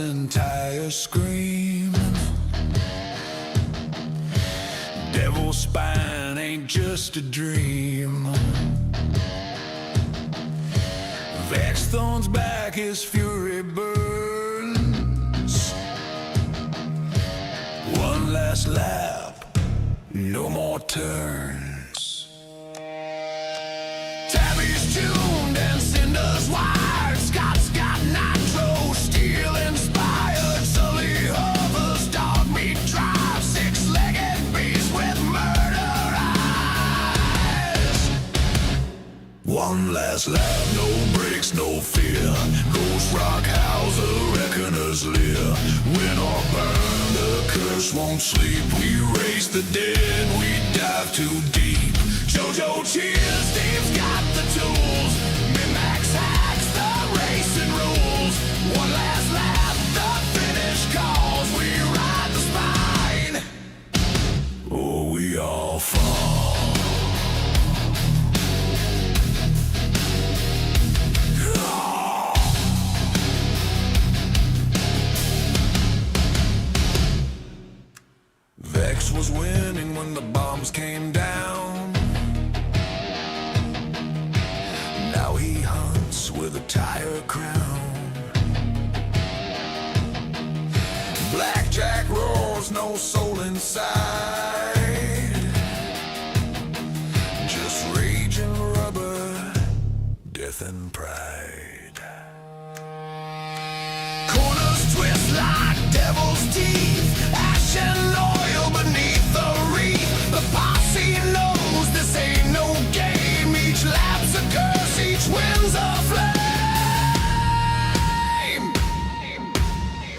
thousand tires scream. Devil's spine ain't just a dream. Vex thorns back, his fury burns. One last lap, no more turns. Tabby's tuned and Cinder's wired. Scott's got nitro, steel inspired. Sully hovers, dog meat drive. Six-legged beast with murder eyes. One last lap, no brakes, no fear. Ghost rock howls, a reckoner's leer. Win or burn, the curse won't sleep. We race the dead, we dive too deep. JoJo cheers, Steve's got the tools. Min-Max hacks the racing rules. One last lap, the finish calls. We ride the spine, or we all fall. Vex was winning when the bombs came down. Now he hunts with a tire crown. Blackjack roars, no soul inside. Just rage and rubber, death and pride. Corners twist like devil's teeth. Ash and oil beneath the reef. The posse knows this ain't no game. Each lap's a curse, each win's a flame.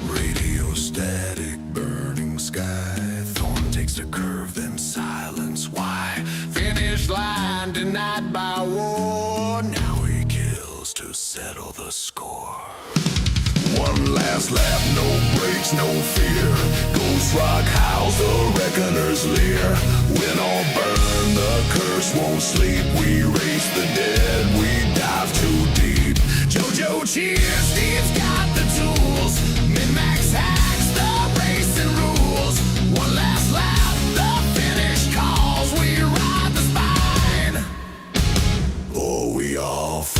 Radio static, burning sky. Thorn takes a curve, then silence. Why? Finish line denied by war. Now he kills to settle the score. One last lap, no brakes, no fear. Ghost rock howls, the reckoner's leer. Win or burn, the curse won't sleep. We race the dead, we dive too deep. JoJo cheers, Steve's got the tools. Min-Max hacks the racing rules. One last lap, the finish calls. We ride the spine, or we all fall.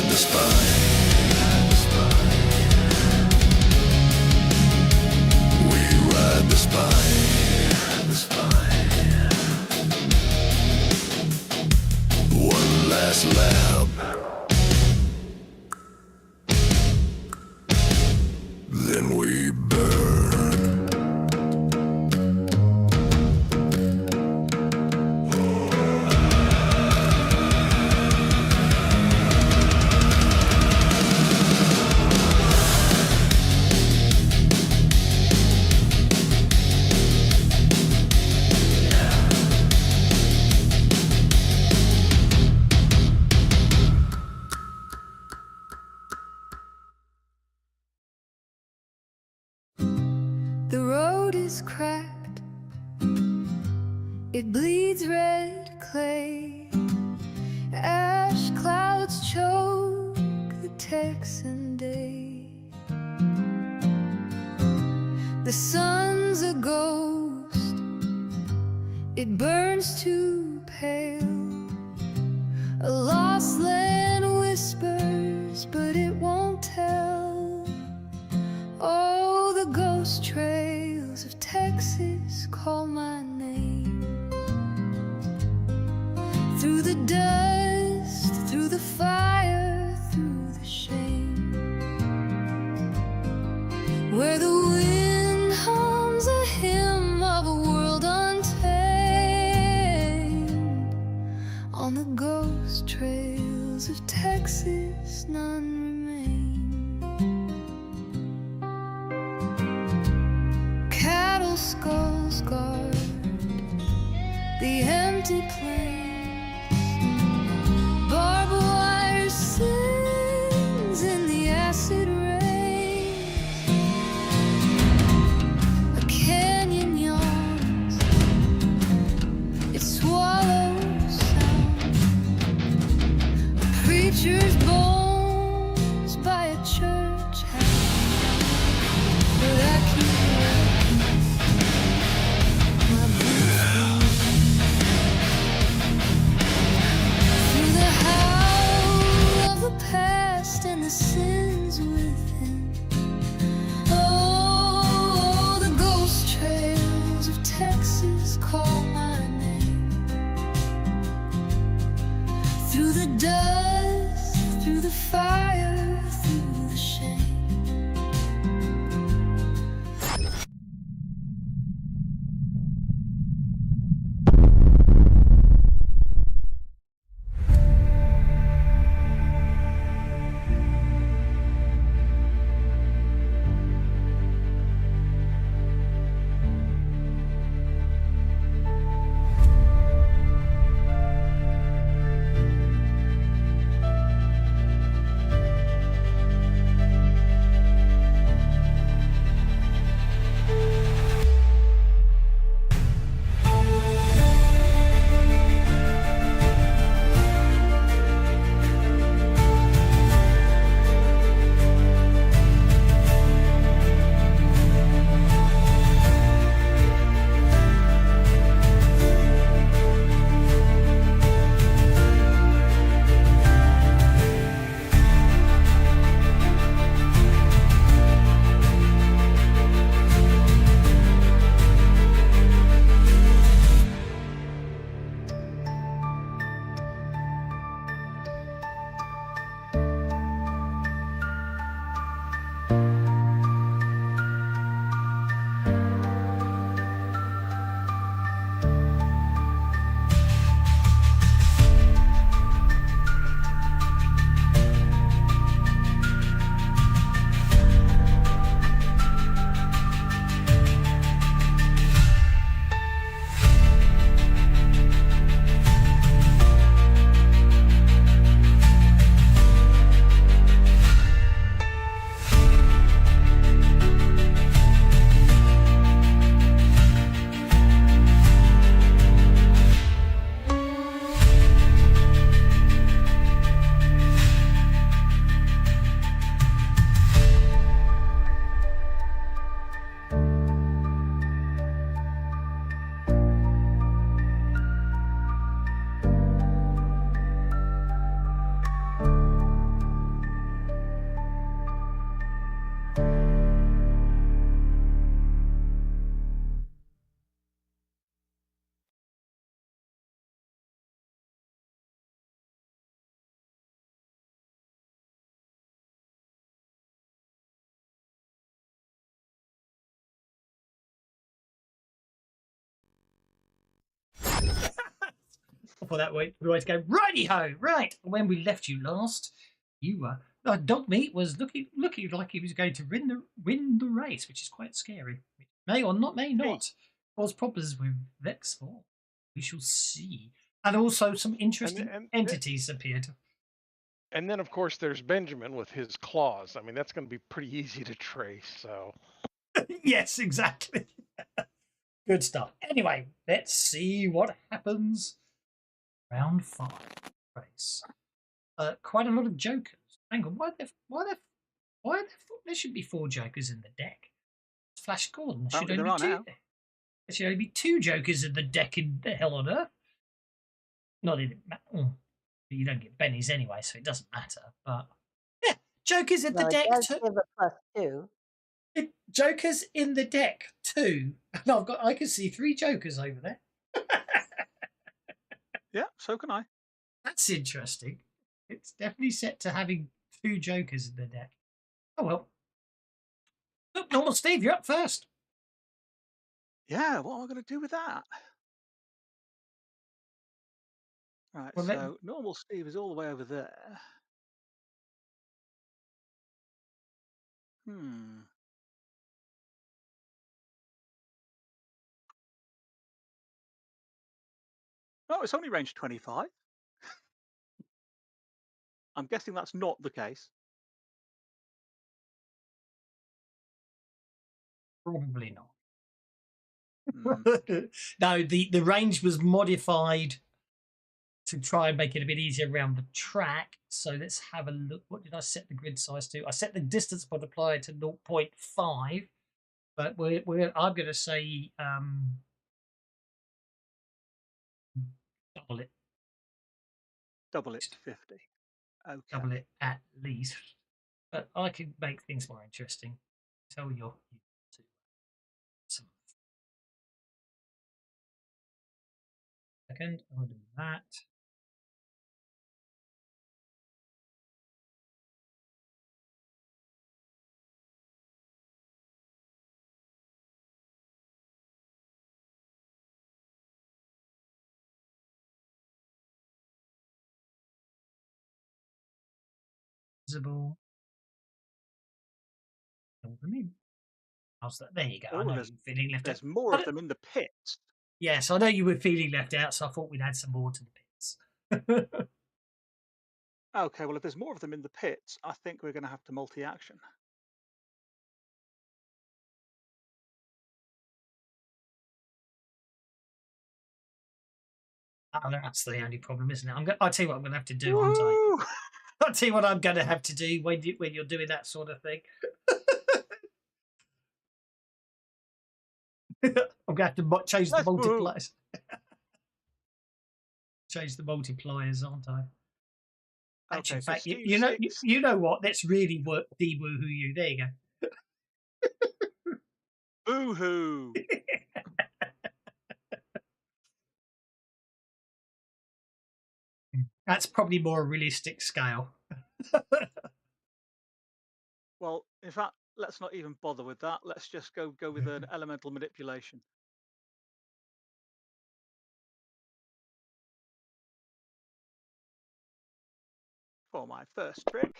The spine. We ride the spine. One last lap, then we burn. The road is cracked, it bleeds red clay. Ash clouds choke the Texan day. The sun's a ghost, it burns too pale. A lost land whispers, but it won't tell. Oh, the ghost trails of Texas call my name. Through the dust, through the fire, through the shame. Where the wind hums a hymn of a world untamed. On the ghost trails of Texas, none remain. Cattle skulls guard the empty plains. Barbed wire sings in the acid rain. A canyon yawn sins within. Oh, the ghost trails of Texas call my name. Through the dust, through the fire, through the shame. For that way, we always go righty ho. Right, when we left you last, you were dog meat was looking like he was going to win the race, which is quite scary. It may or may not cause problems with Vex 4. We shall see. And also some interesting entities appeared. And then, of course, there's Benjamin with his claws. I mean, that's going to be pretty easy to trace. So, Yes, exactly. Good stuff. Anyway, let's see what happens. Round 5 race. Quite a lot of jokers. Hang on, there should be 4 jokers in the deck. Flash Gordon. There should only be 2. There should only be 2 jokers in the deck in the hell on earth. Not in it. You don't get bennies anyway, so it doesn't matter. But yeah, jokers in the deck does too. give a +2. Jokers in the deck 2. And I can see 3 jokers over there. Yeah, so can I. That's interesting. It's definitely set to having 2 jokers in the deck. Oh well. Look, normal Steve, you're up first. Yeah, what am I going to do with that? Right, Well, so normal Steve is all the way over there. Oh, it's only range 25. I'm guessing that's not the case. Probably not. No, the range was modified to try and make it a bit easier around the track. So let's have a look. What did I set the grid size to? I set the distance multiplier to 0.5, but I'm going to say double it. Double it to 50. Okay. Double it at least. But I could make things more interesting. Tell your to some second. I'll do that. Visible. Fill them in. How's that? There you go. I Oh, know you were feeling left out. there's more I of don't- them in the pits. Yes, I know you were feeling left out, so I thought we'd add some more to the pits. Okay, well, if there's more of them in the pits, I think we're going to have to multi-action. Oh, that's the only problem, isn't it? I'll tell you what I'm going to have to do, aren't I? Woo! I'll tell you what I'm going to have to do when you're doing that sort of thing. I'm going to have to change the Let's move. multipliers. Change the multipliers, aren't I? Actually, Okay, in so fact, Steve you know what? Let's really de-woohoo you. There you go. Boo-hoo! That's probably more a realistic scale. Well, in fact, let's not even bother with that. Let's just go with an elemental manipulation. For my first trick.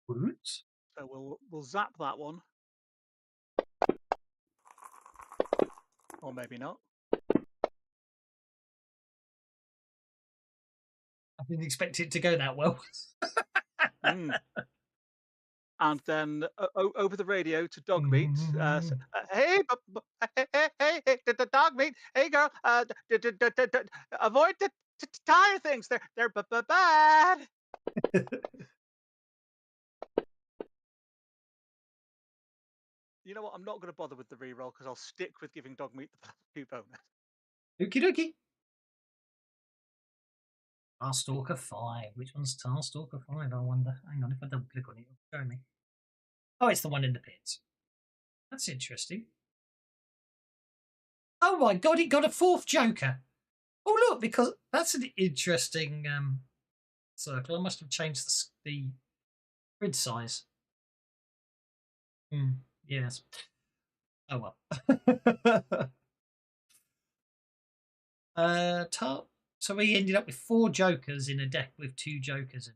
Wounds? So we'll zap that one. Or maybe not. I didn't expect it to go that well. Mm. And then over the radio to Dogmeat, hey, the Dogmeat, hey girl, avoid the tire things. They're bad. You know what? I'm not going to bother with the reroll because I'll stick with giving Dogmeat the +2 bonus. Okie dokie. Tarstalker 5. Which one's Tarstalker 5? I wonder. Hang on, if I double click on it, it'll show me. Oh, it's the one in the pits. That's interesting. Oh my god, it got a 4th Joker. Oh look, because that's an interesting circle. I must have changed the grid size. Yes. Oh well. So we ended up with 4 Jokers in a deck with 2 Jokers in.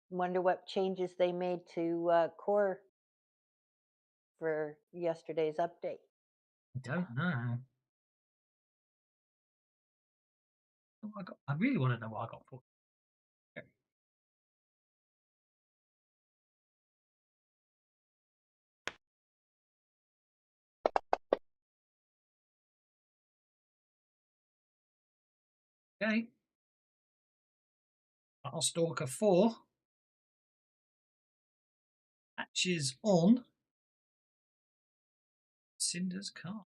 Wonder what changes they made to core for yesterday's update. I don't know. I really want to know what I got for. Okay. I'll Stalker 4. Matches on Cinder's card.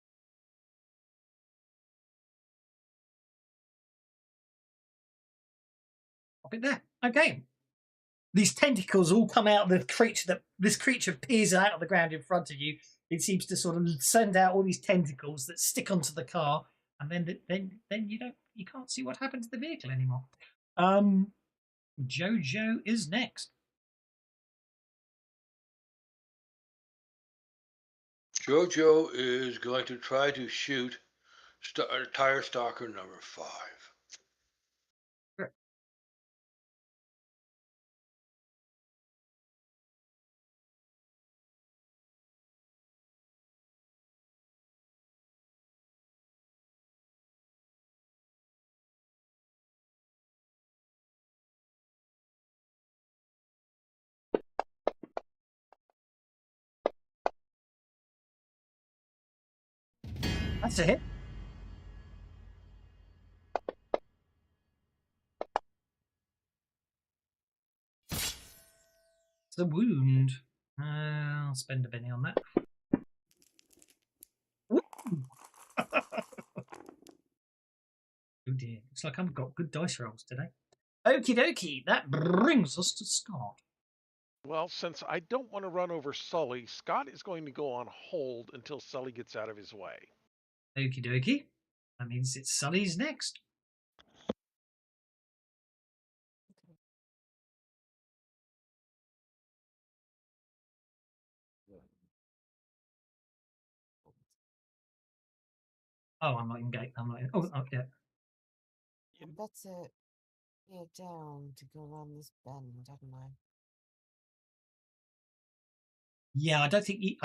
Pop it there. Okay. These tentacles all come out of the creature this creature peers out of the ground in front of you. It seems to sort of send out all these tentacles that stick onto the car, and then you can't see what happened to the vehicle anymore. Jojo is next. Jojo is going to try to shoot Tire Stalker number 5. Sure. That's a hit. It's a wound. I'll spend a penny on that. Oh dear. Looks like I've got good dice rolls today. Okie dokie. That brings us to Scott. Well, since I don't want to run over Sully, Scott is going to go on hold until Sully gets out of his way. Okie dokie. That means it's Sully's next. Oh, I'm not in gate. I'm not in. Oh, yeah. I better gear down to go around this bend, haven't I? Yeah, I don't think you.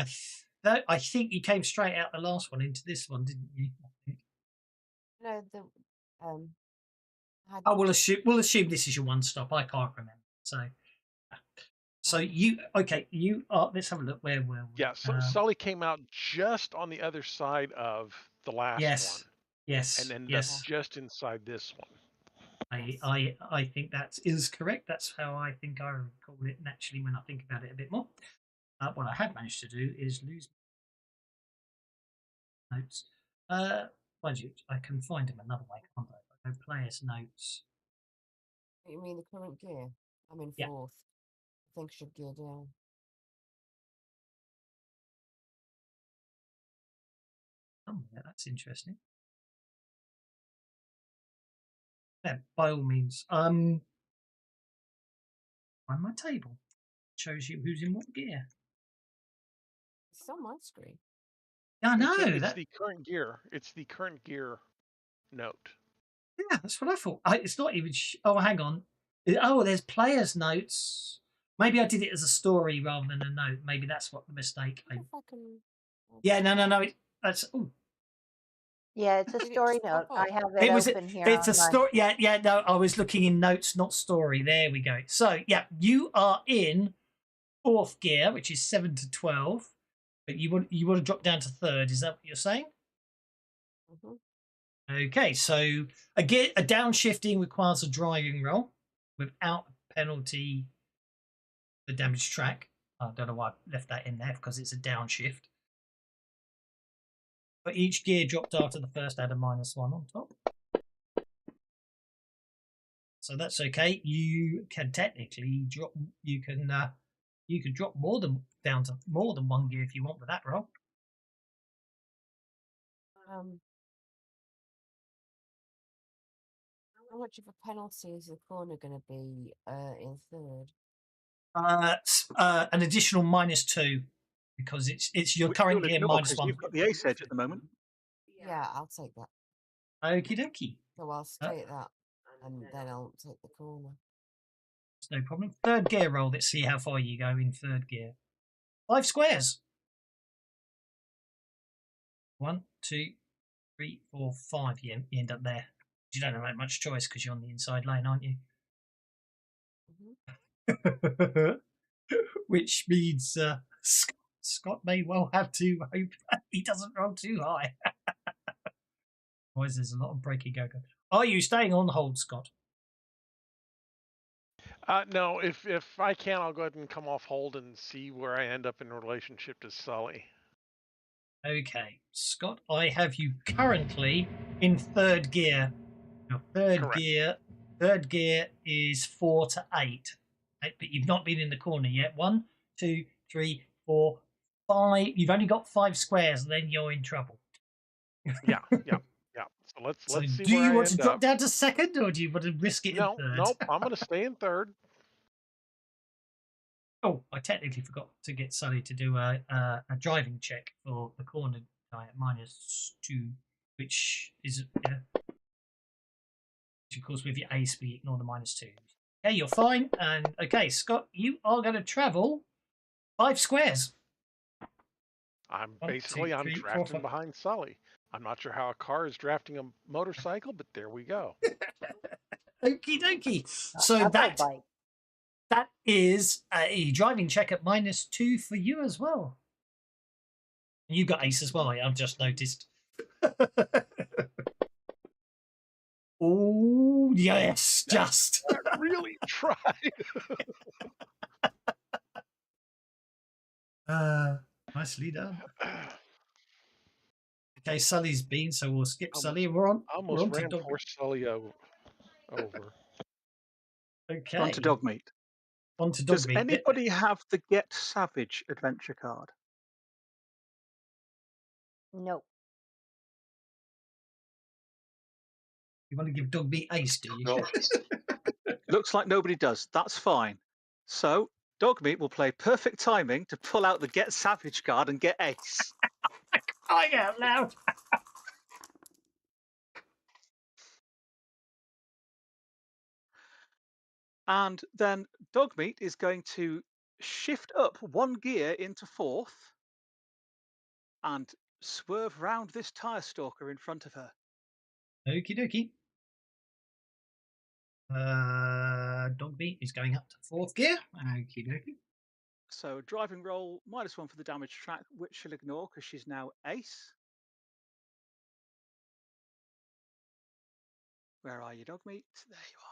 I think you came straight out the last one into this one, didn't you? I think. No, the Oh, we'll assume this is your one stop. I can't remember. So you okay? You are. Let's have a look. Where were we? Yeah, so Sully came out just on the other side of the last one. Yes. And ended yes. up just inside this one. I think that is correct. That's how I think I recall it naturally when I think about it a bit more. What I have managed to do is lose notes. Mind you, I can find them another way, can't I? I go players notes. You mean the current gear? I'm in Yeah. fourth. I think I should gear down. Oh, yeah, that's interesting. Yeah, by all means. On my table shows you who's in what gear. It's on my screen. I know It's the current gear. It's the current gear note. Yeah, that's what I thought. It's not even. Oh, hang on. Oh, there's players' notes. Maybe I did it as a story rather than a note. Maybe that's what the mistake. If I can. Yeah, no. That's. Ooh. Yeah, it's a Did it story just pop note. up? I have it open here. It's a on my- story. Yeah. No, I was looking in notes, not story. There we go. So yeah, you are in fourth gear, which is 7 to 12. But you want to drop down to third. Is that what you're saying? Mhm. Okay, so a downshifting requires a driving roll without penalty for damaged track. I don't know why I left that in there because it's a downshift. But each gear dropped after the first add a -1 on top. So that's okay. You can technically drop. You can drop down to more than one gear if you want with that roll. How much of a penalty is the corner going to be in third? An additional -2 because it's your current gear -1. You've got the ace edge at the moment. Yeah, I'll take that. Okie dokie. So I'll stay at that, and then I'll take the corner. No problem. Third gear roll. Let's see how far you go in third gear. 5 squares. 1, 2, 3, 4, 5. You end up there. You don't have much choice because you're on the inside lane, aren't you? Mm-hmm. Which means Scott may well have to hope he doesn't roll too high. Otherwise, there's a lot of breaking going on. Are you staying on hold, Scott? No, if I can, I'll go ahead and come off hold and see where I end up in relationship to Sully. Okay, Scott, I have you currently in third gear. Your third gear is 4 to 8, but you've not been in the corner yet. 1, 2, 3, 4, 5. You've only got 5 squares, and then you're in trouble. Yeah. So let's see. Do where you I want to end drop up. down to second, or do you want to risk it in third? Nope. I'm going to stay in third. Oh, I technically forgot to get Sully to do a driving check for the corner guy at -2, which is which of course with your ace we ignore the -2. Okay, you're fine. And okay, Scott, you are going to travel 5 squares. I'm 1, 2, 3, I'm 4, drafting 5. behind Sully. I'm not sure how a car is drafting a motorcycle, but there we go. Okie dokie. So I'll go that bike. that is a driving check at -2 for you as well. And you got ace as well. I've just noticed. Oh, yes, just. I really tried. Nicely done. Okay, Sully's been, so we'll skip Almost- Sully. We're on Almost to ran Dog. poor Sully over. Okay. On to Dogmeat. On to Does Dogmeat. anybody have the Get Savage adventure card? Nope. You want to give Dogmeat Ace, do you? No. Looks like nobody does. That's fine. So Dogmeat will play perfect timing to pull out the Get Savage card and get Ace. Crying out loud. And then Dogmeat is going to shift up 1 gear into 4th and swerve round this tire stalker in front of her. Okie dokie. Dogmeat is going up to 4th gear. Okie dokie. So driving roll, -1 for the damage track, which she'll ignore because she's now Ace. Where are you, Dogmeat? There you are.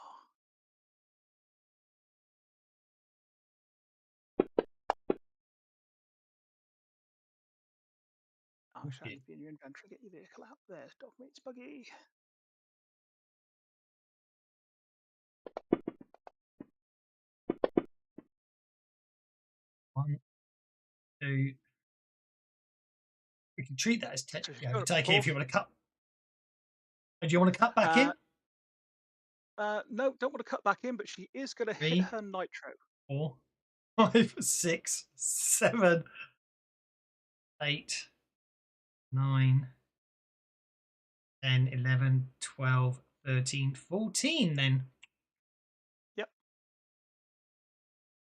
Oh, shall I leave you in your inventory? Get your vehicle out. There's Dogmeat's buggy. One, two. We can treat that as technically got a overtake if you fourth. want to cut. Do you want to cut back in? No, don't want to cut back in, but she is going to hit 3, her nitro. 4, 5, 6, 7, 8, 9, 10, 11, 12, 13, 14 then. Yep.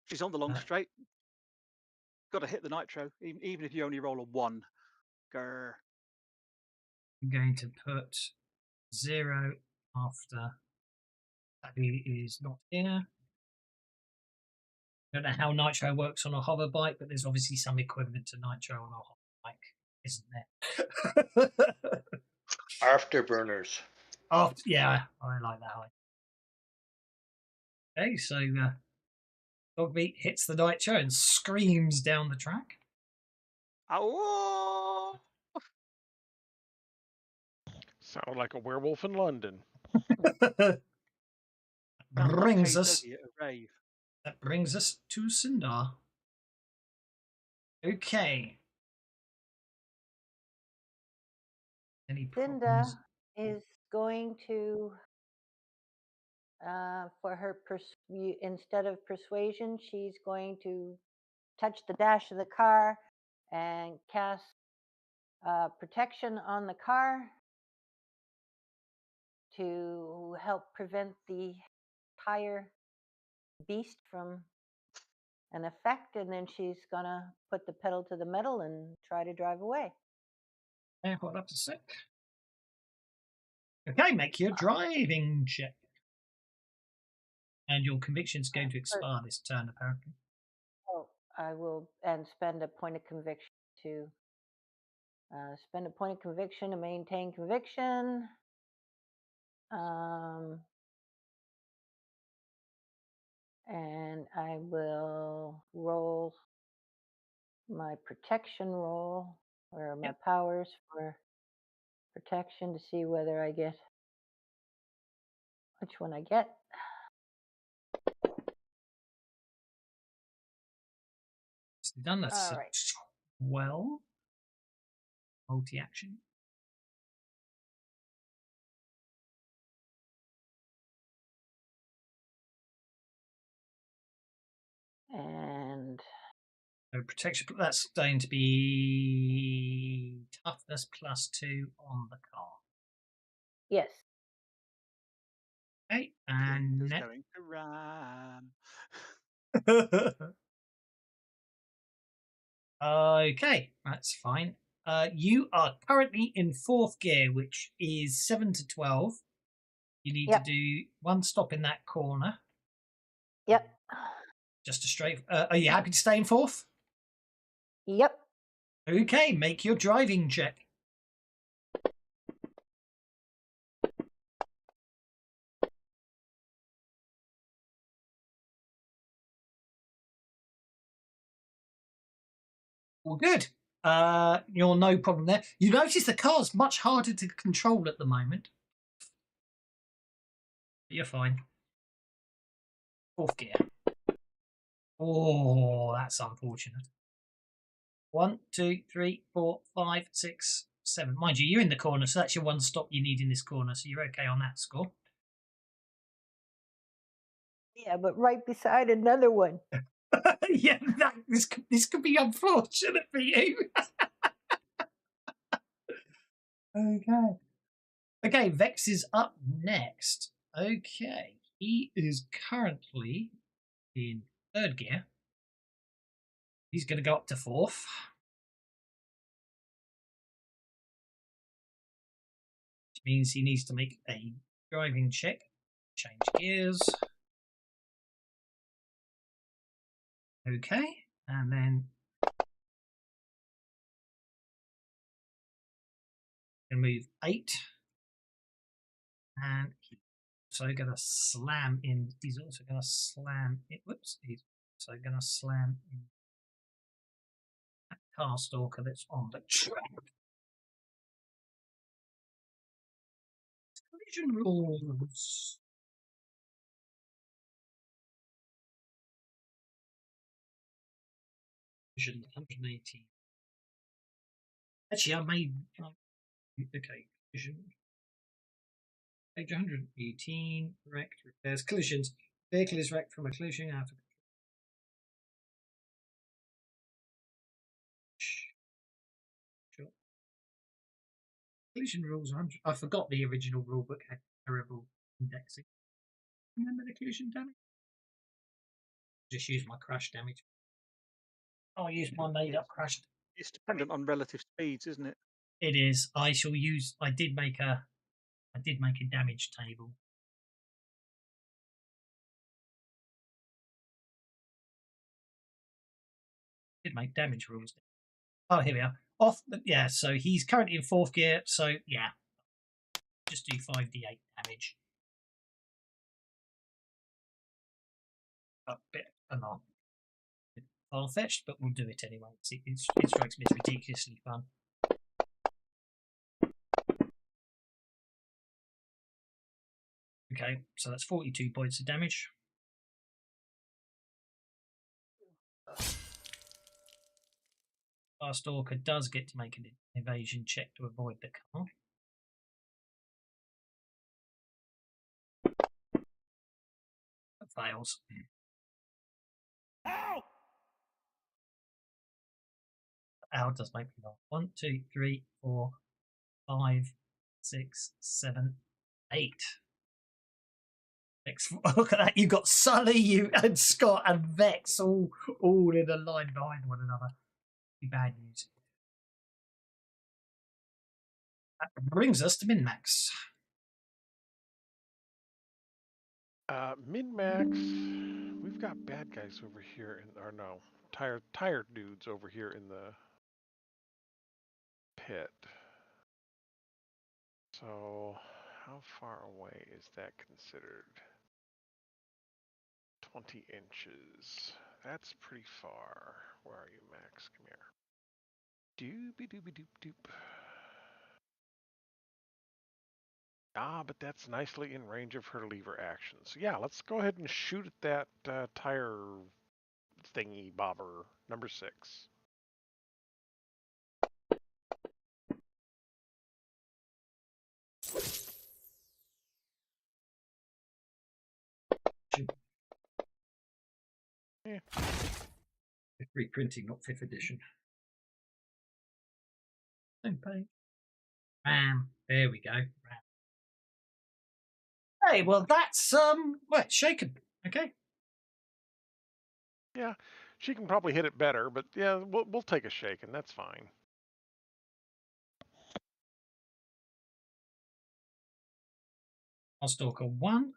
She's on the long straight. Got to hit the nitro, even if you only roll a 1. Grr. I'm going to put 0 after Abby is not here. I don't know how nitro works on a hover bike, but there's obviously some equivalent to nitro on a hover bike, isn't there? Afterburners. Yeah, I like that. Okay, so Dogmeat hits the nitro and screams down the track. Ow! Sound like a werewolf in London. brings Like us. Dougie at a rave. That brings us to Sindar. Okay. Any Cinda problems? is going to, for her, instead of persuasion, she's going to touch the dash of the car and cast protection on the car to help prevent the tire beast from an effect. And then she's going to put the pedal to the metal and try to drive away. Yeah, hold up a sec. Okay, make your driving check. And your conviction's going to expire this turn, apparently. Oh, I will, and spend a point of conviction to maintain conviction. And I will roll my protection roll, or my powers for protection, to see whether I get, which one I get. Done. That's All right. 12. Multi-action. And So protection, that's going to be toughness +2 on the car. yes. Okay, and Who's net. going to ram? Okay, that's fine. You are currently in 4th gear, which is 7 to 12. You need to do 1 stop in that corner. Yep. Just a straight. Are you happy to stay in 4th? Yep. Okay, make your driving check. All good. You're no problem there. You notice the car's much harder to control at the moment. You're fine. 4th gear. Oh, that's unfortunate. 1, 2, 3, 4, 5, 6, 7. Mind you, you're in the corner, so that's your one stop you need in this corner, so you're okay on that score. Yeah, but right beside another one. Yeah, this could be unfortunate for you. Okay. Okay, Vex is up next. Okay, he is currently in 3rd gear. He's going to go up to 4th. Which means he needs to make a driving check. Change gears. Okay, and then can move 8. And he's also going to slam in. He's also going to slam it. Whoops. He's also going to slam in that car stalker that's on the track. Collision rules. Collision 180. Actually, I made. Okay, collision. Page 118. Wrecked. Repairs. Collisions. Vehicle is wrecked from a collision out of. Sure. Collision rules 100. I forgot the original rulebook had terrible indexing. Remember the collision damage? Just use my crash damage. I'll use my made up crash. It's dependent on relative speeds, isn't it? It is. I shall use. I did make a damage table. Did make damage rules. Oh, here we are. Off. Yeah. So he's currently in 4th gear. So yeah, just do 5d8 damage. A bit not far fetched, but we'll do it anyway. It strikes me as ridiculously fun. Okay, so that's 42 points of damage. Our stalker does get to make an evasion check to avoid the car. That fails. Ow! Ow does make me laugh. 1, 2, 3, 4, 5, 6, 7, 8. Look at that! You've got Sully, you and Scott and Vex all in a line behind one another. Bad news. That brings us to min-max. Min-max, we've got bad guys over here or no, tired dudes over here in the pit. So how far away is that considered? 20 inches. That's pretty far. Where are you, Max? Come here. Doobie-doobie-doop-doop. Ah, but that's nicely in range of her lever action. So yeah, let's go ahead and shoot at that tire thingy bobber, number 6. Yeah. Reprinting, not 5th edition. Same page. Ram. There we go. Ram. Hey, well that's well, shaken. Okay. Yeah, she can probably hit it better, but yeah, we'll take a shaken. That's fine. I'll stalker 1.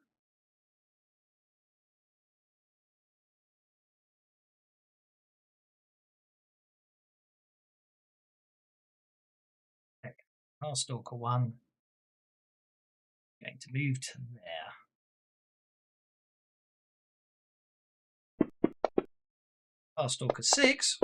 I'll stalker 1. Going to move to there. I'll stalker 6.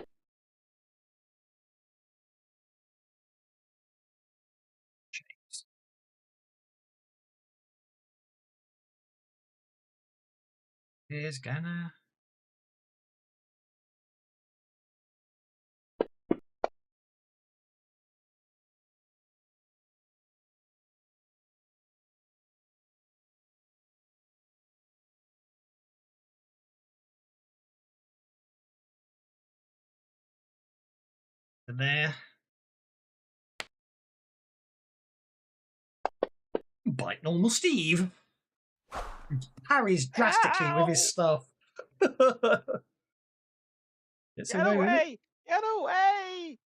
is gonna. There. Bite normal Steve. Parries drastically with his stuff. It's Get away with it. away! Get away!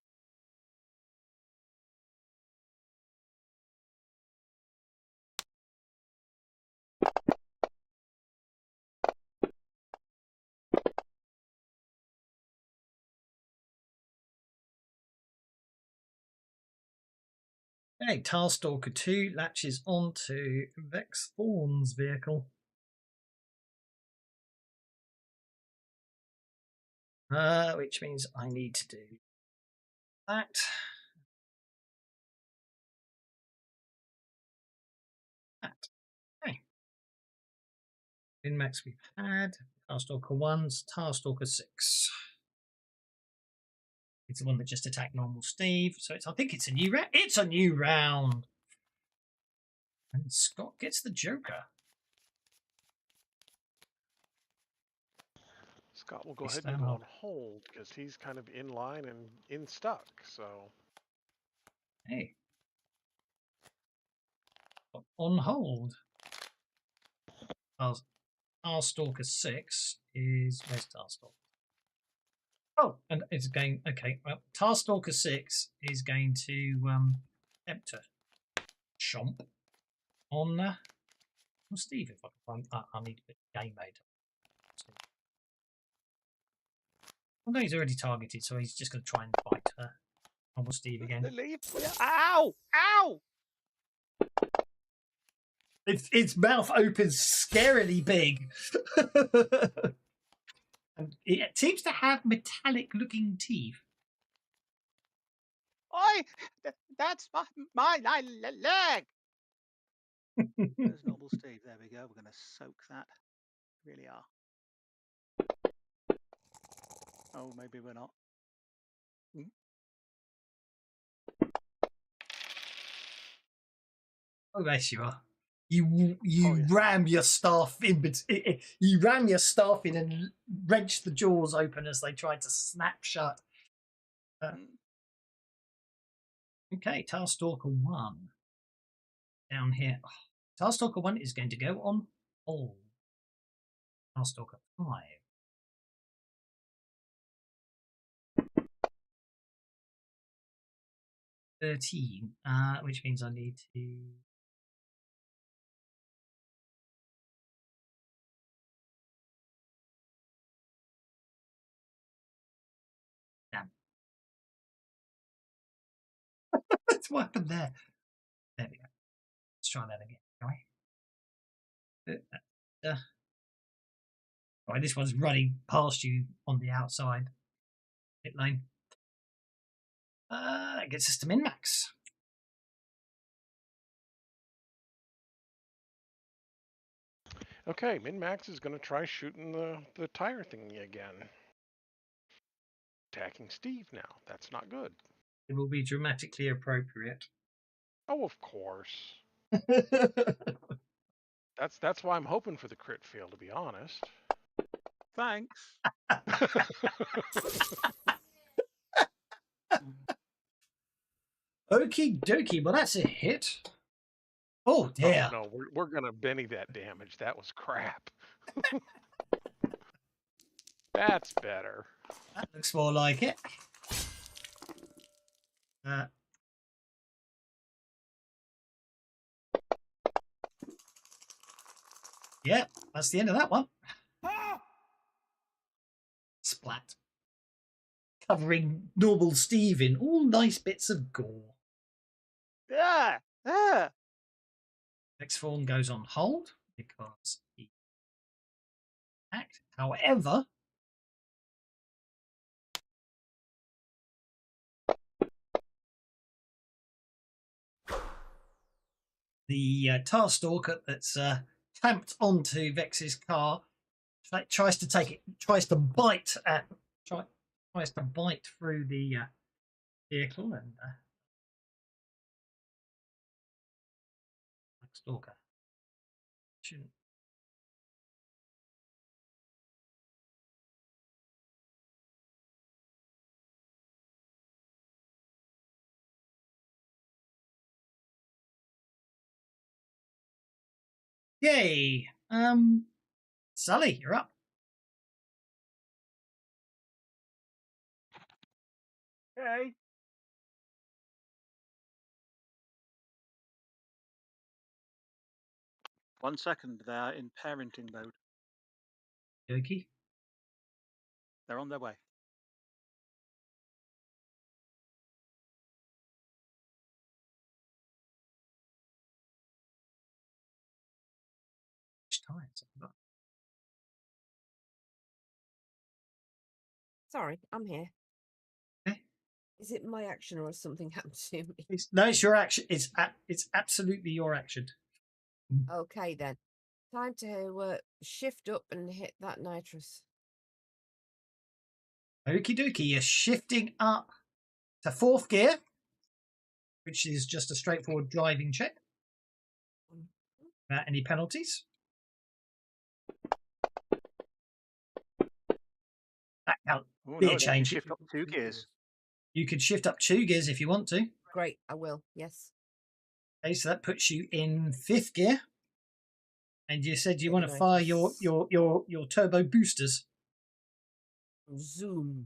Okay, Tarstalker 2 latches onto Vex Thorn's vehicle. Which means I need to do that. That. Okay. In max we've had Tarstalker 1's Tarstalker 6. It's the one that just attacked normal Steve. So I think it's a new round. It's a new round. And Scott gets the Joker. Scott will go Please ahead and stand go up. on hold because he's kind of in line and in stuck. So Hey. On hold. Tarstalker 6 is... Where's Tarstalker? Oh, and it's going... Okay, well, Tarstalker 6 is going to attempt to chomp on Steve. If I can find... I need a bit of game mode. Well, no, he's already targeted, so he's just going to try and fight normal Steve again. Leave. Ow! Ow! Its mouth opens scarily big. And it seems to have metallic-looking teeth. Oi! That's my leg! There's normal Steve. There we go. We're going to soak that. Really are. Oh, maybe we're not. Oh, yes, you are. You yes. ram your staff in. You ram your staff in and wrench the jaws open as they try to snap shut. Okay, Tarstalker 1 down here. Oh, Tarstalker 1 is going to go on hold. Tarstalker 5. 13, which means I need to... Damn. What's happened there? There we go. Let's try that again, shall we? Right, this one's running past you on the outside pit lane. That gets us to min-max. okay, Min-Max is going to try shooting the tire thingy again. Attacking Steve now. That's not good. It will be dramatically appropriate. Oh, of course. That's why I'm hoping for the crit fail, to be honest. Thanks. Okie dokie, well that's a hit. Oh dear. Oh, no, we're gonna Benny that damage. That was crap. That's better. That looks more like it. Yeah, that's the end of that one. Splat. Covering normal Steve in all nice bits of gore. Yeah. Yeah. Next form goes on hold because he attacked. However, the Tarstalker that's clamped onto Vex's car tries to take it, tries to bite through the vehicle and stalker. Shouldn't. Yay! Sully, you're up. Okay. One second, they're in parenting mode. Yoki. They're on their way. Which time? Sorry, I'm here. Okay. Is it my action or has something happened to me? No, it's your action. It's absolutely your action. Okay then. Time to shift up and hit that nitrous. Okie dokie, you're shifting up to 4th gear, which is just a straightforward driving check without any penalties. That can't Oh, be no, a they can change. shift up 2 gears. You could shift up 2 gears if you want to. Great, I will. Yes. Okay, so that puts you in 5th gear. And you said you Very want to fire nice. your turbo boosters. Zoom.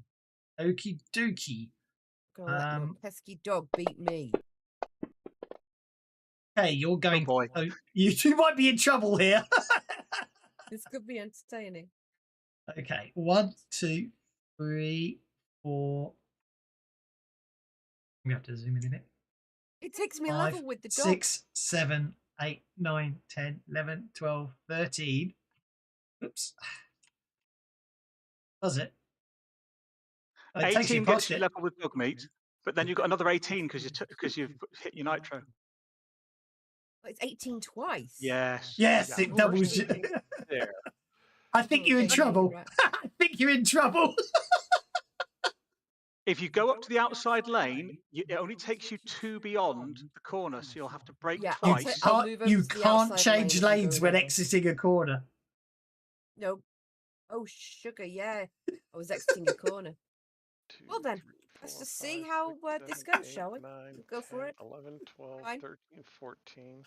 Okie dokie. Gonna let my pesky dog beat me. Hey, you're going. boy. Oh, you two might be in trouble here. This could be entertaining. Okay, 1, 2, 3, 4. We have to zoom in a bit. It takes me 5, level with the dog. 6, 7, 8, 9, 10, 11, 12, 13. Oops. Does it? Oh, it takes 18 you gets past you it. level with dog meat, but then you've got another 18 because you've hit your nitro. It's 18 twice. Yes. Yes, yeah. it doubles. There. I think you're in Okay, trouble. right. I think you're in trouble. If you go up to the outside lane, it only takes you 2 beyond the corner, so you'll have to brake Yeah, You twice. I'll can't, move over you to the can't outside lane change as I'm lanes going when over. exiting a corner. No. Oh, sugar, yeah. I was exiting a corner. 2, Well then, 3, let's 4, just see 5, how 6, this 7, goes, 8, shall we? 9, We'll go for 10, it. 11, 12, Fine. 13, 14,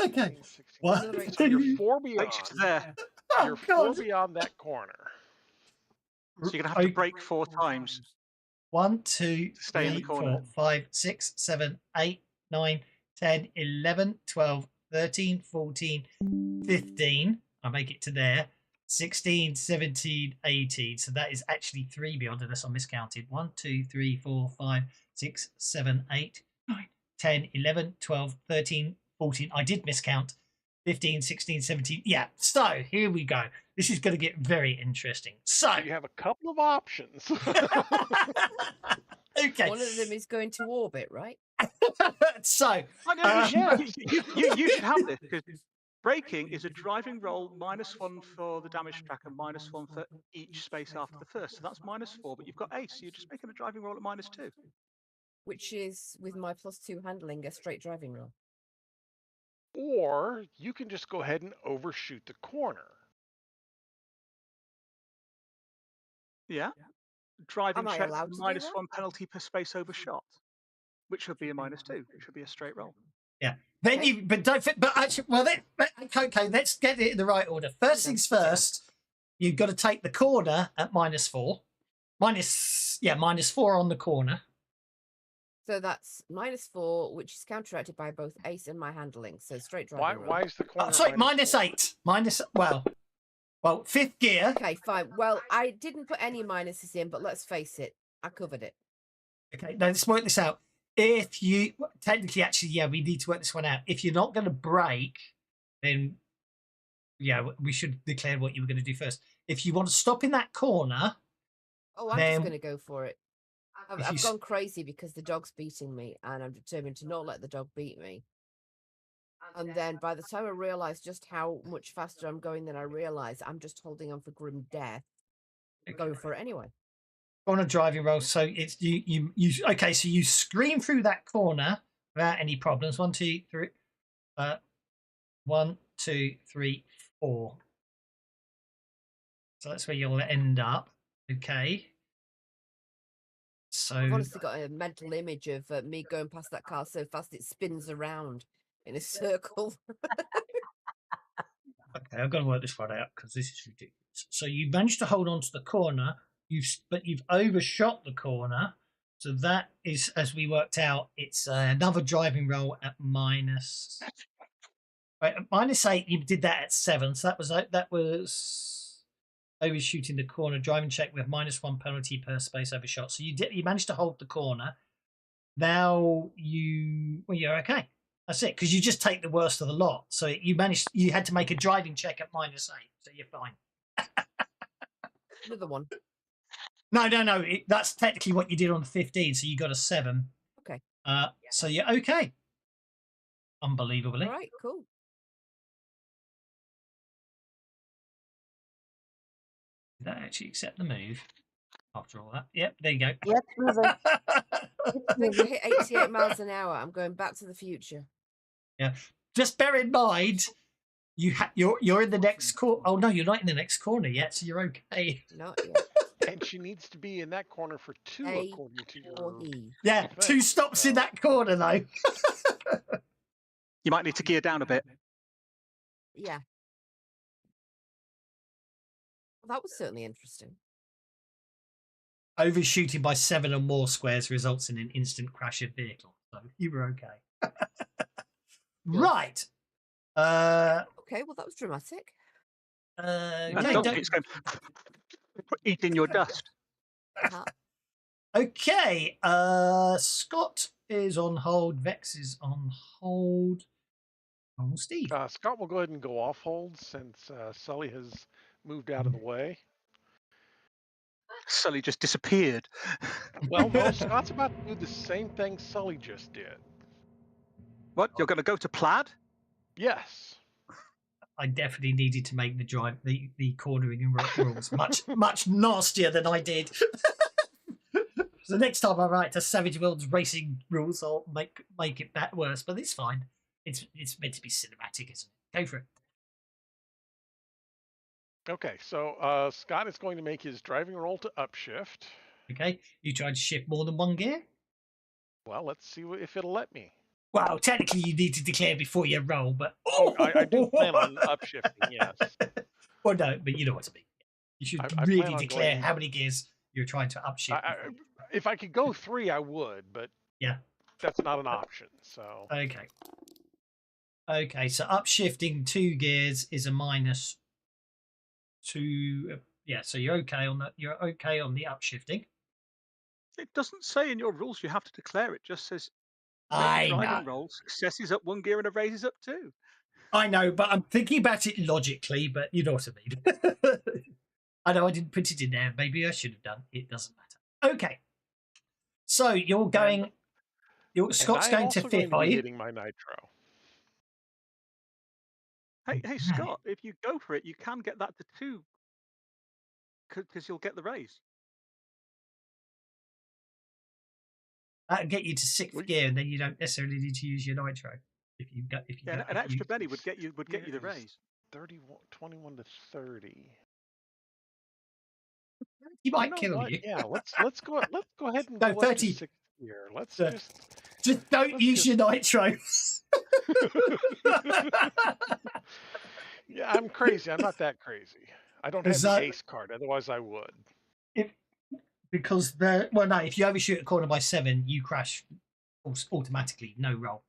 Okay. 15, 16. One, Another So you're 18. 4 Takes beyond. you to there. You're Oh, 4 God. beyond that corner. So you're going to have to brake 4 times 1, 2, to stay in the 3, corner. 4, 5, 6, 7, 8, 9, 10, 11, 12, 13, 14, 15. I'll make it to there. 16, 17, 18. So that is actually 3 beyond, unless I miscounted. 1, 2, 3, 4, 5, 6, 7, 8, 9, 10, 11, 12, 13, 14. I did miscount. 15, 16, 17. Yeah. So here we go. This is going to get very interesting. So You have a couple of options. okay. One of them is going to orbit, right? So Yeah, you should have this because braking is a driving roll -1 for the damage tracker, -1 for each space after the first. So that's -4, but you've got ace, so you're just making a driving roll at -2. Which is, with my +2 handling, a straight driving roll. Or you can just go ahead and overshoot the corner. Yeah. Driving Am I checks allowed to do that? -1 penalty per space overshot, which would be a -2, which would be a straight roll. yeah. Then Okay. you, but don't. But actually, well, okay. Let's get it in the right order. First things first. You've got to take the corner at -4. -4 on the corner. So that's -4, which is counteracted by both ace and my handling. So straight driving roll. Why is the corner? Oh, sorry, -4? -8. Well, 5th gear. Okay, fine. Well, I didn't put any minuses in, but let's face it, I covered it. Okay, now let's work this out. If you technically, actually, yeah, we need to work this one out. If you're not going to brake, then yeah, we should declare what you were going to do first. If you want to stop in that corner, Oh, I'm then just going to go for it. if you I've s- gone crazy because the dog's beating me, and I'm determined to not let the dog beat me. And then by the time I realise just how much faster I'm going than I realise, I'm just holding on for grim death. Going for it anyway. On a driving roll, so it's you okay, so you scream through that corner without any problems. 1, 2, 3 1, 2, 3, 4. So that's where you'll end up. Okay. So I've honestly got a mental image of me going past that car so fast it spins around in a circle. okay, I've got to work this one out because this is ridiculous. So you managed to hold on to the corner, but you've overshot the corner. So that is, as we worked out, it's another driving roll at minus. Right, at -8. You did that at 7, so that was overshooting the corner. Driving check with -1 penalty per space overshot. So you managed to hold the corner. Now you're okay. That's it, because you just take the worst of the lot. So you had to make a driving check at -8, so you're fine. Another one. No. That's technically what you did on the 15, so you got a 7. Okay. So you're okay. Unbelievably. All right, cool. Did that actually accept the move? After all that. Yep, there you go. Yes, moving. I think I hit 88 miles an hour. I'm going back to the future. Yeah. Just bear in mind, you're in the next corner. Oh no, you're not in the next corner yet, so you're okay. Not yet. And she needs to be in that corner for 2, A according to or your. he. Yeah, 2 stops in that corner though. You might need to gear down a bit. Yeah. Well, that was certainly interesting. Overshooting by 7 or more squares results in an instant crash of vehicle. So you were okay. Right. Okay, well, that was dramatic. It's going eating your dust. Uh-huh. Okay. Scott is on hold. Vex is on hold. Oh, Steve. Scott will go ahead and go off hold since Sully has moved out of the way. Sully just disappeared. Well, no, Scott's about to do the same thing Sully just did. What? You're going to go to Plaid? Yes. I definitely needed to make the cornering rules much nastier than I did. So next time I write to Savage Worlds Racing rules, I'll make it that worse. But it's fine. It's meant to be cinematic, isn't it? Go for it. Okay, so Scott is going to make his driving roll to upshift. Okay, you tried to shift more than one gear. Well, let's see if it'll let me. Well, technically you need to declare before you roll, but I do plan on upshifting, yes. Well, no, but you know what I mean. You should I really plan on declare going- how many gears you're trying to upshift. If I could go 3, I would, but Yeah. that's not an option. So Okay, so upshifting 2 gears is a -2. Yeah, so you're okay on that. You're okay on the upshifting. It doesn't say in your rules you have to declare it. Just says I driving know. roll, success is up 1 gear and a raise is up 2. I know, but I'm thinking about it logically. But you know what I mean. I know I didn't put it in there. Maybe I should have done. It doesn't matter. Okay. So you're going. Scott's going to 5th, are you? Hitting my nitro. Hey, Scott, if you go for it, you can get that to 2 because you'll get the raise. That'll get you to 6th gear, and then you don't necessarily need to use your nitro. An extra penny would get you the raise. 21 to 30. He might You know kill what? you. Yeah, let's go ahead and No, go up to 30. 6th gear. Let's Yeah. Just don't use your nitro. Yeah, I'm crazy. I'm not that crazy. I don't have the ace card, otherwise I would. Because if you overshoot a corner by 7, you crash automatically, no roll.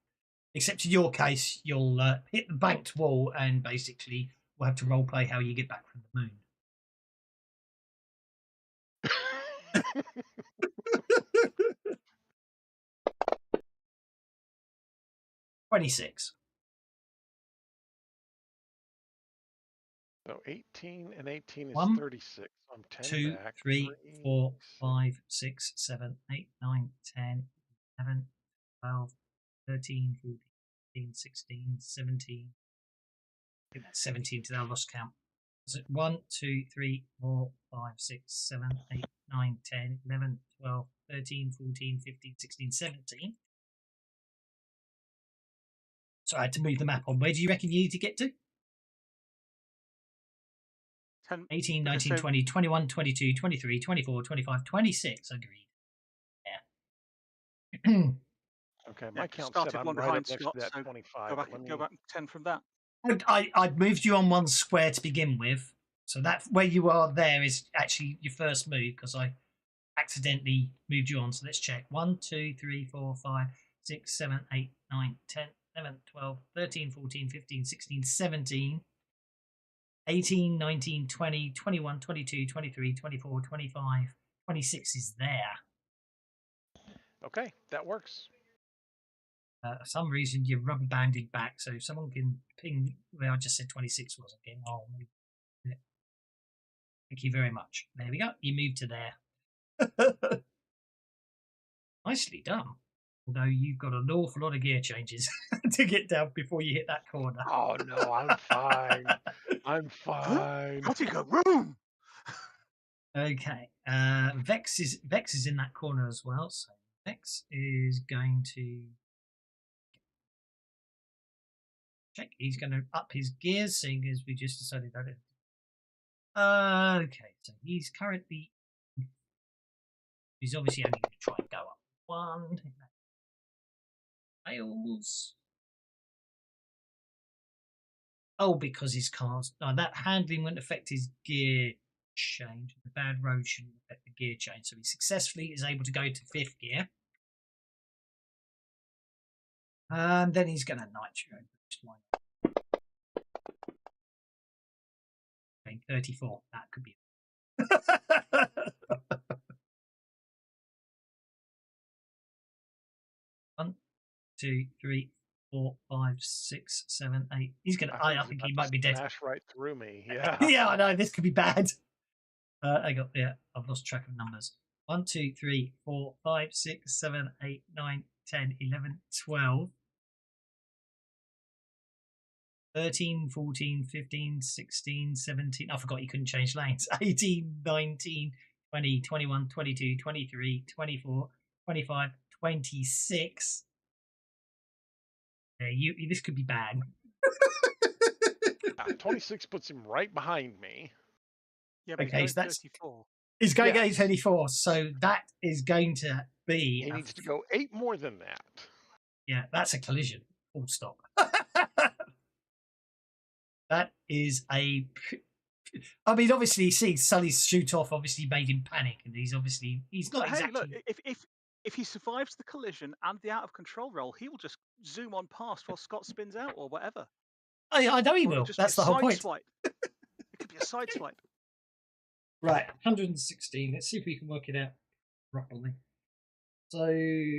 Except in your case, you'll hit the banked wall and basically we'll have to role play how you get back from the moon. 26. So 18 and 18 is 1, 36. I'm 10 2, back. 3, 4, 5, 6, 7, 8, 9, 10, 11, 12, 13, 14, 15, 16, 17. I think that's 17 to I lost count. Is it 1, 2, 3, 4, 5, 6, 7, 8, 9, 10, 11, 12, 13, 14, 15, 16, 17. So I had to move the map on. Where do you reckon you need to get to? 10, 18, okay, 19, so 20, 21, 22, 23, 24, 25, 26. Agreed. Yeah. Okay, yeah, my 'cause count started said I'm one right behind up next Scott, to that so 25. go but back, let go me- back 10 from that. I'd moved you on one square to begin with. So that where you are there is actually your first move because I accidentally moved you on. So let's check. 1, 2, 3, 4, 5, 6, 7, 8, 9, 10, 11, 12, 13, 14, 15, 16, 17, 18, 19, 20, 21, 22, 23, 24, 25, 26 is there. Okay, that works. For some reason, you're rubber banded back, so if someone can ping where I just said 26 was again, I'll move it. Thank you very much. There we go. You moved to there. Nicely done. Although you've got an awful lot of gear changes to get down before you hit that corner. Oh no, I'm fine. I'm fine. How do you go room? Okay. Vex is in that corner as well. So Vex is going to check. He's going to up his gears, seeing as we just decided that. Okay, so he's currently. He's obviously only going to try and go up one. Fails. Oh, because his car's that handling wouldn't affect his gear change. The bad road shouldn't affect the gear change. So he successfully is able to go to 5th gear. And then he's going to nitro boost. Okay, 34. That could be. 1, 2, 3, 4, 5, 6, 7, 8. He's gonna. I think he might be dead. Smash right through me. Yeah. Yeah, I know. This could be bad. I've lost track of numbers. 1, 2, 3, 4, 5, 6, 7, 8, 9, 10, 11, 12, 13, 14, 15, 16, 17. I forgot you couldn't change lanes. 18, 19, 20, 21, 22, 23, 24, 25, 26. Yeah, this could be bad. 26 puts him right behind me. Yeah, but Okay, he's so going that's 34. He's going Yes. to go 34, so that is going to be. He needs to go 8 more than that. Yeah, that's a collision. Full stop. That is a. I mean, obviously, you see Sully's shoot off obviously made him panic, and he's not So, hey, exactly. look, if he survives the collision and the out of control roll, he will just zoom on past while Scott spins out or whatever. I know he Or it'll will. just That's be the a whole side point. swipe. It could be a side swipe. Right, 116. Let's see if we can work it out properly. So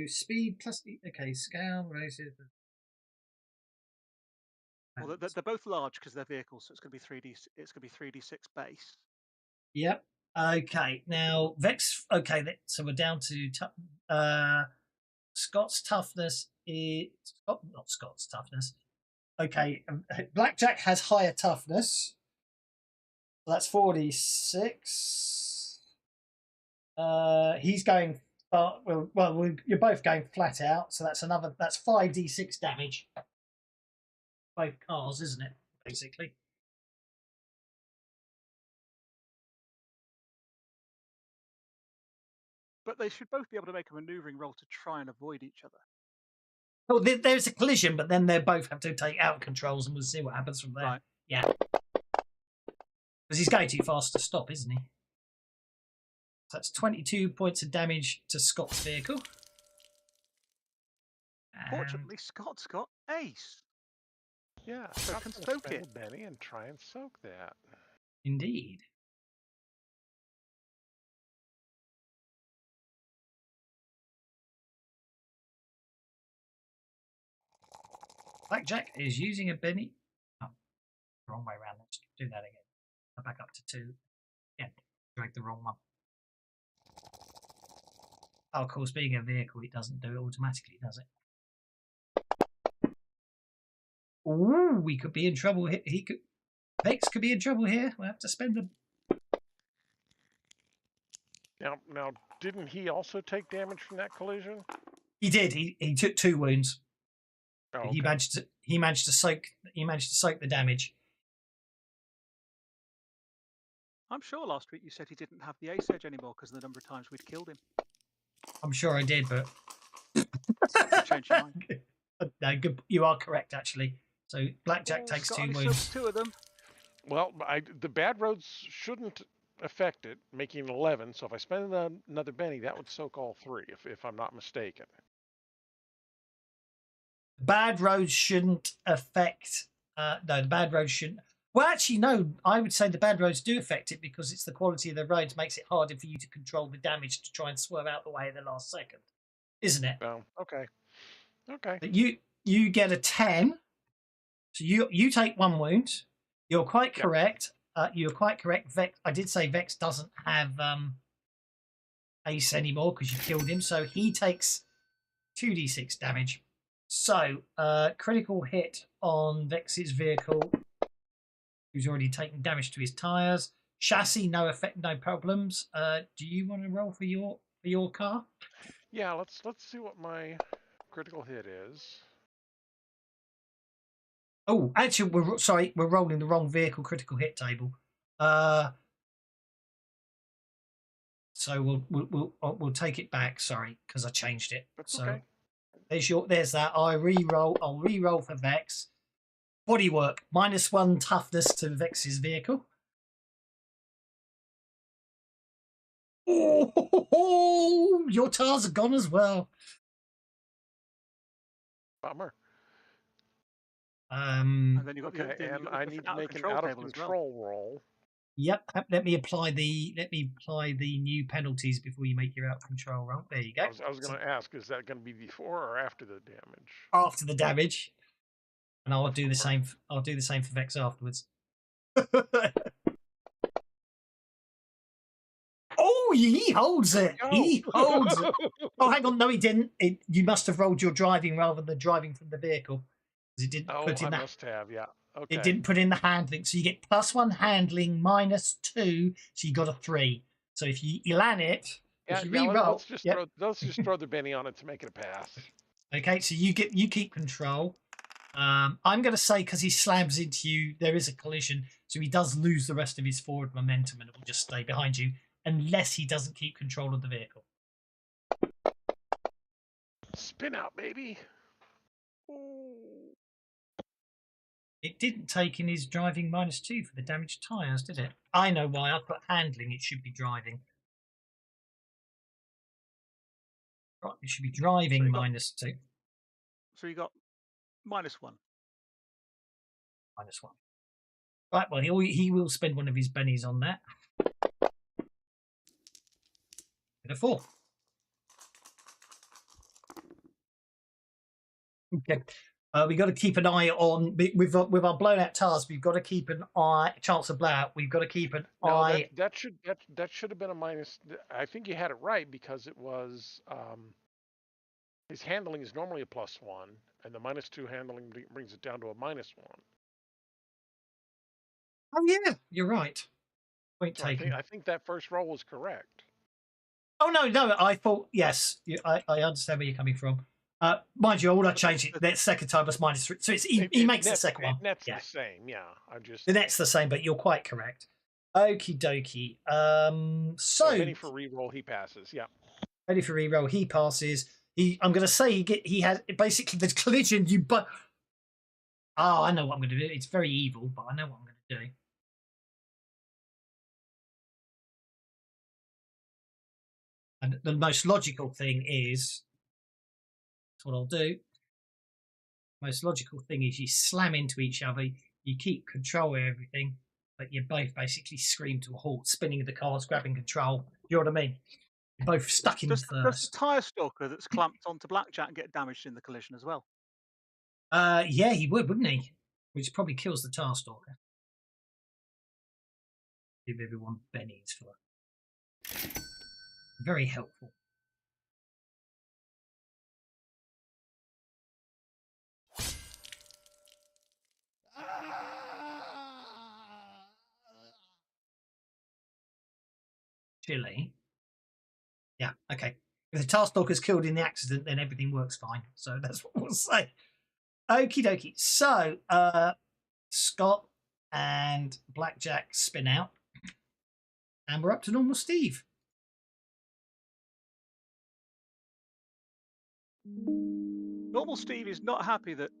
speed plus okay, scale races. Well, they're both large because they're vehicles, so it's going to be 3D. It's going to be 3d6 base. Yep. Okay. Now Vex. Okay. So we're down to Scott's toughness is not Scott's toughness. Okay. Blackjack has higher toughness. So that's 46. He's going. Well, you're both going flat out. So that's 5d6 damage. Both cars, isn't it? Basically. But they should both be able to make a maneuvering roll to try and avoid each other. Well, there's a collision, but then they both have to take out controls, and we'll see what happens from there. Right. Yeah. Because he's going too fast to stop, isn't he? So that's 22 points of damage to Scott's vehicle. Fortunately, Scott's got ace. Yeah, So I'm can gonna soak spend it. a Benny and try and soak that. Indeed. Blackjack is using a Benny. Oh, wrong way around. Let's do that again. Go back up to 2. Yeah, drag the wrong one. Oh, of course, being a vehicle, it doesn't do it automatically, does it? Ooh, we could be in trouble. He could. Vex could be in trouble here. We'll have to spend them. Now, didn't he also take damage from that collision? He did. He took 2 wounds. Oh, He okay. managed to soak the damage. I'm sure last week you said he didn't have the ace edge anymore because of the number of times we'd killed him. I'm sure I did, but You changed your mind. no, good. You are correct, actually. So Blackjack Oh, takes Scott 2 only wounds. sucks 2 of them. Well, the bad roads shouldn't affect it, making it 11. So if I spend another Benny, that would soak all 3, if I'm not mistaken. Bad roads shouldn't affect. No, the bad roads shouldn't. Well, actually, no. I would say the bad roads do affect it because it's the quality of the roads makes it harder for you to control the damage to try and swerve out the way at the last second, isn't it? Oh, okay. Okay. But you get a 10, so you take 1 wound. You're quite Yep. correct. You're quite correct. Vex. I did say Vex doesn't have ace anymore because you killed him, so he takes 2d6 damage. So critical hit on Vex's vehicle, who's already taken damage to his tires. Chassis, no effect, no problems. Do you want to roll for your car? Yeah, let's see what my critical hit is. Oh, actually, we're rolling the wrong vehicle critical hit table. So we'll take it back. Sorry, because I changed it. That's so okay. there's that. I'll re-roll for Vex. Bodywork -1 toughness to Vex's vehicle. Oh, your tires are gone as well. Bummer. And then you've got Okay, and I need to make an out out of of control table as well. control roll. Yep. Let me apply the new penalties before you make your out of control roll. There you go. I was going to ask, is that going to be before or after the damage? After the damage, and I'll do the same. I'll do the same for Vex afterwards. Oh, he holds it. He holds it. Oh, hang on. No, he didn't. You must have rolled your driving rather than driving from the vehicle. Because it didn't put in I that. must have, yeah. Okay. It didn't put in the handling. So you get +1 handling, -2. So you got a 3. So if you elan it, if you re-roll. Let's just throw the Benny on it to make it a pass. Okay, so you keep control. I'm going to say because he slams into you, there is a collision, so he does lose the rest of his forward momentum, and it will just stay behind you unless he doesn't keep control of the vehicle. Spin out, baby. Ooh. It didn't take in his driving -2 for the damaged tyres, did it? I know why. I put handling. It should be driving. Right, it should be driving -2. So you got -1. -1. Right, well, he will spend one of his bennies on that. Get a 4. Okay. We got to keep an eye on with our blown out tires. We've got to keep an eye. Chance of blowout. We've got to keep an eye. That should have been a minus. I think you had it right because it was his handling is normally a +1, and the -2 handling brings it down to a -1. Oh yeah, you're right. Point So taken. I think that first roll was correct. Oh no! I thought yes. I understand where you're coming from. Mind you, all I changed it. That second time was -3, so he makes the second one. That's Yeah. the same. Yeah, I'm just. The net's the same, but you're quite correct. Okie dokie. So Benny for reroll, he passes. Yeah. ready for reroll. He passes. I'm going to say he has basically the collision. Oh, I know what I'm going to do. It's very evil, but I know what I'm going to do. And the most logical thing is, that's what I'll do. Most logical thing is you slam into each other, you keep control of everything, but you both basically scream to a halt, spinning the cars, grabbing control. You know what I mean? You're both stuck in Does first. the tyre stalker that's clamped onto Blackjack get damaged in the collision as well? Yeah, he would, wouldn't he? Which probably kills the tar stalker. Give everyone bennies for that. Very helpful. Chile. Yeah, okay. If the task dog is killed in the accident, then everything works fine. So that's what we'll say. Okie dokie. So Scott and Blackjack spin out. And we're up to normal Steve. Normal Steve is not happy that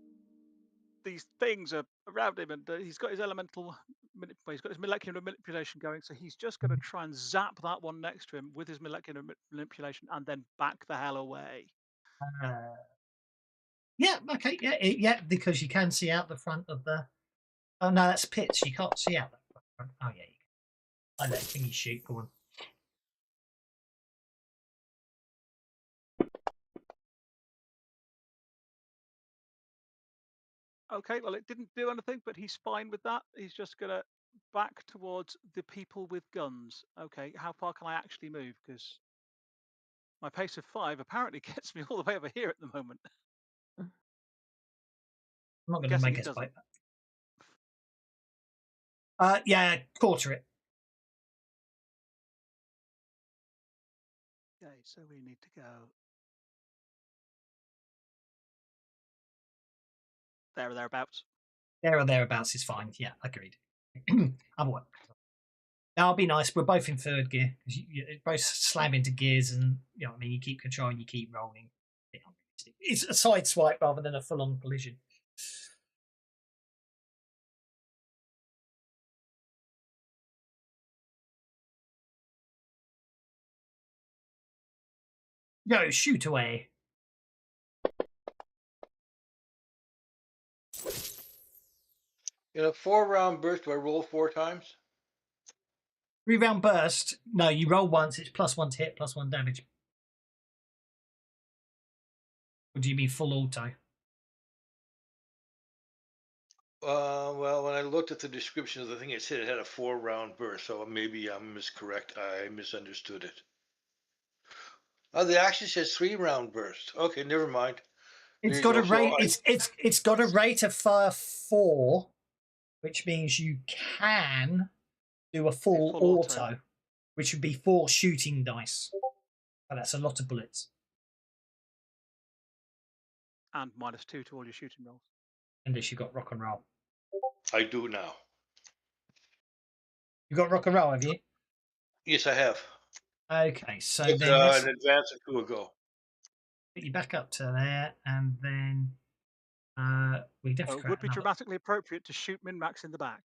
these things are around him, and he's got his he's got his molecular manipulation going, so he's just going to try and zap that one next to him with his molecular manipulation, and then back the hell away. Yeah, okay, yeah, because you can see out the front of the. Oh no, that's pits. You can't see out that front. Oh yeah, you can. I let thingy shoot. Go on. Okay, well, it didn't do anything, but he's fine with that. He's just going to back towards the people with guns. Okay, how far can I actually move? Because my pace of 5 apparently gets me all the way over here at the moment. I'm not going to Guessing make it us doesn't. fight. Yeah, quarter it. Okay, so we need to go there or thereabouts. There or thereabouts is fine. Yeah, agreed. Otherwise, I'll be nice. We're both in third gear because you both slam into gears, and you know, what I mean, you keep controlling, you keep rolling. It's a side swipe rather than a full-on collision. Go, shoot away. In a 4-round burst, do I roll 4 times? 3-round burst. No, you roll once. It's +1 to hit, +1 damage. Or do you mean full auto? Well, when I looked at the description of the thing, it said it had a 4-round burst, so maybe I'm miscorrect. I misunderstood it. Oh, the actually says 3-round burst. Okay, never mind. It's There got you a go. So rate. It's got a rate of fire 4, which means you can do a full full auto. auto, which would be 4 shooting dice. But that's a lot of bullets. And -2 to all your shooting rolls. Unless you got rock and roll. I do now. You got rock and roll, have you? Yes, I have. Okay, so It's then let's an advance or 2 ago. put you back up to there, and then we So it would be dramatically appropriate to shoot Min-Max in the back.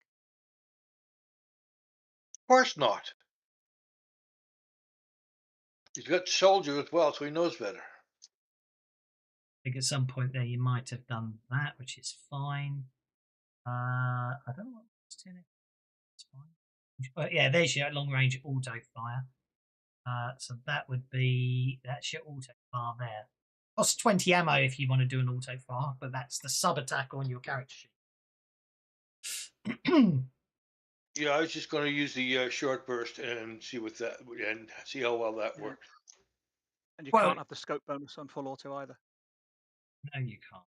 Of course not. He's got soldier as well, so he knows better. I think at some point there you might have done that, which is fine. I don't know what it's in it. It's fine. But yeah, there's your long range auto fire. So that's your auto fire there. Costs 20 ammo if you want to do an auto fire, but that's the sub attack on your character sheet. Yeah, I was just going to use the short burst and see how well that works. And you Well- can't have the scope bonus on full auto either. No, you can't.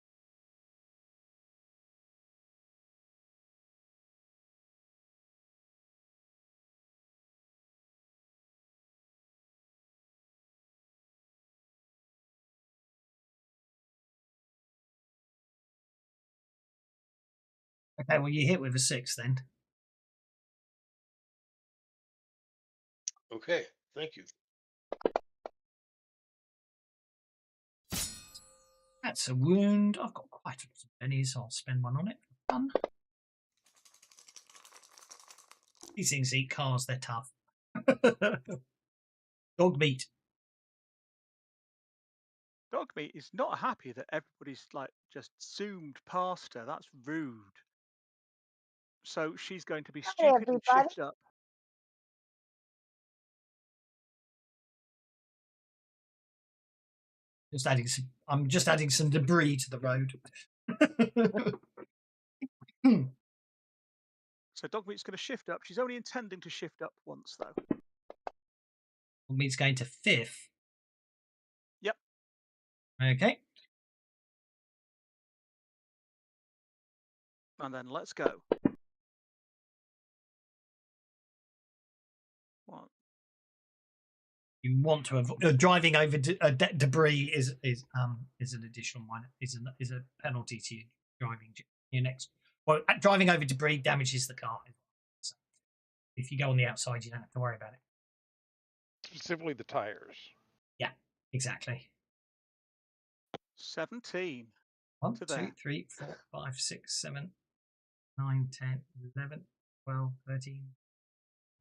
Okay, well, you hit with a 6 then. Okay, thank you. That's a wound. I've got quite a lot of pennies. I'll spend one on it for fun. These things eat cars, they're tough. Dog meat. Dogmeat is not happy that everybody's like just zoomed past her. That's rude. So she's going to be stupid and everybody. shift up. I'm just adding some debris to the road. So Dogmeat's going to shift up. She's only intending to shift up once, though. Means going to 5th. Yep. Okay. And then let's go. 1, You want to avoid driving over debris is an additional minor is a penalty to you driving your next. Well, driving over debris damages the car. So if you go on the outside, you don't have to worry about it. Specifically the tires. Yeah, exactly. 17. 1, To 2, there. 3, 4, 5, 6, 7, 9, 10, 11, 12, 13,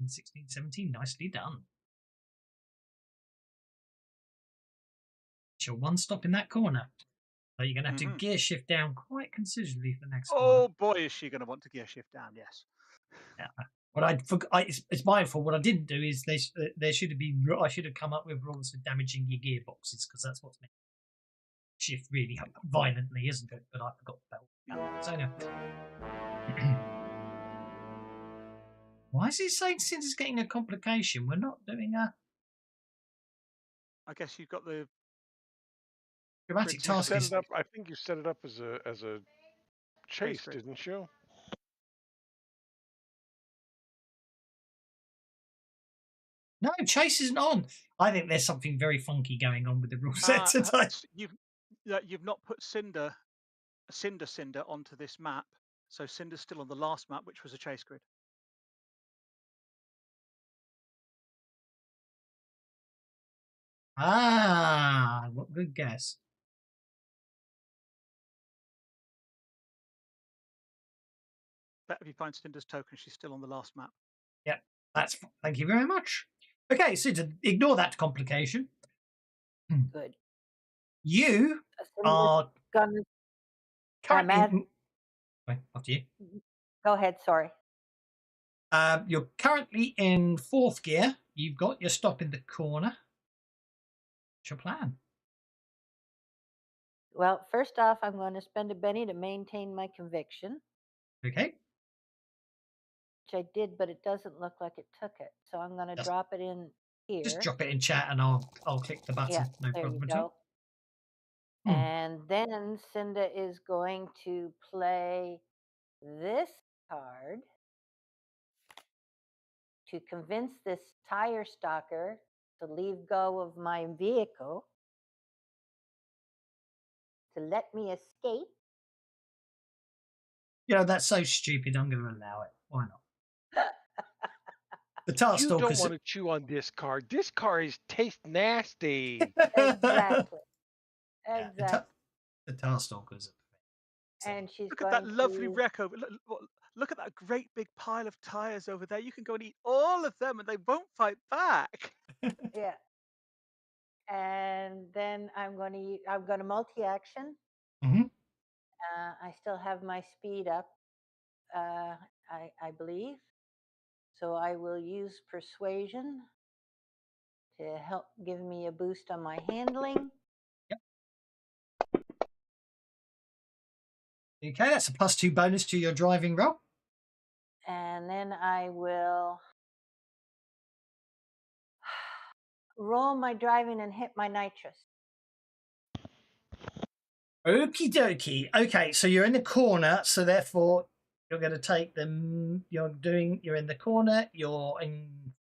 16, 17. Nicely done. You're one stop in that corner. So you're going to have to gear shift down quite considerably for the next corner. Oh boy, is she going to want to gear shift down? Yes. Yeah. What it's my fault. What I didn't do is there should have been. I should have come up with rules for damaging your gearboxes because that's what's meant to shift really violently, isn't it? But I forgot about that. So no. Why is it saying since it's getting a complication? We're not doing a. I guess you've got the Dramatic You task Set is it up. I think you set it up as a chase, grid. didn't you? no chase isn't on. I think there's something very funky going on with the rule set today. You've not put Cinder onto this map, so Cinder's still on the last map, which was a chase grid. Ah, what good guess. Bet if you find Cinder's token, she's still on the last map. Yeah, thank you very much. Okay, so to ignore that complication, Good. you Cinder's are gonna currently. Wait, after you. go ahead. Sorry. You're currently in 4th gear. You've got your stop in the corner. What's your plan? Well, first off, I'm going to spend a Benny to maintain my conviction, Okay. which I did, but it doesn't look like it took it. So I'm going to Just- drop it in here. Just drop it in chat and I'll click the button. Yeah, No there problem you at all. go. And then Cinda is going to play this card to convince this tire stalker to leave go of my vehicle, to let me escape. You know, that's so stupid. I'm going to allow it. Why not? The task You don't stalkers. want to chew on this card. This card tastes nasty. Exactly. Yeah, Exactly. the task stalkers. And she's Look going at that lovely to, wreck over. Look at that great big pile of tires over there. You can go and eat all of them, and they won't fight back. yeah. And then I'm going to multi-action. Mhm. I still have my speed up, I believe. So I will use persuasion to help give me a boost on my handling. Okay, that's a +2 bonus to your driving roll. And then I will roll my driving and hit my nitrous. Okie dokie. Okay, so you're in the corner, so therefore you're going to take them. You're in the corner. You're in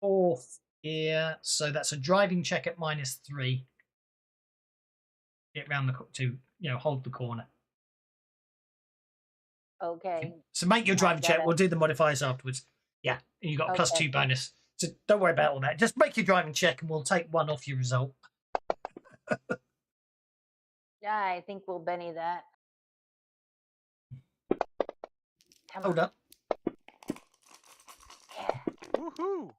4th gear, so that's a driving check at -3. Get round to hold the corner. Okay. So make your driving check. gotta- We'll do the modifiers afterwards. Yeah, and you've got a Okay. +2 bonus. So don't worry about all that. Just make your driving check, and we'll take 1 off your result. Yeah, I think we'll Benny that. Come Hold on. up. Yeah. Woohoo!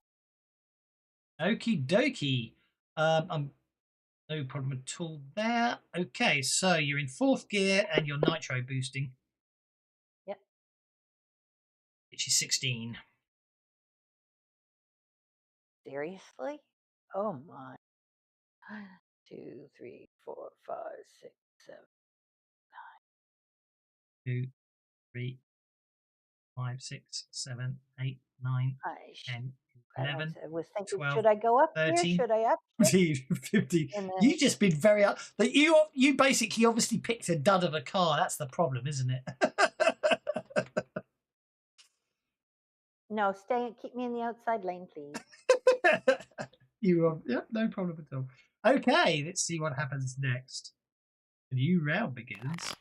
Okie dokie. No problem at all there. Okay, so you're in 4th gear and you're nitro boosting. Yep. Which is 16. Seriously? Oh my. 2, 3, 4, 5, 6, 7. 2, 3, 5, 6, 7, 8, 9, 10, 11, I was thinking, 12, should I go up 13, here? Should I up? 50. And then- You just been very up. You basically obviously picked a dud of a car. That's the problem, isn't it? No, keep me in the outside lane, please. You are, yeah, no problem at all. Okay, let's see what happens next. A new round begins.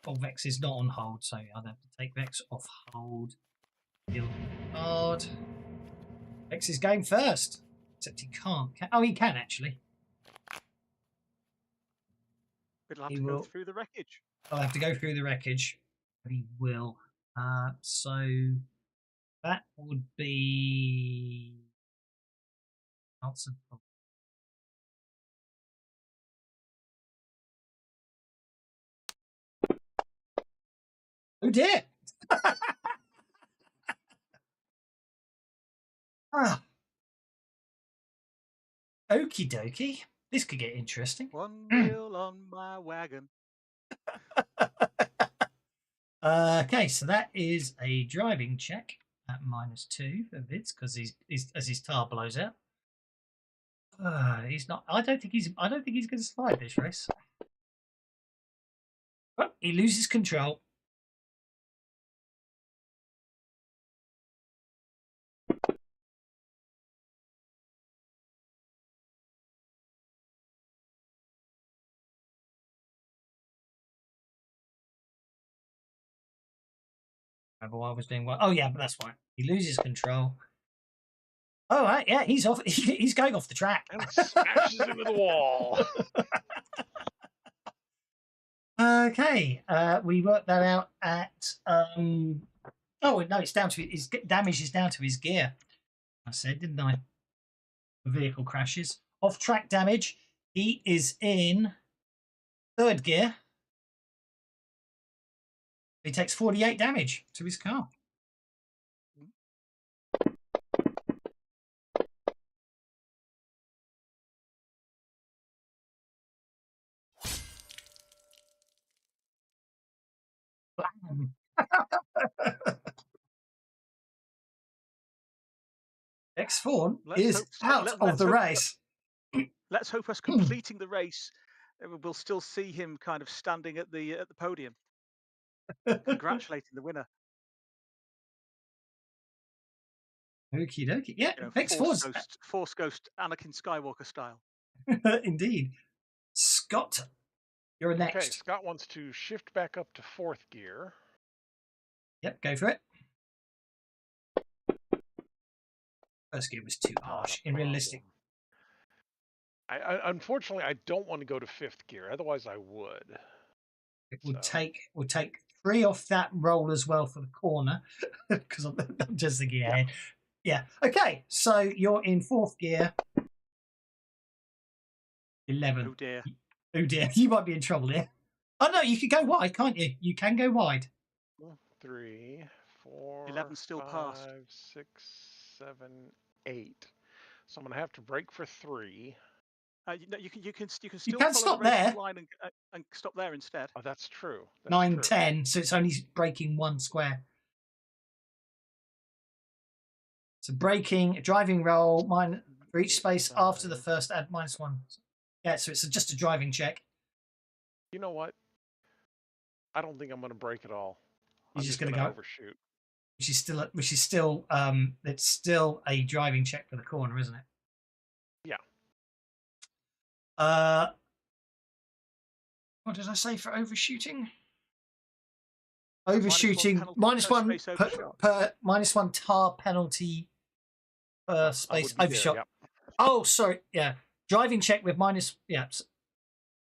Oh, Vex is not on hold, so I'd have to take Vex off hold. Deal hard. Vex is going first, except he can't. Oh, he can actually. It'll have He to go will. through the wreckage. I'll have to go through the wreckage, but he will. So that would be. Oh dear! Ah. Okie dokie. This could get interesting. One wheel on my wagon. Okay, so that is a driving check at -2 for Vids because he's as his tire blows out. He's not. I don't think he's going to survive this race. But he loses control. Remember what I was doing? Oh yeah, but that's fine. He loses control. All right, yeah, he's off. He's going off the track and smashes into the wall. Okay, we worked that out at. Oh no, it's down to his damage is down to his gear. I said, didn't I? The vehicle crashes. Off-track damage. He is in 3rd gear. He takes 48 damage to his car. X4 is out of the race. Let's hope us completing the race, we'll still see him kind of standing at the podium, congratulating the winner. Okie dokie. Yeah, You know, X4's Force Ghost, Anakin Skywalker style. Indeed. Scott, you're next. Okay, Scott wants to shift back up to 4th gear. Yep, go for it. 1st gear was too harsh. In realistic. Unfortunately, I don't want to go to 5th gear. Otherwise, I would. It would take 3 off that roll as well for the corner because I'm just thinking ahead. Yeah. Okay. So you're in 4th gear. 11. Oh dear. Oh dear. You might be in trouble here. Oh no, you could go wide, can't you? You can go wide. 3, 4, 11 still 5, passed. 6, 7, 8. So I'm going to have to brake for 3. You can still stop there. Line and stop there instead. Oh, that's true. 9, 10. So it's only braking 1 square. So braking, driving roll, for each space after the first, add -1. Yeah, so it's just a driving check. You know what? I don't think I'm going to brake at all. You're I'm just going to to go overshoot. Which is still it's still a driving check for the corner, isn't it? Yeah. What did I say for overshooting? Overshooting -1 per -1 tar penalty per space overshot. Yep. Oh, sorry. Yeah, driving check with minus. Yeah,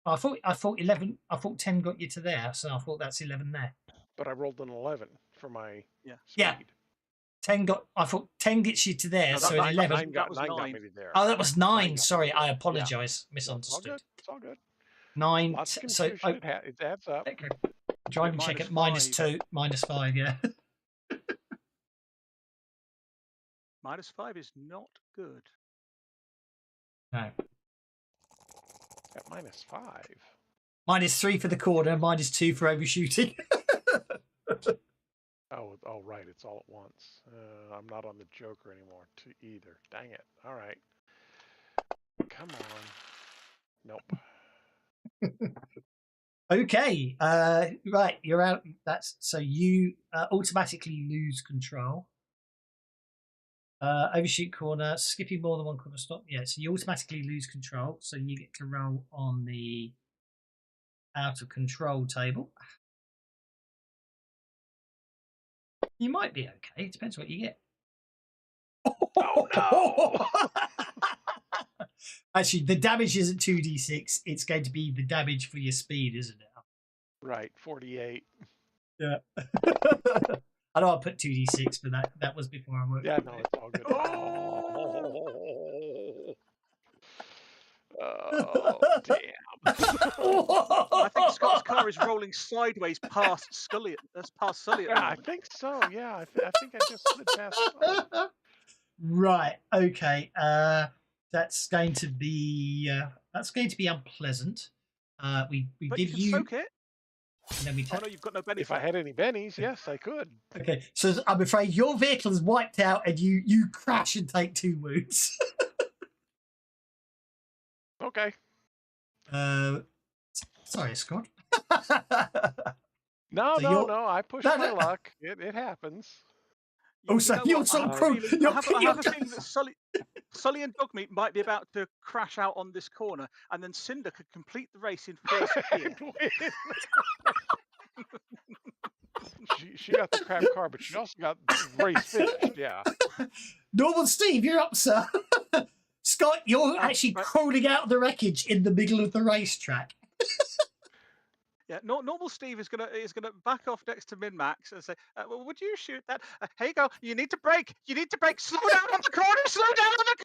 I thought 11. I thought 10 got you to there, so I thought that's 11 there. But I rolled an 11 for my speed. Yeah. 10 got. I thought 10 gets you to there, so 11. That was 9 got me there. Oh, that was 9. Sorry, I apologise. Misunderstood. It's all good. 9. Lots of So confusion. It adds up. Okay. Driving check at -2, -5. Yeah. -5 is not good. No. At -5. -3 for the corner, -2 for overshooting. Oh, right. It's all at once. I'm not on the Joker anymore either. Dang it. All right. Come on. Nope. Okay. Right. You're out. So you automatically lose control. Overshoot corner, skipping more than one corner stop. Yeah, so you automatically lose control. So you get to roll on the out of control table. You might be okay. It depends what you get. Oh, Actually, the damage isn't 2d6. It's going to be the damage for your speed, isn't it? Right, 48. Yeah. I know I put 2d6, but that was before I worked. Yeah, no, it's all good. Oh, damn. I think Scott's car is rolling sideways past Sully at the Yeah, I moment. think so. Yeah, I think I just slid past. Right. Okay. That's going to be unpleasant. We But give you can you. soak it. And then we Oh no, you've got no benefit. If I had any bennies, yes, I could. Okay, so I'm afraid your vehicle is wiped out, and you crash and take 2 wounds. Okay. Sorry, Scott. No, So no, you're- no. I pushed No, my no. luck. It happens. Oh, so know you're what? so I have a cruel. feeling- You're- I have a you're- feeling that Sully and Dogmeat might be about to crash out on this corner, and then Cinder could complete the race in first gear. She got the crap car, but she also got the race finished. Yeah. Normal Steve, you're up, sir. Scott, you're actually right. crawling out of the wreckage in the middle of the racetrack. Yeah, normal Steve is gonna back off next to Min Max and say, "Well, would you shoot that? Here you go. You need to brake. You need to brake. Slow down on the corner. Slow down on the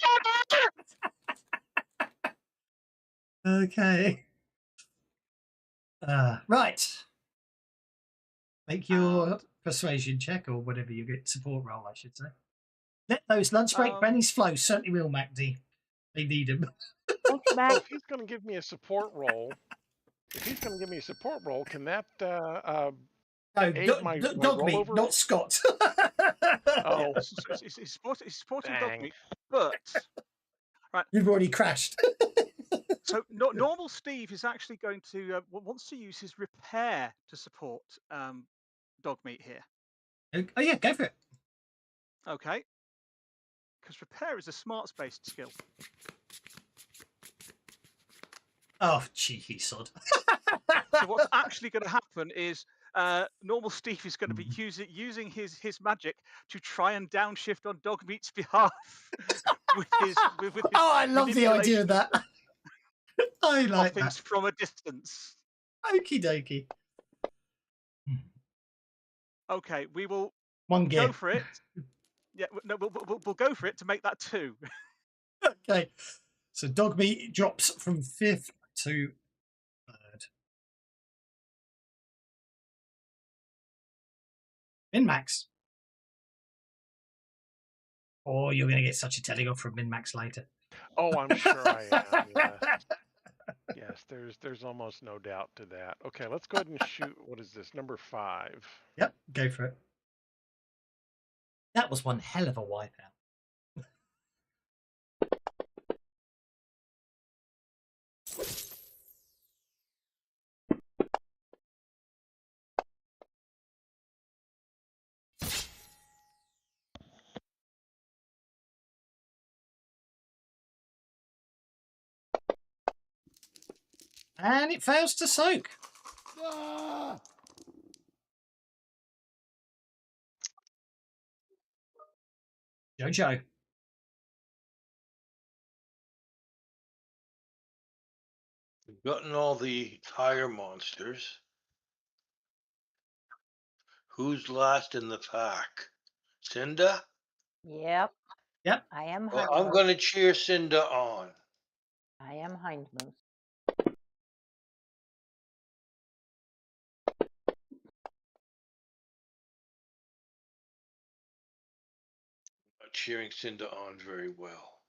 corner." Okay. Right. Make your persuasion check, or whatever you get, support roll, I should say. Let those lunch break bennies flow. Certainly will, MacD. They need them. Thanks, Well, Max. if he's going to give me a support roll, can that No, aid my dog meat, rollover? not Scott. Oh, He's supporting Dang. Dogmeat, but You've already crashed. so normal Steve is actually going to wants to use his repair to support Dogmeat here. Oh yeah, go for it. Okay, because repair is a smarts based skill. Oh, cheeky sod. So what's actually going to happen is normal Steve is going to be using his magic to try and downshift on Dogmeat's behalf with his Oh, I love the idea of that. I like things that. from a distance. Okie dokie. Okay, we will One gear. go for it. Yeah, no, we'll go for it to make that 2. Okay. So dog meat drops from 5th to 3rd. Min-max. Or you're going to get such a telling off from Min-max later. oh, I'm sure I am. Yes, there's almost no doubt to that. Okay, let's go ahead and shoot. What is this? Number 5. Yep, go for it. That was one hell of a wipeout. And it fails to soak. Jojo. We've gotten all the tire monsters. Who's last in the pack? Cinda? Yep. Yep. I am Well, hindmost. I'm going to cheer Cinda on. I am hindmost. Not cheering Cinda on very well.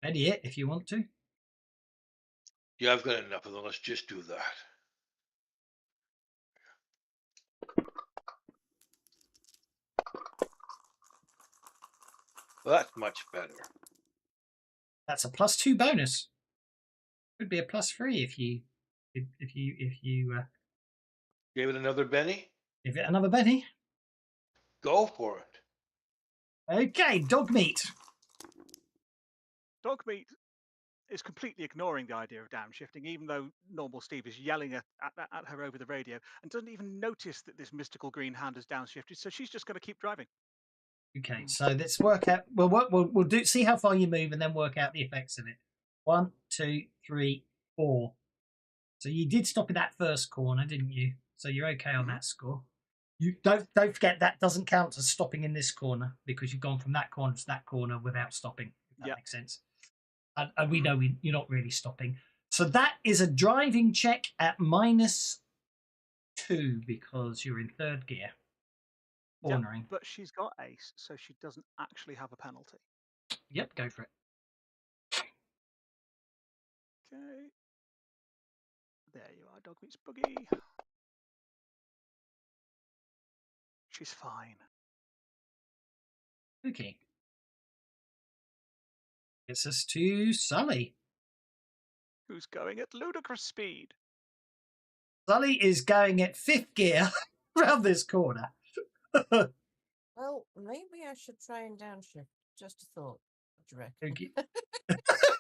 Ready it if you want to. Yeah, I've got enough of them. Let's just do that. Well, that's much better. That's a +2 bonus. Could be a +3 if you Gave it another Benny? give it another Benny. Go for it. Okay, dog meat. Dog meat is completely ignoring the idea of downshifting, even though normal Steve is yelling at her over the radio and doesn't even notice that this mystical green hand has downshifted. So she's just going to keep driving. Okay, so let's work out. We'll do see how far you move and then work out the effects of it. 1, 2, 3, 4. So you did stop in that first corner, didn't you? So you're okay on that score. You don't forget that doesn't count as stopping in this corner because you've gone from that corner to that corner without stopping. If that makes sense. And we know you're not really stopping. So that is a driving check at -2 because you're in third gear. Cornering. Yep, but she's got ace, so she doesn't actually have a penalty. Yep, go for it. Okay. There you are, dog meets boogie. She's fine. Okay. Gets us to Sully. Who's going at ludicrous speed. Sully is going at 5th gear around this corner. Well, maybe I should try and downshift. Just a thought. What do you reckon? Okay.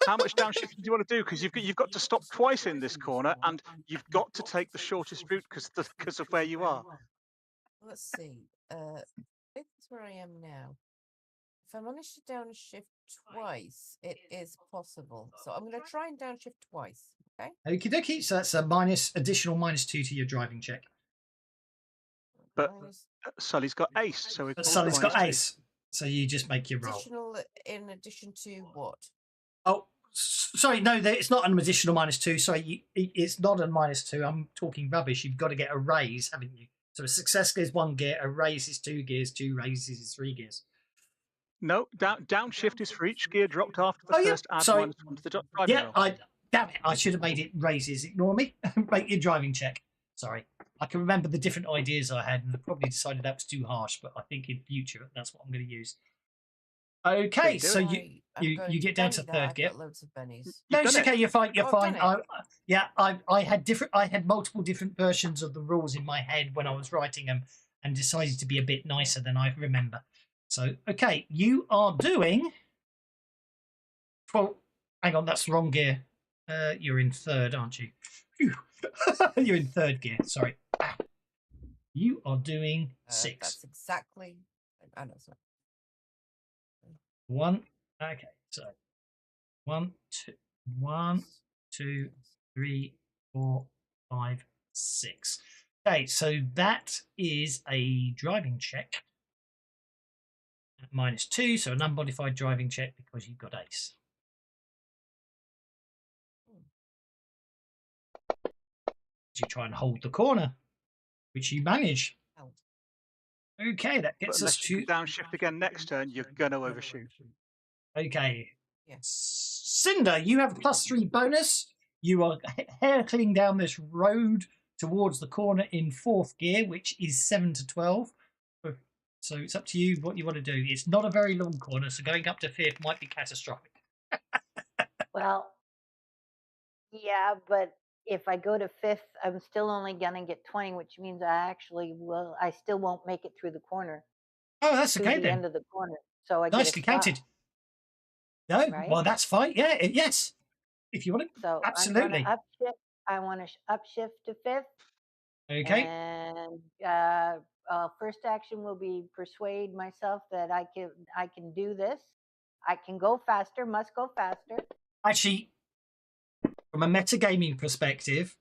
How much downshifting do you want to do? Because you've got to stop twice in this corner, and you've got to take the shortest route because of where you are. Let's see. 5th is where I am now. If I manage to downshift twice, it is possible. So I'm going to try and downshift twice. Okay. Okie dokie. So that's a additional -2 to your driving check. But Sully's got ace, so it's Sully's got ace. So you just make your roll. Additional in addition to what? Oh, sorry. No, it's not an additional -2. Sorry, it's not a -2. I'm talking rubbish. You've got to get a raise, haven't you? So a success is 1 gear, a raise is 2 gears, 2 raises is 3 gears. No, downshift is for each gear dropped after the first add -1 to the driving roll. Damn it. I should have made it raises. Ignore me. Make your driving check. Sorry. I can remember the different ideas I had and I probably decided that was too harsh, but I think in future that's what I'm going to use. Okay, so you get down to third gear. Loads of bennies. No, it's okay. You're fine. You're fine. I had multiple different versions of the rules in my head when I was writing them, and decided to be a bit nicer than I remember. So okay, you are doing. Well, hang on, that's the wrong gear. You're in third, aren't you? You're in third gear. Sorry. You are doing 6. That's exactly. I know. Sorry. 1. Okay, so 1, 2, 3, 4, 5, 6. Okay, so that is a driving check at -2, so an unmodified driving check because you've got ace. You try and hold the corner, which you manage. Okay, that gets us to downshift again next turn. You're gonna overshoot. Okay. Yes. Cinder, you have a +3 bonus. You are haircling down this road towards the corner in 4th gear, which is 7 to 12. So it's up to you what you want to do. It's not a very long corner, so going up to 5th might be catastrophic. Well, yeah, but if I go to 5th, I'm still only gonna get 20, which means I still won't make it through the corner. Oh, that's okay the then. end of the corner. So I Nicely counted. No, right? Well, that's fine. Yeah, yes. If you want to. So Absolutely. I want to upshift to 5th. Okay. And first action will be persuade myself that I can do this. I can go faster. Must go faster. Actually, from a metagaming perspective,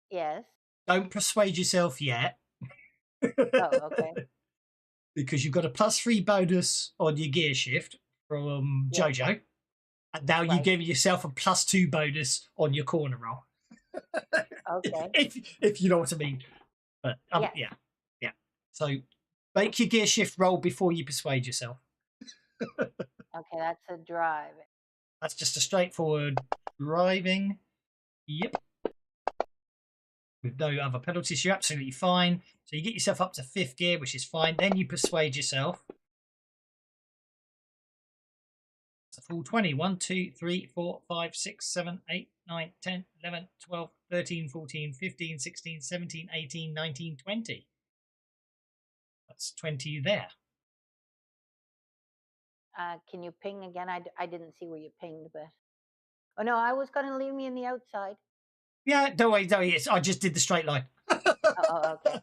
yes. Don't persuade yourself yet. Oh, okay. Because you've got a +3 bonus on your gear shift from JoJo, and now you give yourself a +2 bonus on your corner roll. Okay. if you know what I mean. But yeah. So make your gear shift roll before you persuade yourself. Okay, that's a drive. That's just a straightforward driving. Yep. With no other penalties, you're absolutely fine. So you get yourself up to 5th gear, which is fine. Then you persuade yourself. It's a full 20. 1, 2, 3, 4, 5, 6, 7, 8, 9, 10, 11, 12, 13, 14, 15, 16, 17, 18, 19, 20. That's 20 there. Can you ping again? I didn't see where you pinged, but oh no, I was going to leave me in the outside. Yeah, don't worry. I just did the straight line. Oh, okay.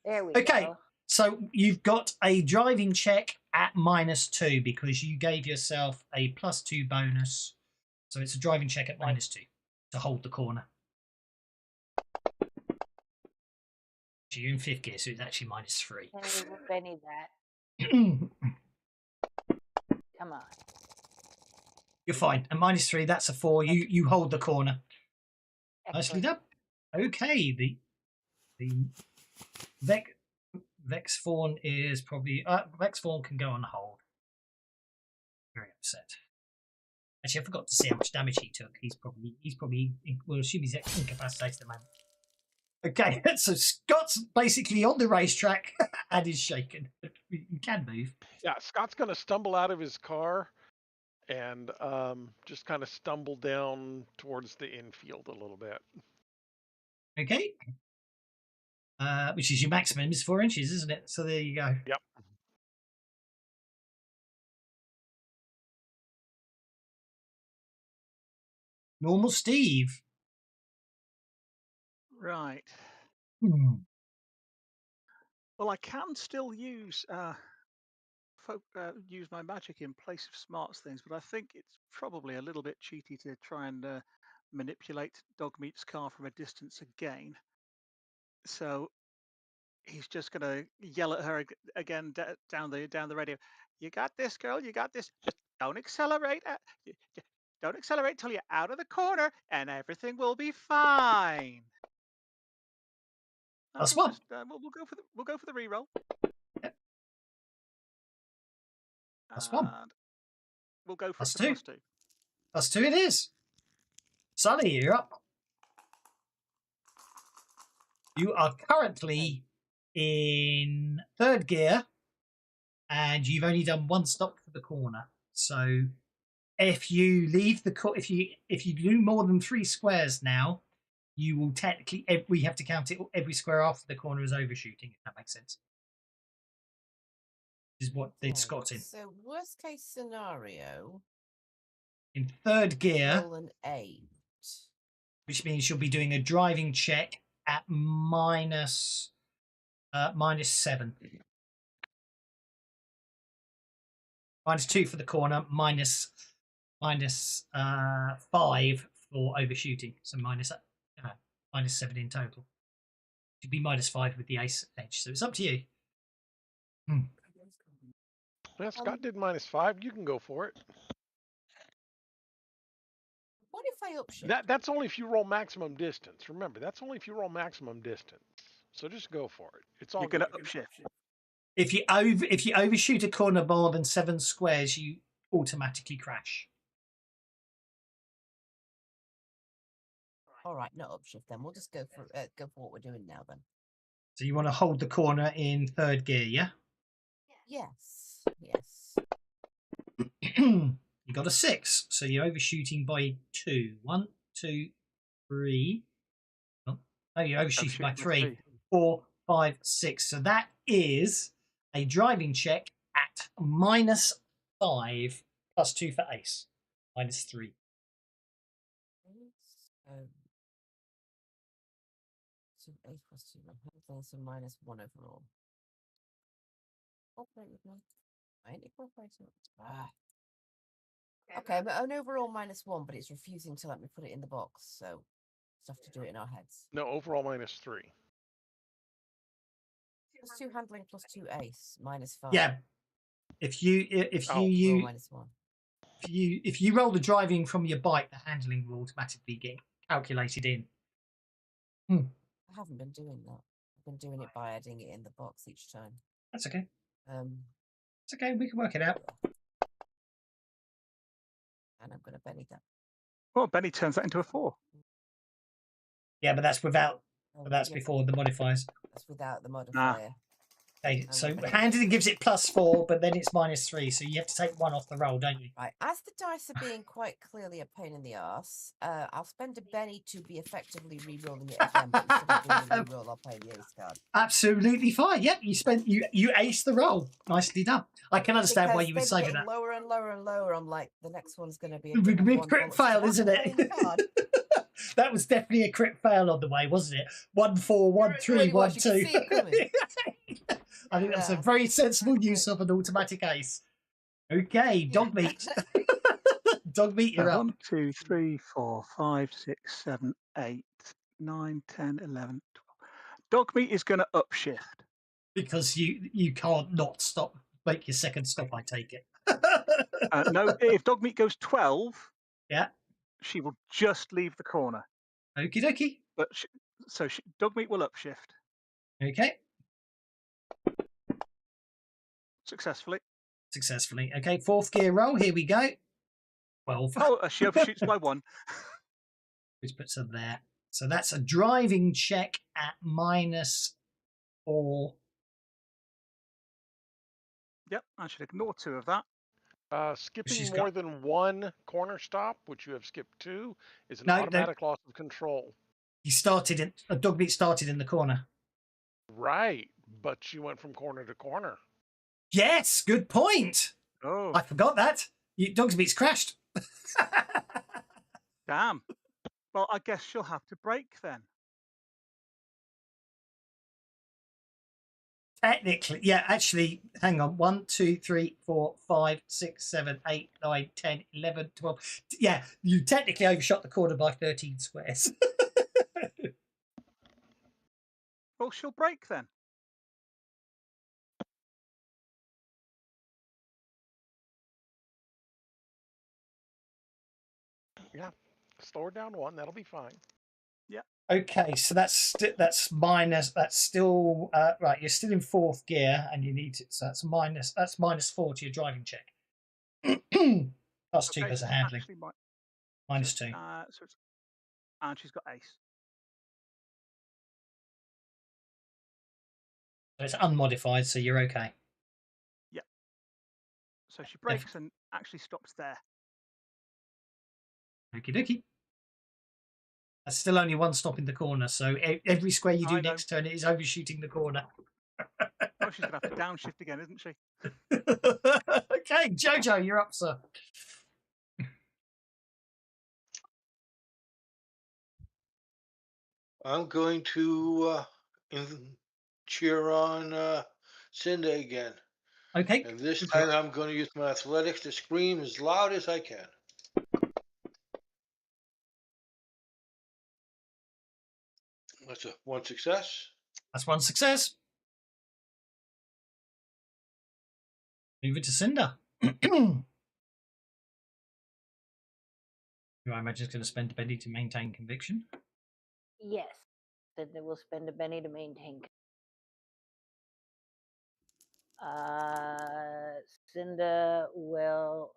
There we Okay. go. So you've got a driving check at -2 because you gave yourself a +2 bonus. So it's a driving check at -2 to hold the corner. So you're in 5th gear, so it's actually -3. And we will Benny that. Come on. You're fine. At -3, that's a 4. You hold the corner. Nicely Excellent. done. Okay, the Vex Fawn is probably Vex Fawn can go on hold. Very upset. Actually, I forgot to see how much damage he took. He's probably we'll assume he's incapacitated at the moment. Okay, so Scott's basically on the racetrack and is shaken. You can move. Yeah, Scott's going to stumble out of his car and just kind of stumble down towards the infield a little bit. Okay. Which is your maximum is 4 inches, isn't it? So there you go. Yep. Normal Steve. Right. Hmm. Well, I can still use use my magic in place of smarts things, but I think it's probably a little bit cheaty to try and manipulate Dogmeat's car from a distance again. So he's just going to yell at her again down the radio. You got this, girl. You got this. Just don't accelerate. Don't accelerate till you're out of the corner, and everything will be fine. That's one. We'll go for the reroll. Yep. That's one. We'll go for That's +2. +2 it is. Sonny, you're up. You are currently in 3rd gear, and you've only done 1 stop for the corner. So if you leave the if you do more than 3 squares now, you will technically we have to count it every square after the corner is overshooting. If that makes sense. Is what they'd Scott in. So worst case scenario. In 3rd gear, Roll an 8. which means you'll be doing a driving check at -7. -2 for the corner, -5 for overshooting. So -7 in total. You'd be -5 with the ace edge. So it's up to you. Well, Scott did -5. You can go for it. What if I upshift? That's only if you roll maximum distance. Remember, that's only if you roll maximum distance. So just go for it. It's all You're going to good. upshift. If you overshoot a corner more than 7 squares, you automatically crash. All right, not upshift then. We'll just go for what we're doing now then. So you want to hold the corner in 3rd gear, yeah? Yes. Yes. You got a 6, so you're overshooting by 2. 1, 2, 3. Oh, no, you're overshooting by 3. 4, 5, 6. So that is a driving check at -5 +2 for ace. -3. So 8 + 2. There's a -1 overall. Cooperate with me. I ain't cooperating. Okay, but an overall -1, but it's refusing to let me put it in the box, so just have to do it in our heads. No, overall -3. +2 handling +2 ace, -5. Yeah. If you -1. if you roll the driving from your bike, the handling will automatically get calculated in. I haven't been doing that. I've been doing it by adding it in the box each time. That's okay. It's okay. We can work it out. And I'm going to Benny that. Well, Benny turns that into a 4. Yeah, but that's without. But that's before the modifiers. That's without the modifier. Okay, And so Benny. handed gives it +4, but then it's -3, so you have to take 1 off the roll, don't you? Right, as the dice are being quite clearly a pain in the arse, I'll spend a Benny to be effectively re-rolling it again, but instead of doing a re-roll, I'll play the ace card. Absolutely fine. Yep, you aced the roll. Nicely done. I can understand why Because you would they've say got that. lower and lower and lower. I'm like, the next one's going to be a Big, different big one. crit Well, fail, that's isn't playing the it? card. That was definitely a crit fail on the way, wasn't it? 1 4 1 It 3 really 1 was. You could 2. see it coming. I think that's a Yeah. very sensible Exactly. use of an automatic ace. Okay, dog meat. Dog meat, you're up. 1, 2, 3, 4, 5, 6, 7, 8, 9, 10, 11, 12. Dog meat is going to upshift. Because you can't not stop, make your second stop, I take it. No, if dog meat goes 12, Yeah. she will just leave the corner. Okie dokie. But dog meat will upshift Okay. successfully. Successfully. Okay, 4th gear roll. Here we go. 12. Oh, she overshoots by 1. Which puts her there. So that's a driving check at -4. Yep, I should ignore 2 of that. Skipping She's more got- than 1 corner stop, which you have skipped 2, is an No, no. automatic loss of control. He started in a dog meat started in the corner. Right, but you went from corner to corner. Yes, good point. Oh, I forgot that. Dog's meat's crashed. damn. Well, I guess she'll have to break then. Technically, yeah, actually, hang on. 1, 2, 3, 4, 5, 6, 7, 8, 9, 10, 11, 12. Yeah, you technically overshot the corner by 13 squares. Well, she'll break then. Yeah, slow her down 1, that'll be fine. Okay, so that's minus. That's still right. You're still in 4th gear, and you need to. So that's -4 to your driving check. +2 Okay, because of so handling. actually -2. And she's got ace. So it's unmodified, so you're okay. So she breaks and actually stops there. Okie dokie. That's still only 1 stop in the corner, so every square you do I know. next turn, it is overshooting the corner. Oh, she's going to have to downshift again, isn't she? Okay, Jojo, you're up, sir. I'm going to cheer on Cinda again. Okay. And this time I'm going to use my athletics to scream as loud as I can. That's 1 success. That's 1 success. Move it to Cinder. Who I imagine is going to spend a penny to maintain conviction. Yes. Then they will spend a Benny to maintain. Cinda will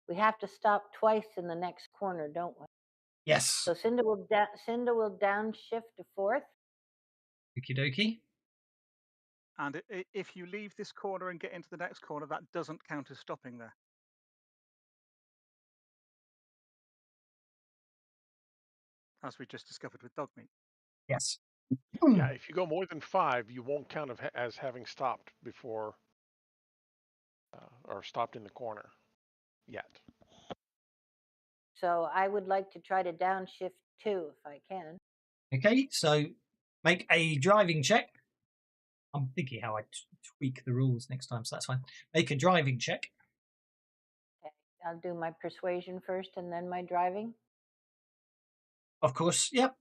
we have to stop twice in the next corner, don't we? Yes. So Cinda will downshift to 4th. Okie dokie. And if you leave this corner and get into the next corner, that doesn't count as stopping there. As we just discovered with dog meat. Yes. Yeah, if you go more than 5, you won't count as having stopped before or stopped in the corner yet. So I would like to try to downshift 2 if I can. Okay, so make a driving check. I'm thinking how I tweak the rules next time, so that's fine. Make a driving check. Okay. I'll do my persuasion first and then my driving. Of course, yep.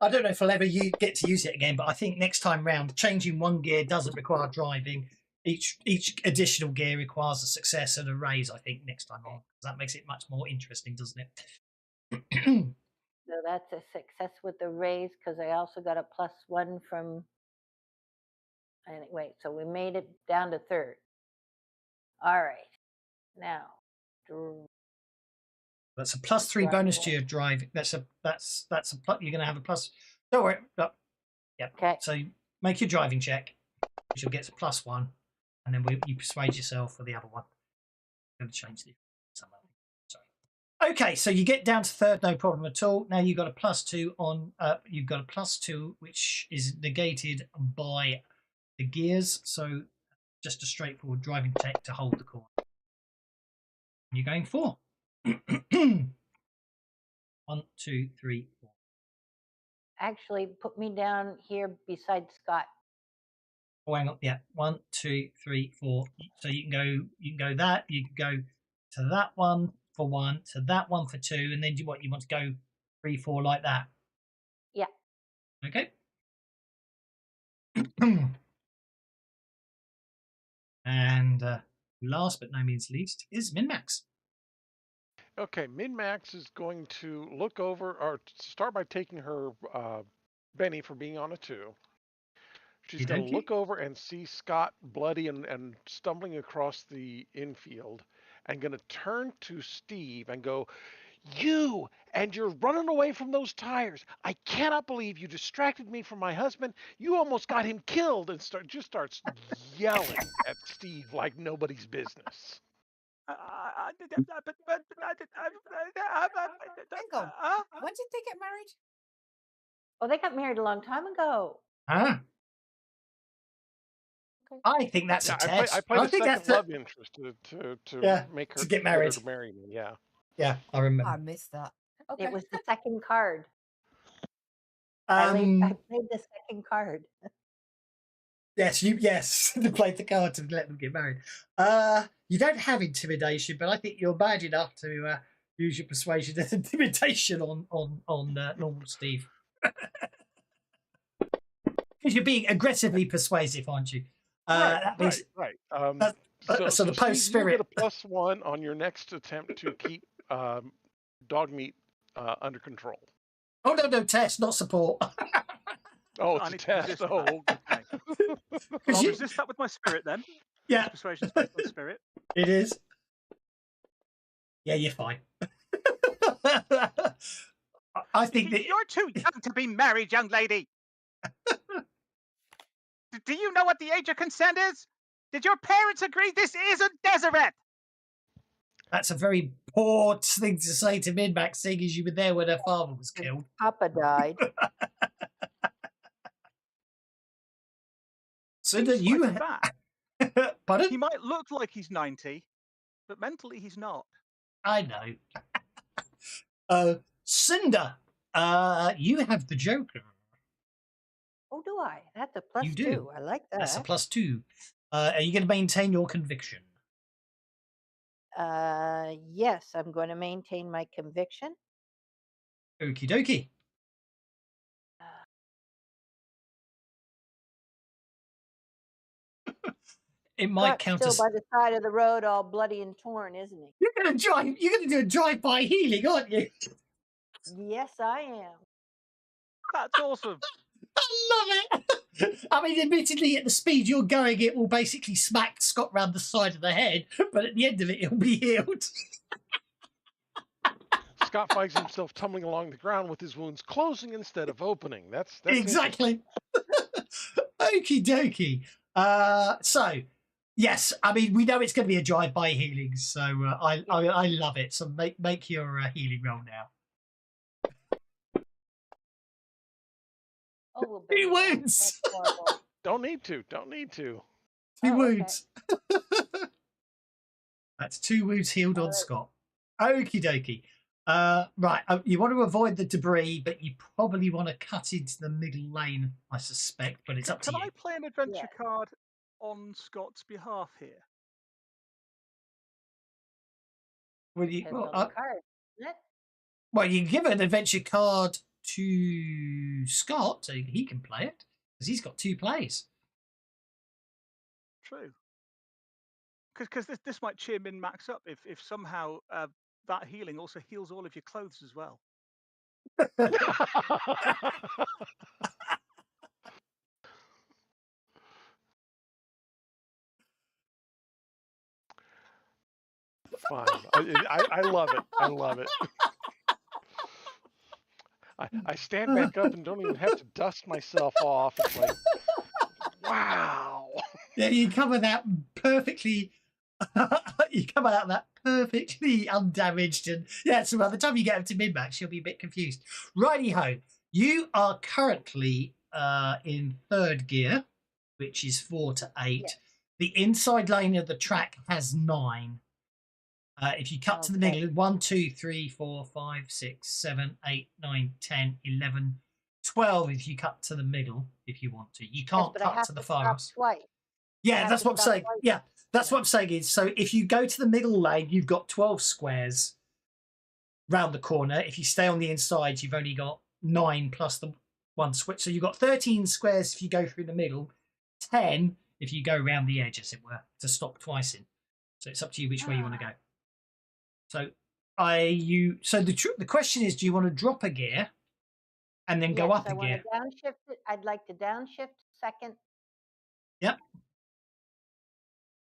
I don't know if I'll ever get to use it again, but I think next time round, changing 1 gear doesn't require driving. Each additional gear requires a success and a raise, I think, next time on. That makes it much more interesting, doesn't it? So that's a success with the raise because I also got a +1 from. Anyway, so we made it down to 3rd. All right. Now, That's a +3 Right. bonus to your drive. That's a you're going to have a plus. Don't worry. Yep. Okay. So make your driving check, which will get a +1, and then you persuade yourself for the other one. I'm going to change the some. Sorry. Okay, so you get down to third, no problem at all. Now you've got a +2 on. You've got a +2, which is negated by the gears. So just a straightforward driving tech to hold the corner. You're going 4. 1, 2, 3, 4. Actually, put me down here beside Scott. Oh, hang on. Yeah, 1, 2, 3, 4. So you can go that. You can go to that one for 1, to that one for 2, and then you want to go 3, 4 like that. Yeah. Okay. And last but no means least is Min-Max. Okay, Min-Max is going to look over, or start by taking her Benny for being on a 2. She's going to Okey-dokey. look over and see Scott bloody and stumbling across the infield, and going to turn to Steve and go, "You, and you're running away from those tires. I cannot believe you distracted me from my husband. You almost got him killed," and starts yelling at Steve like nobody's business. Hang on. When did they get married? Oh, they got married a long time ago. Ah. Okay. I think that's Yeah, a test. I played a think second that's love interest to Yeah, make her to get married. to marry me. Yeah. Yeah, I remember. I missed that. Okay. It was the second card. I played the second card. Yes, to play the card to let them get married. You don't have intimidation, but I think you're bad enough to use your persuasion and intimidation on normal Steve. Because you're being aggressively persuasive, aren't you? That means Right. so the post Steve, you spirit. get a +1 on your next attempt to keep dog meat under control. Oh no, test, not support. Oh, I it's a need to test. resist Oh, that. Okay. Because I'll you- resist that with my spirit then. Yeah, Persuasion's based on spirit. it is. Yeah, you're fine. I think that You're too young to be married, young lady. Do you know what the age of consent is? Did your parents agree this isn't Deseret? that's a very poor thing to say to Min-Max, seeing as you were there when her father was killed. Papa died. So that you That. pardon? He might look like he's 90, but mentally he's not. I know. Cinder, you have the Joker. Oh, do I? That's a +2. You do. I like that. That's a +2. Are you going to maintain your conviction? Yes, I'm going to maintain my conviction. Okie dokie. It might Scott's count still as by the side of the road, all bloody and torn, isn't he? you're going to do a drive-by healing, aren't you? Yes, I am. That's awesome. I love it. I mean, admittedly, at the speed you're going, it will basically smack Scott round the side of the head, but at the end of it, he'll be healed. Scott finds himself tumbling along the ground with his wounds closing instead of opening. That's Exactly. Okie dokie. So, yes, I mean, we know it's going to be a drive-by healing, so I love it. So make your healing roll now. Oh, well, 2 baby, wounds. that's horrible. Don't need to. 2 Oh, okay. wounds. That's 2 wounds healed on Alright. Scott. Okie dokie. Right, you want to avoid the debris, but you probably want to cut into the middle lane, I suspect, but it's up to Can you. I play an adventure Yeah. card on Scott's behalf here? Will you, Depends well, on the card, isn't it? well, you can give an adventure card to Scott so he can play it, because he's got 2 plays. True. Because this might cheer Min-Max up if somehow that healing also heals all of your clothes as well. Fine. I love it. I love it. I stand back up and don't even have to dust myself off. It's like, wow. Yeah, you cover that perfectly. You come out of that perfectly undamaged, and yeah. So by the time you get up to mid-max, you'll be a bit confused. Righty ho, you are currently in third gear, which is 4 to 8. Yes. The inside lane of the track has 9. If you cut to the middle, 1, 2, 3, 4, 5, 6, 7, 8, 9, 10, 11, 12. If you cut to the middle, if you want to, you can't Yes, but I cut have to the stop far. twice. Yeah, have that's to what I'm stop saying. twice. Yeah, that's what I'm saying is, so if you go to the middle lane, you've got 12 squares round the corner. If you stay on the inside, you've only got 9 plus the 1 switch. So you've got 13 squares if you go through the middle, 10 if you go around the edge, as it were, to stop twice in. So it's up to you which way you want to go. So the question is, do you want to drop a gear and then go Yes, up I a want gear? to downshift it. I'd like to downshift second. Yep.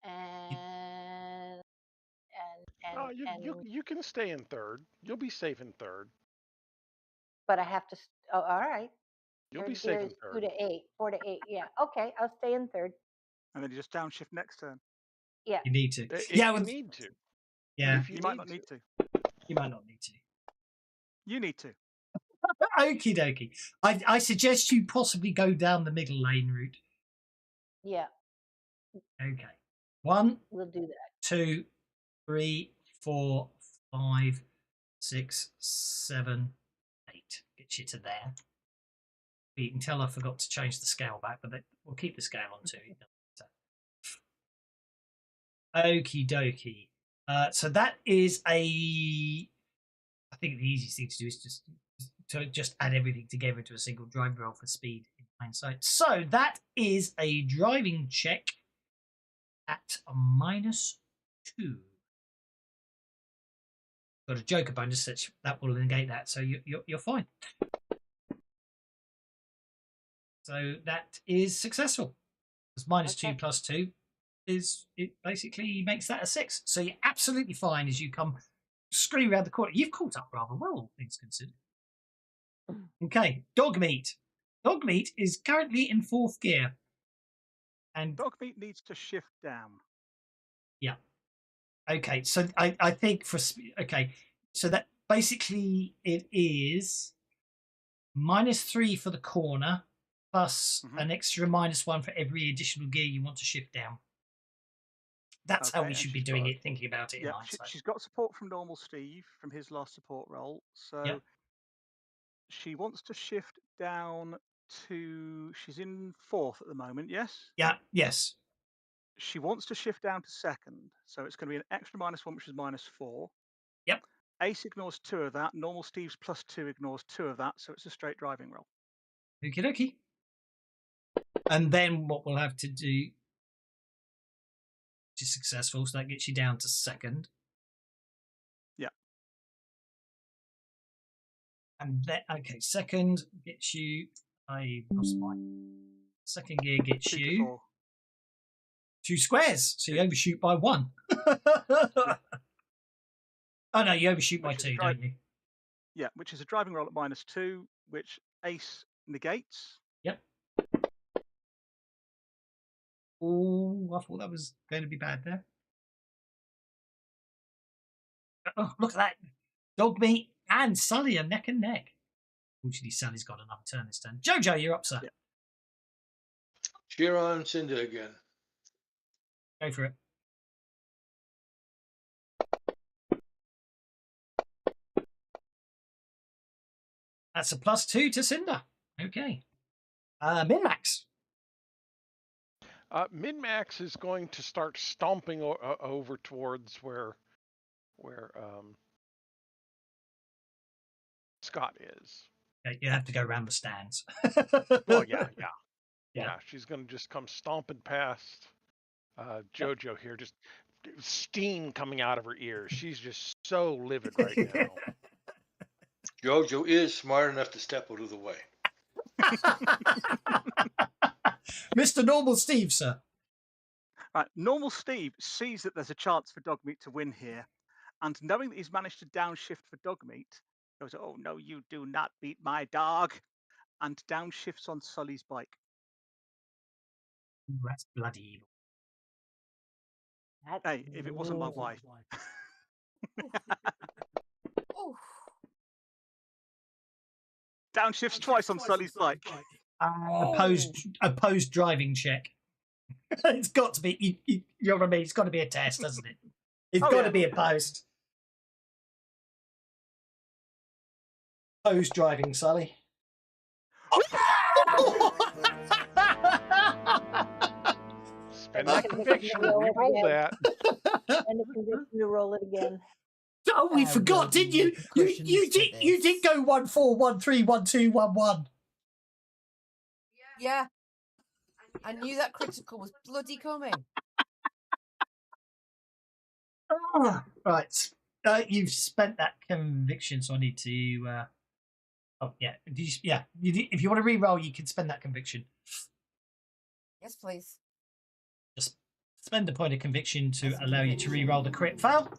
And Oh, you can stay in third. You'll be safe in third. but I have to. Oh, all right. You'll be Third safe gear in is 2 third. to 8, 4 to 8. Yeah. Okay, I'll stay in third. And then you just downshift next turn. Yeah. You need to. If Yeah, you well, need to. yeah, If You might not need to. you might not need to. You need to. Okie dokie. I suggest you possibly go down the middle lane route. Yeah. Okay. 1, We'll do that. 2, 3, 4, 5, 6, 7, 8. Get you to there. You can tell I forgot to change the scale back, but we'll keep the scale on 2. Okie dokie. So that is I think the easiest thing to do is just add everything together into a single drive roll for speed in hindsight. So that is a driving check at a -2. Got a joker bonus that will negate that, so you're fine. So that is successful. Because -2 plus 2 it basically makes that a 6. So you're absolutely fine as you come scream around the corner. You've caught up rather well, all things considered. Okay, Dogmeat. Dogmeat is currently in 4th gear. And Dogmeat needs to shift down. yeah. Okay, so I think so that basically it is -3 for the corner plus an extra -1 for every additional gear you want to shift down. That's how Okay, we and should be she's doing got- it, thinking about it in Yeah, hindsight. she's got support from normal Steve from his last support role. So Yep. she wants to shift down to. She's in 4th at the moment, yes? Yeah, yes. She wants to shift down to 2nd. So it's going to be an extra -1, which is -4. Yep. Ace ignores 2 of that. Normal Steve's +2 ignores 2 of that. So it's a straight driving roll. Okie dokie. And then what we'll have to do, which is successful, so that gets you down to 2nd. Yeah. And then, okay, 2nd gets you. I lost mine. 2nd gear gets 2 to you 4. 2 squares, so you overshoot by 1. Oh no, you overshoot by Which is a 2, drive- don't you? Yeah, which is a driving roll at -2, which Ace negates. Yep. Oh, I thought that was going to be bad there. Oh, look at that. Dogmeat and Sully are neck and neck. Fortunately, Sully's got another turn this turn. Jojo, you're up, sir. Yeah. Cheer on Cinda again. Go for it. That's a +2 to Cinder. Okay. Min-max. Min-max is going to start stomping over towards where Scott is. Okay, you have to go around the stands. Well, yeah. She's going to just come stomping past Jojo here, just steam coming out of her ears. She's just so livid right now. Jojo is smart enough to step out of the way. Mr. Normal Steve, sir. Right, normal Steve sees that there's a chance for Dogmeat to win here, and knowing that he's managed to downshift for dog meat, goes, "Oh no, you do not beat my dog," and downshifts on Sully's bike. That's bloody evil. That's Hey, if it wasn't my mean. wife. Oh, Downshifts twice on Sully's bike. Opposed driving check. It's got to be. You know what I mean? It's got to be a test, doesn't it? It's Oh, got yeah. to be opposed. Opposed driving, Sully. Spend that conviction. Reroll that. And the conviction to roll it again. Oh, we I forgot, will didn't need you? You cushions for did this. go 1 4 1 3 1 2 1 1. yeah. I knew that critical was bloody coming. Right. You've spent that conviction, so I need to. Oh yeah, if you want to re-roll, you can spend that conviction. Yes, please. Just spend a point of conviction to That's a allow you to conviction. re-roll the crit fail.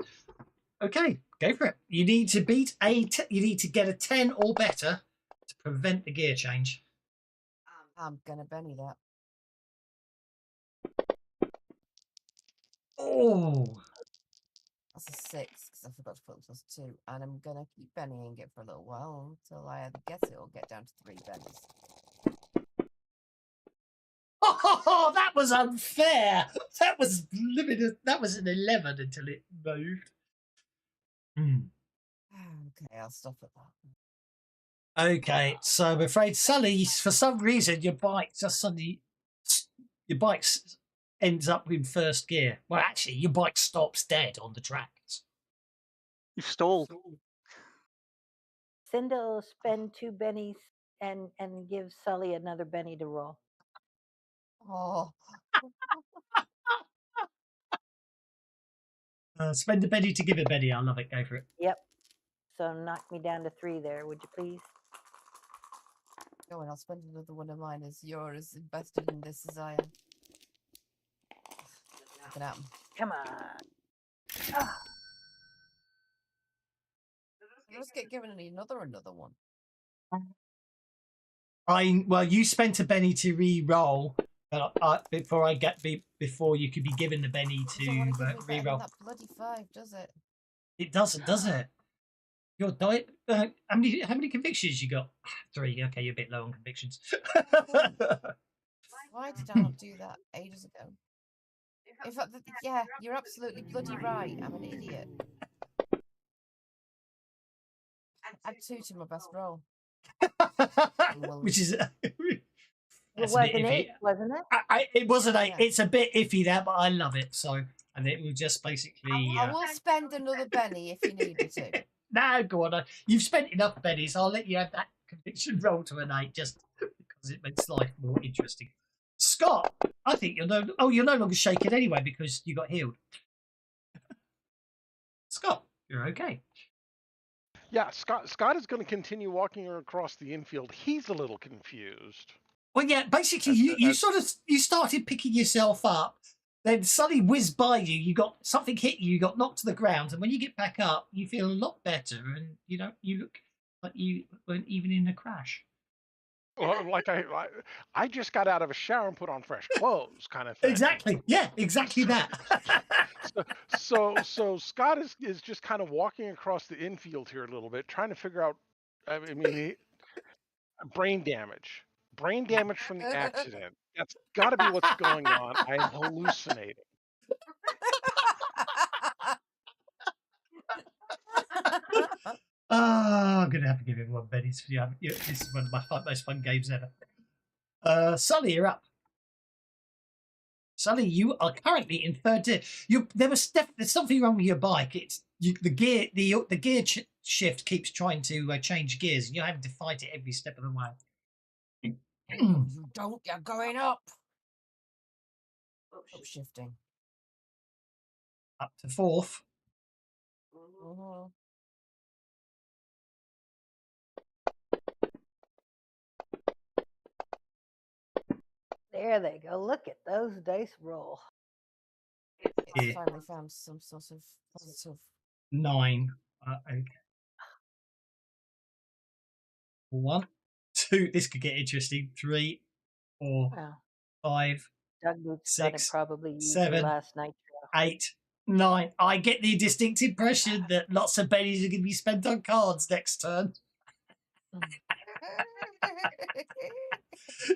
Okay, go for it. You need to beat you need to get a 10 or better to prevent the gear change. I'm gonna Benny that. Oh, That's a 6 because I forgot to put +2, and I'm gonna keep Bennying it for a little while until I either get it or get down to 3 bennies. oh, that was unfair. That was limited. That was an 11 until it moved. Okay, I'll stop at that. Okay, so I'm afraid, Sully, for some reason, your bike ends up in first gear. Well, actually, your bike stops dead on the tracks. You've stalled. Cinda will spend 2 bennies and give Sully another benny to roll. Oh, Spend a penny to give a penny. I love it. Go for it. Yep. So knock me down to 3 there, would you please? go on, I'll spend another one of mine as you're as invested in this as I am. Look at him. Come on. Ah, I'll just get given another one. Well, you spent a penny to re-roll, but before you could be given the penny Doesn't wanna to give me better than re-roll. that bloody 5, does it? It doesn't, does it? Your diet. How many convictions you got? 3. Okay, you're a bit low on convictions. Why did I not do that ages ago? In fact, yeah, you're absolutely bloody right. I'm an idiot. Add 2 to my best roll. Which is it that's was a bit an iffy. 8, wasn't it? It was an 8. Yeah. It's a bit iffy that, but I love it. So, and it will just basically. I will spend another penny if you need me to. No, go on. You've spent enough pennies. I'll let you have that conviction roll to an 8 just because it makes life more interesting. Scott, I think you're no longer shaken anyway because you got healed. Scott, you're okay. Yeah, Scott is going to continue walking across the infield. He's a little confused. Well, yeah, basically you started picking yourself up. Then suddenly whizzed by you. You got something hit you. You got knocked to the ground, and when you get back up, you feel a lot better, and you look like you weren't even in a crash. Well, like I just got out of a shower and put on fresh clothes, kind of thing. Exactly. Yeah, exactly that. So Scott is just kind of walking across the infield here a little bit, trying to figure out. I mean, brain damage from the accident. That's got to be what's going on. I am hallucinating. I'm gonna have to give him one, Benny. This is one of my most fun games ever. Sully, you're up. Sully, you are currently in third gear. There's something wrong with your bike. The gear shift keeps trying to change gears, and you're having to fight it every step of the way. You don't, you're going up. Upshifting. Up to 4th. Mhm. There they go. Look at those dice roll. It's Yeah. finally found some sort of positive 9. Okay. 1, 2. This could get interesting. 3, 4, Well, 5, Doug Luke's gonna 6, probably use her 7, last nitro. 8, 9. I get the distinct impression that lots of pennies are going to be spent on cards next turn.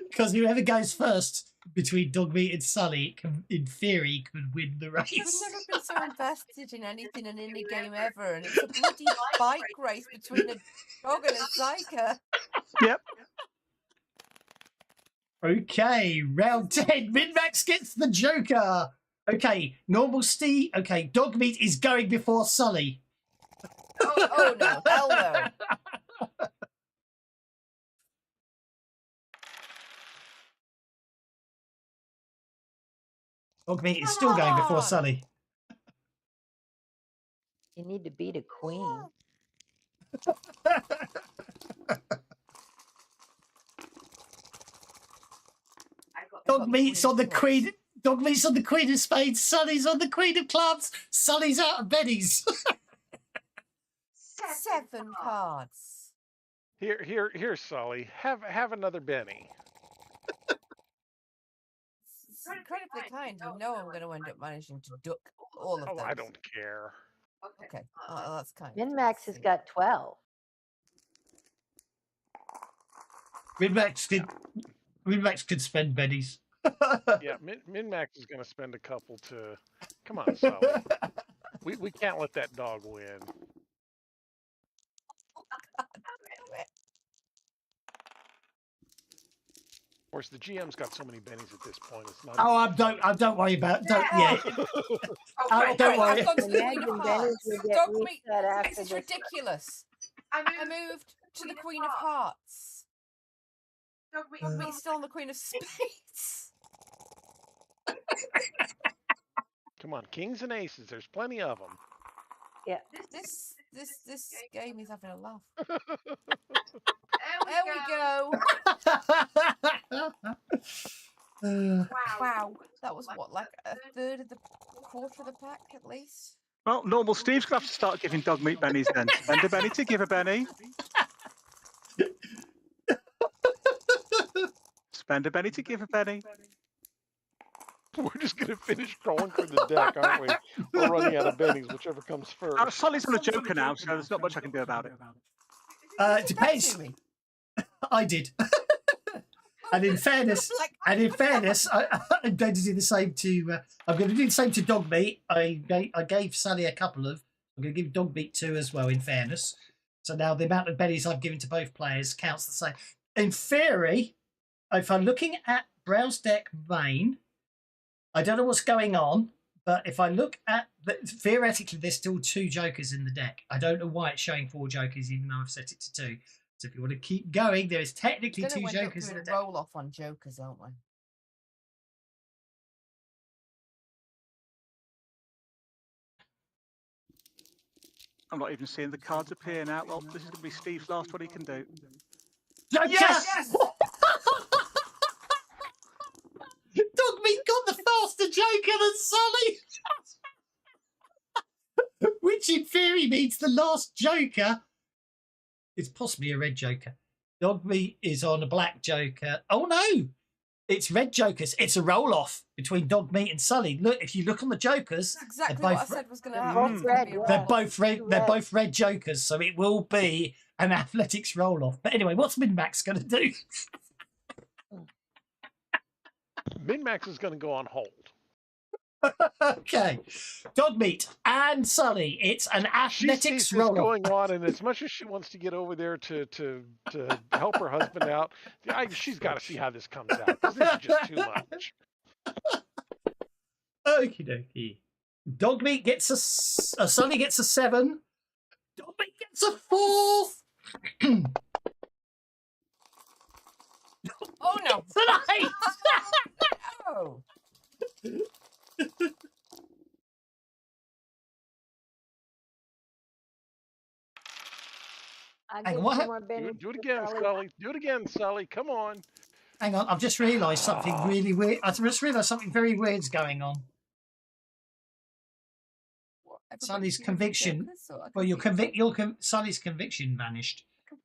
Because whoever goes first between Dogmeat and Sully, in theory, could win the race. I've never been so invested in anything in any game ever, and it's a bloody bike race between a dog and a psyker. Yep. Okay, round 10. Min-Max gets the Joker. Okay, normal Steve. Okay, Dogmeat is going before Sully. Oh no, hell no. Dogmeat is still going before Sully. You need to beat a queen. Dogmeat's on the queen. Dogmeat's on the queen of spades. Sully's on the queen of clubs. Sully's out of bennies. 7 cards. Here, Sully. Have another Benny. It's incredibly kind. You know I'm going to end up managing to duck all of Oh, those. I don't care. Okay, that's kind. Min-Max has got 12. Min-Max could spend bennies. Yeah, Min-Max is going to spend a couple to... Come on, Sully. we can't let that dog win. Of course, the GM's got so many bennies at this point. It's not. Oh, don't worry about. Don't worry. I've gone to the Queen Imagine of Benny's Hearts. will get Dogmeat, reset after this is this. ridiculous. I moved to the Queen of Hearts. Dogmeat's still on the Queen of Spades. Come on, kings and aces. There's plenty of them. Yeah. This game is having a laugh. There we go. Wow. That was what, like a third of the quarter of the pack at least? Well, normal Steve's going to have to start giving Dogmeat bennies then. Spend a Benny to give a Benny. Spend a Benny to give a Benny. We're just going to finish scrolling through the deck, aren't we? We're running out of bennies, whichever comes first. Sully's on a Joker now, so there's not much I can do about it. It depends. I did. And in fairness, I'm going to do the same to. I'm going to do the same to Dogmeat. I gave Sally a couple of. I'm going to give Dogmeat 2 as well. In fairness, so now the amount of bennies I've given to both players counts the same. In theory, if I'm looking at Browse Deck main, I don't know what's going on, but if I look at theoretically, there's still 2 jokers in the deck. I don't know why it's showing 4 jokers, even though I've set it to 2. So if you want to keep going, there is technically 2 jokers in the deck. Roll off on jokers, aren't we? I'm not even seeing the cards appear now. Well, this is going to be Steve's last one he can do. Joker! Yes! Dogmeat got the faster Joker than Sully! Which in theory means the last Joker is possibly a red Joker. Dogmeat is on a black Joker. Oh no! It's red Jokers. It's a roll-off between Dogmeat and Sully. Look, if you look on the Jokers, that's exactly what I said was going to happen. They're both red. They're both red Jokers, so it will be an athletics roll-off. But anyway, what's Min-Max going to do? Min-Max is going to go on hold. Okay, Dogmeat and Sully. It's an athletics She sees this roll-off. going on, and as much as she wants to get over there to help her husband out, she's got to see how this comes out. 'Cause this is just too much. Okie dokie. Dogmeat gets a Sully gets a 7. Dogmeat gets a 4. Oh no! Tonight. Oh. I'll give what two more bennies Do it to again, Sully. Sully. Do it again, Sully. Come on. Hang on, I've just realised something really weird. I've just realised something very weird's going on. Have Sully's conviction conviction. focus, so I Well, your confused Sully's conviction vanished. myself.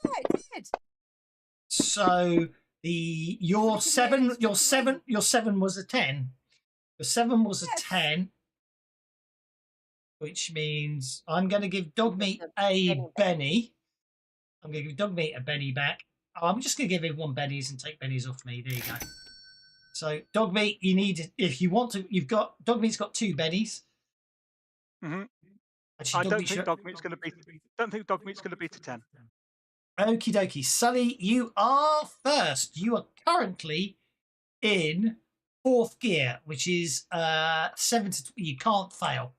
Yeah, it did. So your Something seven else took away. your 7 was a 10. Your 7 was a Yes. 10, which means I'm going to give Dogmeat It's a back. Benny. I'm going to give Dogmeat a Benny back. Oh, I'm just going to give everyone Bennies and take Bennies off me. There you go. So Dogmeat, you need, if you want to, you've got Dogmeat's got 2 Bennies. Mhm. Actually, I don't Dogmeat think should- Dogmeat's going to be. Don't think Dogmeat's going to beat a 10. Okie dokie. Sully, you are first. You are currently in 4th gear, which is 7 to. You can't fail.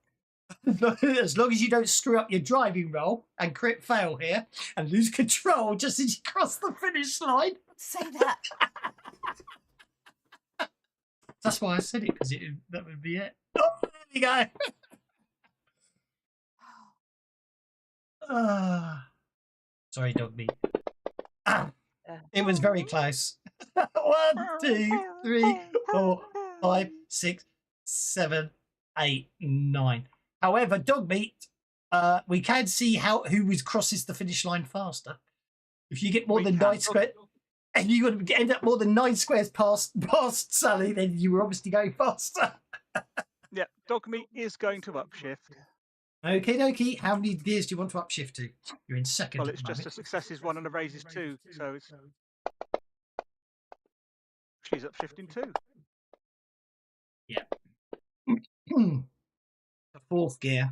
As long as you don't screw up your driving roll and crit fail here and lose control just as you cross the finish line. Say that. That's why I said it, because that would be it. Oh, there we go. Sorry, dog meat. It was very close. 1, 2, 3, 4, 5, 6, 7, 8, 9. However, dog meat, we can see who crosses the finish line faster. If you get more We than can. 9 squares, and you got to end up more than 9 squares past Sally, then you were obviously going faster. Yeah, Dogmeat is going to upshift. Okay, dokie. How many gears do you want to upshift to? You're in 2nd. Well, at it's the just a moment. success is 1 and a raise is 2, so it's. She's upshifting 2. The 4th gear.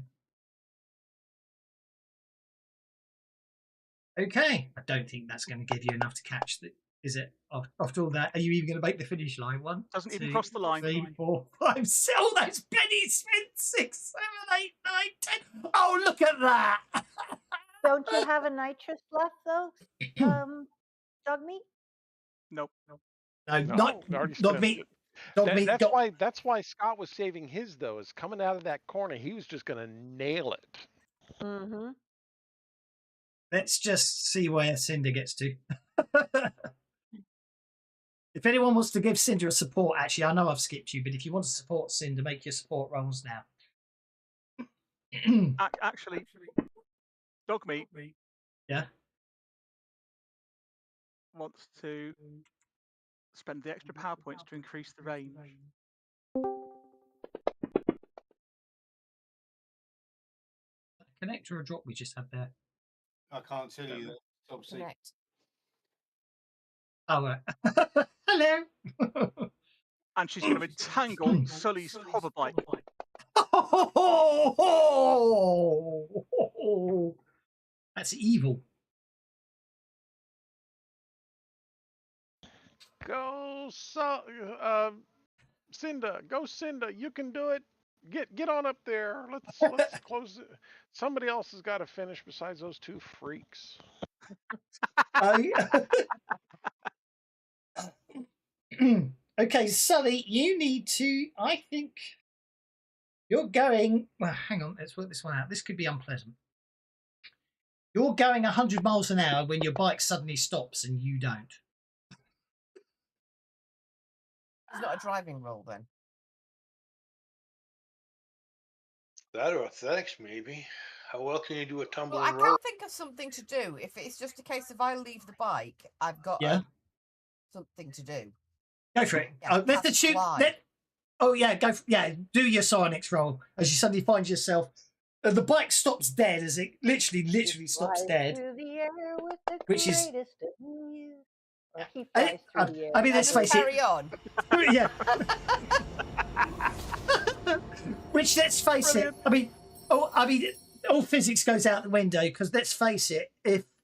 Okay, I don't think that's going to give you enough to catch the. Is it? After all that, are you even going to make the finish line? 1, Doesn't even 2, cross the line. 3, 4, 5, 6. Oh, those pennies! 6, 7, 8, 9, 10. Oh, look at that! Don't you have a nitrous left though, dog meat? Nope. No, No, not already dog spent meat. it. Dog That- meat. that's dog- why. That's why Scott was saving his though. Is coming out of that corner, he was just going to nail it. Mm-hmm. Let's just see where Cinder gets to. If anyone wants to give Cinder a support, actually, I know I've skipped you, but if you want to support Cinder, make your support rolls now. Actually, Dogmeat Yeah. wants to spend the extra power points to increase the range. Connect or a drop we just had there. I can't tell you that. Top secret. Connect. Oh, hello. And she's going to entangle Sully's hover bike. That's evil. Go, Cinda. Go, Cinda. You can do it. Get on up there. Let's close it. Somebody else has got to finish besides those 2 freaks. Okay, Sully, you need to. I think you're going. Well, hang on. Let's work this one out. This could be unpleasant. You're going 100 miles an hour when your bike suddenly stops and you don't. It's not a driving roll then. That or athletics, maybe. How well can you do a tumble Well, I and roll? can't think of something to do. If it's just a case of I leave the bike, I've got something to do. Go for it. Yeah, Let the that's shoot. fly. Oh yeah, go. Do your psionics roll as you suddenly find yourself. The bike stops dead as it literally stops Flies dead. through the air with the Which is- greatest of ease. Or he I- flies through the air. I mean, let's Just face it. carry on. Yeah. Which, let's face it. I mean, all physics goes out the window because let's face it.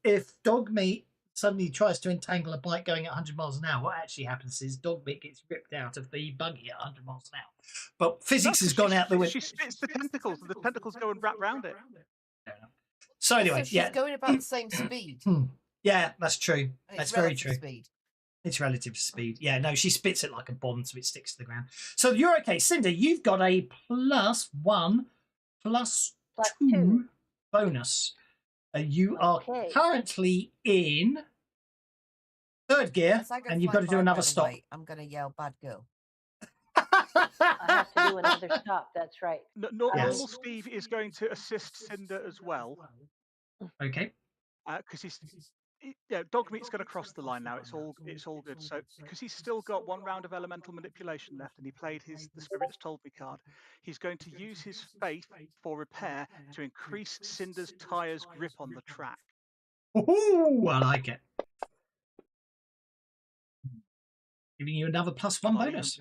If dog meat suddenly tries to entangle a bike going at 100 miles an hour, what actually happens is dog meat gets ripped out of the buggy at 100 miles an hour. But physics has gone out the window. She spits the tentacles, and the tentacles go and wrap round it. So anyway, So she's yeah, going about the same speed. yeah, that's true. And That's it's very relative true. Speed. It's relative to speed. Yeah, no, she spits it like a bomb, so it sticks to the ground. So you're okay, Cinder. You've got a +1, +2 2. bonus. You are Okay. currently in 3rd gear, As I go and you've got to flying do by, another by the stop. way, I'm going to yell "bad girl." I have to do another stop. That's right. Yes. Normal Steve is going to assist Cinder as well, Okay. because Dogmeat's going to cross the line now. It's all good. So because he's still got 1 round of elemental manipulation left, and he played the Spirits Told Me card, he's going to use his faith for repair to increase Cinder's tire's grip on the track. Ooh, I like it. Giving you another +1 bonus.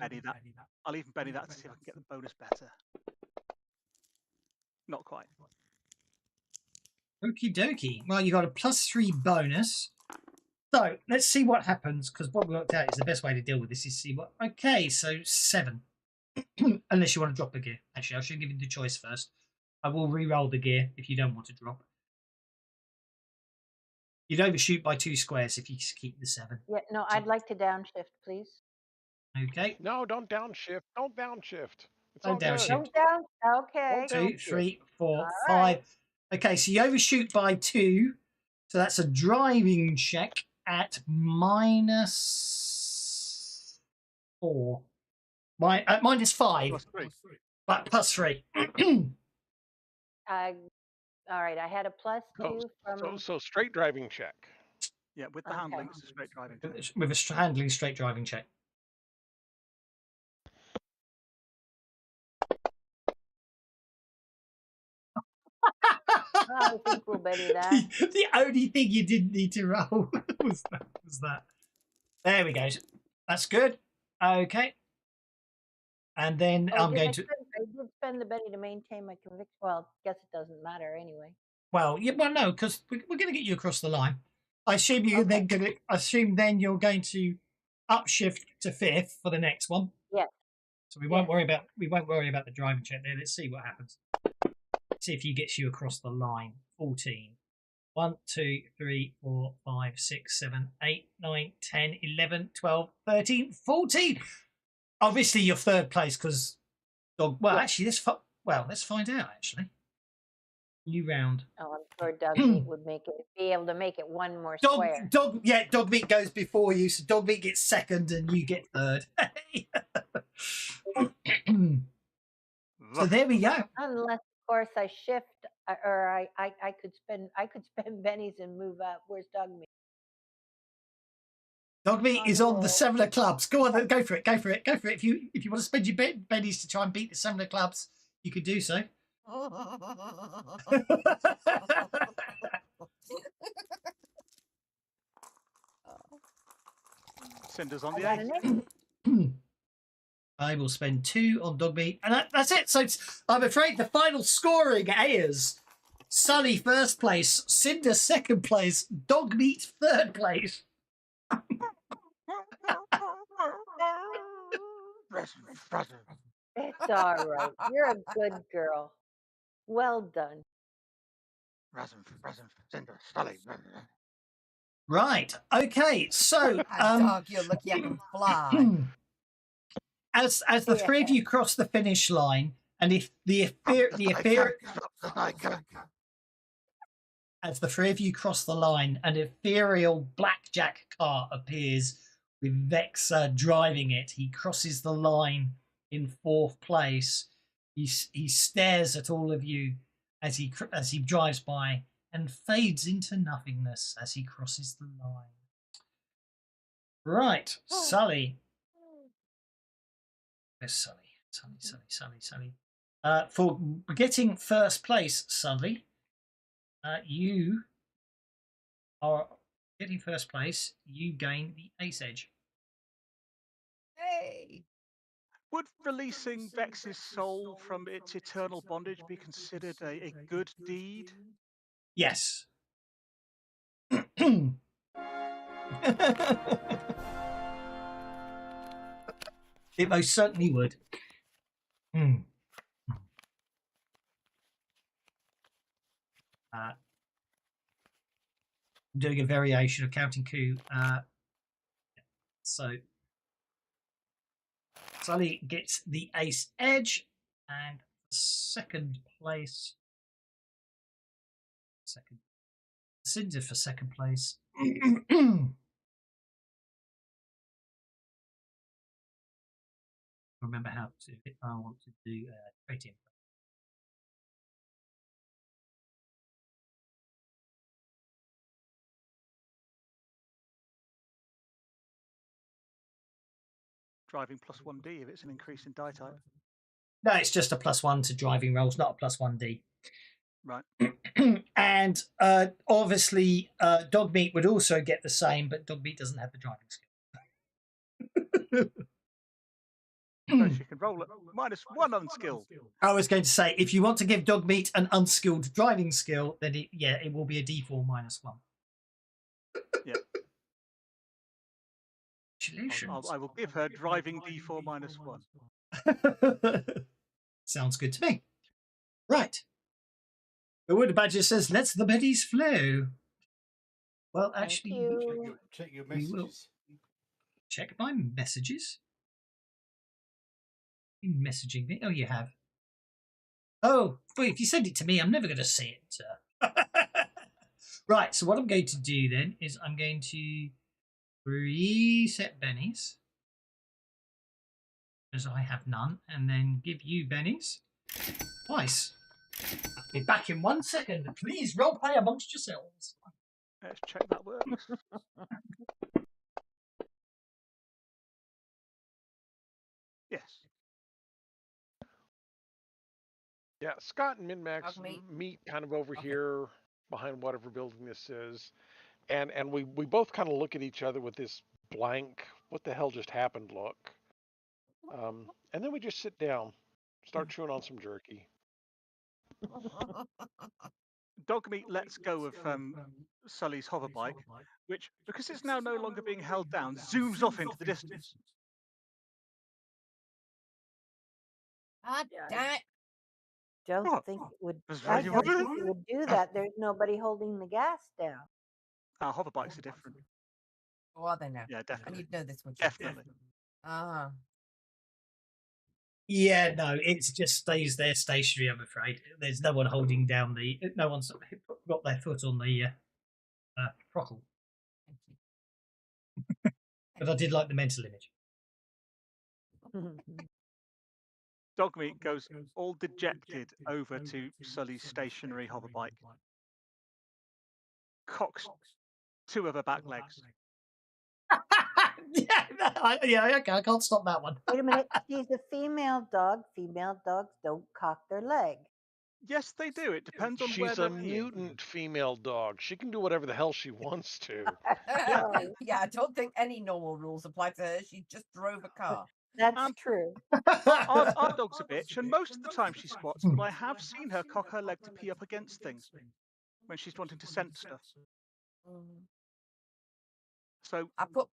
I'll even Benny that to see if I can get the bonus better. Not quite. Okie dokie. Well, you got a +3 bonus. So let's see what happens, because what we worked out is the best way to deal with this is see what. Okay, so 7. Unless you want to drop a gear. Actually, I should give you the choice first. I will re-roll the gear if you don't want to drop. You'd overshoot by 2 squares if you keep the 7. Yeah, no, I'd like to downshift, please. Okay. No, don't downshift. Don't downshift. It's Don't all good. downshift. Don't down. Okay. Don't 2, 3, 4, All 5. right. Okay, so you overshoot by 2. So that's a driving check at -4. -5. +3. But +3. All right. I had a +2 from. So straight driving check. Yeah, with the Okay. handling, it's a straight driving. With a handling straight driving check. I think we'll Betty that. The only thing you didn't need to roll was that. There we go. That's good. Okay. And then I'm going to. I did spend the Betty to maintain my conviction. Well, I guess it doesn't matter anyway. Well, yeah, well, no, because we're going to get you across the line. I assume you're then going to. Assume then you're going to upshift to 5th for the next one. Yes. So we won't worry about the driving check there. Let's see what happens. See if he gets you across the line. 14. 1, 2, 3, 4, 5, 6, 7, 8, 9, 10, 11, 12, 13, 14. Obviously, you're 3rd place because dog. Well, actually, let's find out. Actually, new round. Oh, I'm sure Dogmeat would be able to make it 1 more square. Dogmeat goes before you, so Dogmeat gets 2nd and you get 3rd. So there we go. Unless, of course, I shift, or I could spend bennies and move up. Where's Dogmeat? Dogmeat is on the 7 of clubs. Go on, go for it. Go for it. Go for it. If you want to spend your bennies to try and beat the 7 of clubs, you could do so. Cinder's on the I got 8. an 8. I will spend 2 on Dogmeat, and that's it. So I'm afraid the final scoring is Sully 1st place, Cinder 2nd place, Dogmeat 3rd place. It's all right. You're a good girl. Well done. Right. Okay. So Dog, you're lucky I can fly. as the 3 of you cross the finish line, and if as the 3 of you cross the line, an ethereal blackjack car appears with Vexa driving it. He crosses the line in 4th place. He stares at all of you as he drives by and fades into nothingness as he crosses the line. Right, Sully. Where's Sully? Sully. For getting 1st place, Sully, you are getting 1st place. You gain the ace edge. Hey! Would releasing Vex's soul from its eternal bondage be considered a good deed? Yes. It most certainly would. I'm doing a variation of Counting Coup. So Sully gets the ace edge, and 2nd place. Cinder for 2nd place. Remember how to if I want to do trait info. Driving plus 1D if it's an increase in die type. No, it's just a +1 to driving rolls, not a +1D. Right. And obviously, Dogmeat would also get the same, but Dogmeat doesn't have the driving skill. So she can roll at -1 unskilled. I was going to say, if you want to give Dogmeat an unskilled driving skill, then it will be a D4 -1. Yeah. Congratulations. I will give her driving D4 -1. Sounds good to me. Right. The Wood Badger says, "Let the biddies flow." Well, actually, Check your we will messages. check my messages. You messaging me? Oh, you have. Oh, well, if you send it to me, I'm never going to see it. Right, so what I'm going to do then is I'm going to reset bennies, as I have none, and then give you bennies twice. I'll be back in 1 second. Please roleplay amongst yourselves. Let's check that works. Yes. Yeah, Scott and Min-Max Dogmeat. meet kind of over Okay. here behind whatever building this is. And we both kind of look at each other with this blank, what the hell just happened look. And then we just sit down, start chewing on some jerky. Dogmeat lets go of Sully's hoverbike, which, because it's now no longer being held down, zooms off into the distance. God damn it. Don't Oh, think it would. that's I very don't weird. think it would do that. There's nobody holding the gas down. Our hoverbikes are different. Or are they now? Yeah, And definitely. you'd know this, would you? Definitely. Uh-huh. Yeah, no, it just stays there stationary, I'm afraid. There's no one holding down no one's got their foot on the throttle. Thank you. But I did like the mental image. Dogmeat goes all dejected over to Sully's stationary hoverbike, cocks 2 of her back legs. yeah, okay, I can't stop that one. Wait a minute. She's a female dog. Female dogs don't cock their leg. Yes, they do. It depends on where She's they're a peeing. mutant female dog. She can do whatever the hell she wants to. Yeah, I don't think any normal rules apply to her. She just drove a car. That's true. Our dog's a bitch, and most of the time she squats, but I have seen her cock her leg to pee up against things when she's wanting to scent stuff. So I put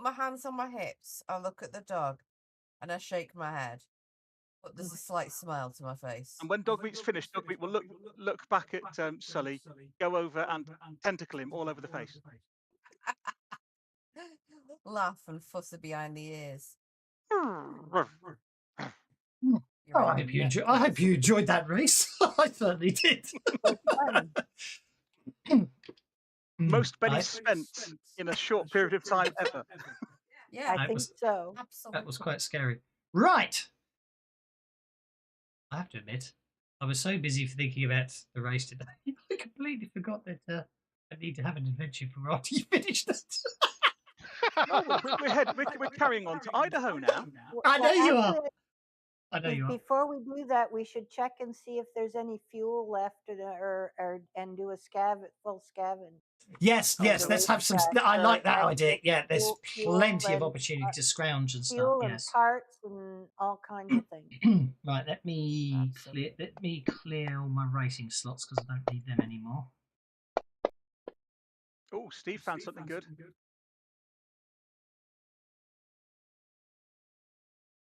my hands on my hips, I look at the dog, and I shake my head. But there's a slight smile to my face. and when Dogmeat's finished, Dogmeat will look back at Sully, go over and tentacle him all over the face. Laugh and fuss her behind the ears. Oh, I hope you enjoyed that race. I certainly did. Most bennies spent in a short period of time ever. Yeah, I think so. absolutely. That was quite scary. Right. I have to admit, I was so busy thinking about the race today, I completely forgot that I need to have an adventure for after you finished it. We're carrying on to Idaho now. I know you are. Actually, I know you are. Before we do that, we should check and see if there's any fuel left, and do a full scavenge. Yes, let's have some. I like that idea. Yeah, there's fuel plenty of and, opportunity to scrounge and stuff. Fuel and Yes. parts and all kinds of things. Right, let me clear all my racing slots because I don't need them anymore. Oh, Steve found something good.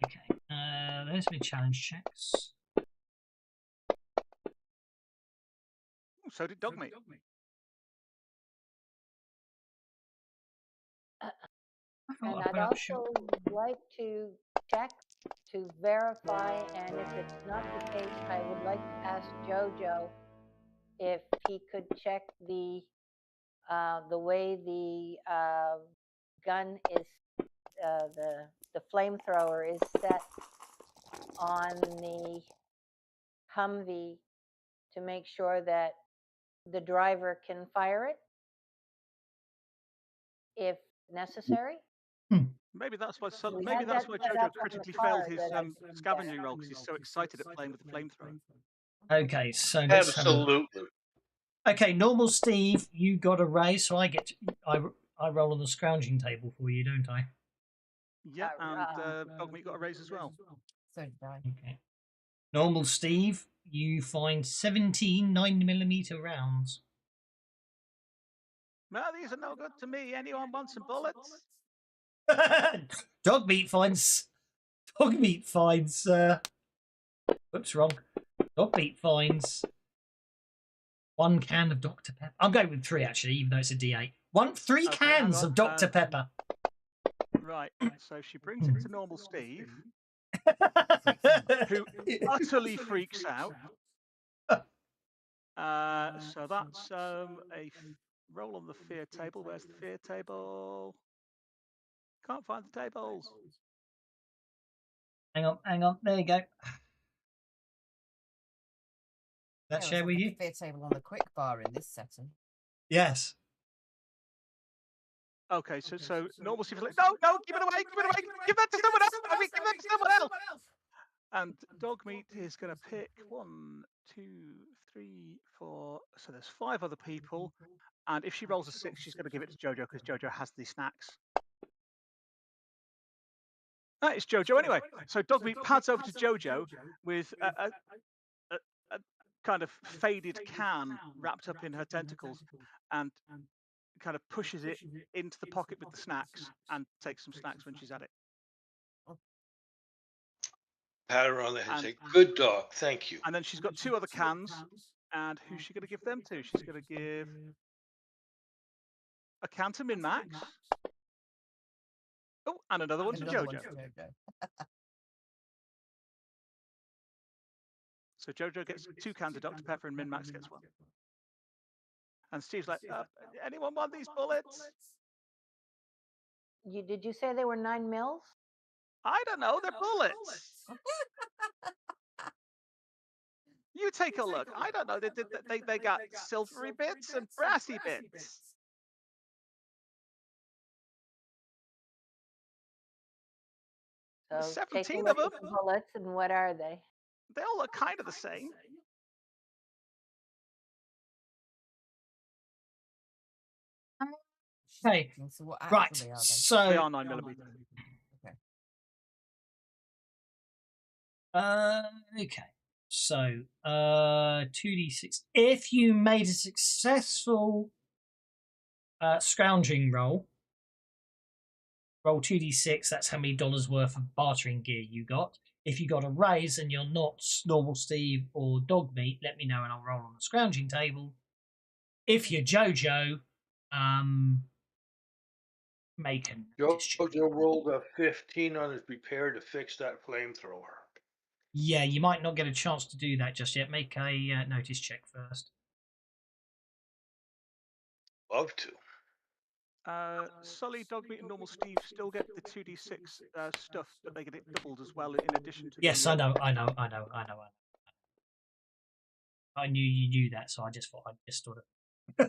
Okay, there's my challenge checks. Oh, so did Dogmeat. And I'd also like to check to verify, and if it's not the case, I would like to ask Jojo if he could check the way the gun is the flamethrower is set on the Humvee to make sure that the driver can fire it if necessary. Maybe that's why. We Maybe had that's that why set Jojo up on the critically car failed his that I think scavenging roll because he's so excited at playing with the flamethrower. Okay, so let's have a look. Absolutely. Okay, normal Steve, you got a raise, so I get to, I roll on the scrounging table for you, don't I? Yeah, and Dogmeat got a raise as well. So did I. Okay. Normal Steve, you find 17 9mm rounds. No, these are no good to me. Anyone want some bullets? Dogmeat finds. Whoops, wrong. Dogmeat finds 1 can of Dr. Pepper. I'm going with 3 actually, even though it's a D8. Three Okay, hang cans on, of Dr. Pepper. Right, so she brings it to normal Steve, who utterly freaks out. So that's a roll on the fear table. Where's the fear table? Can't find the tables. Hang on. There you go. That Yeah, share with you? Fear table on the quick bar in this setting. Yes. Okay, so normal Steve is like, no, give it away, give that to someone else. I mean, give that to someone else. And Dogmeat is going to pick 1, 2, 3, 4. So there's 5 other people. And if she rolls a 6, she's going to give it to Jojo because Jojo has the snacks. It's Jojo anyway. So Dogmeat pads over to Jojo with a kind of faded can wrapped up in her tentacles and kind of pushes it into the pocket with the snacks and takes some snacks when she's at it. Pat her on the head and say, good dog, thank you. And then she's got 2 other cans. And who's she going to give them to? She's going to give a can to Min-Max. Oh, and another one to Jojo. So Jojo gets 2 cans of Dr. Pepper and Min-Max gets 1. And Steve's like, anyone want these bullets? Did you say they were 9 mils? I don't know, they're bullets. You take a look. I don't know. They got silvery bits and brassy bits. So 17 take of a look them. at the bullets, and what are they? They all look kind of the same. Okay. So what Right. actually are they? So They are 9mm. Okay. Okay. So 2d6. If you made a successful scrounging roll 2d6. That's how many dollars worth of bartering gear you got. If you got a raise and you're not normal Steve or Dogmeat, let me know and I'll roll on the scrounging table. If you're Jojo, make a notice check. Jojo rolled a 15 on his repair to fix that flamethrower. Yeah, you might not get a chance to do that just yet. Make a notice check first. Love to. Sully, Dogmeat, and normal Steve still get the 2d6 stuff, but they get it doubled as well in addition to. Yes, I know. I knew you knew that, so I just thought I'd just sort of.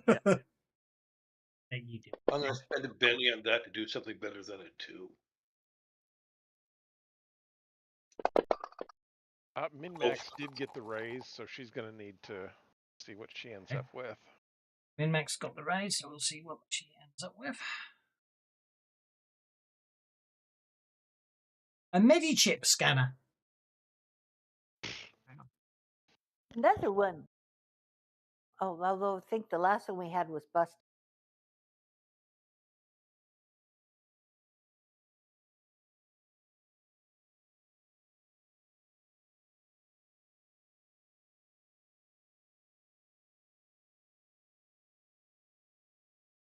Yeah. That you do. I'm going to spend a penny on that to do something better than a 2. Min-Max did get the raise, so she's going to need to see what she ends up with. Min-Max got the raise, so we'll see what she ends up with. A Medichip scanner. Another one. Oh, although I think the last one we had was busted.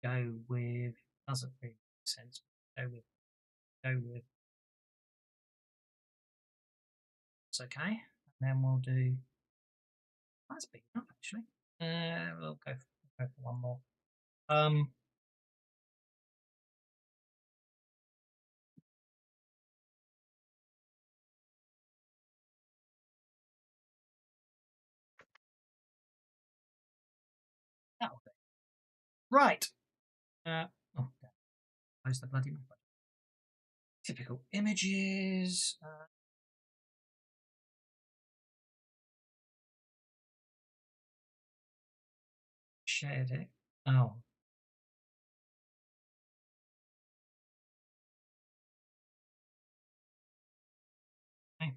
Go with doesn't really make sense. Go with it's okay. And then we'll do that's big enough actually. We'll go for one more. Right. Oh, close the bloody map. Typical images. Shared it. Oh. Okay.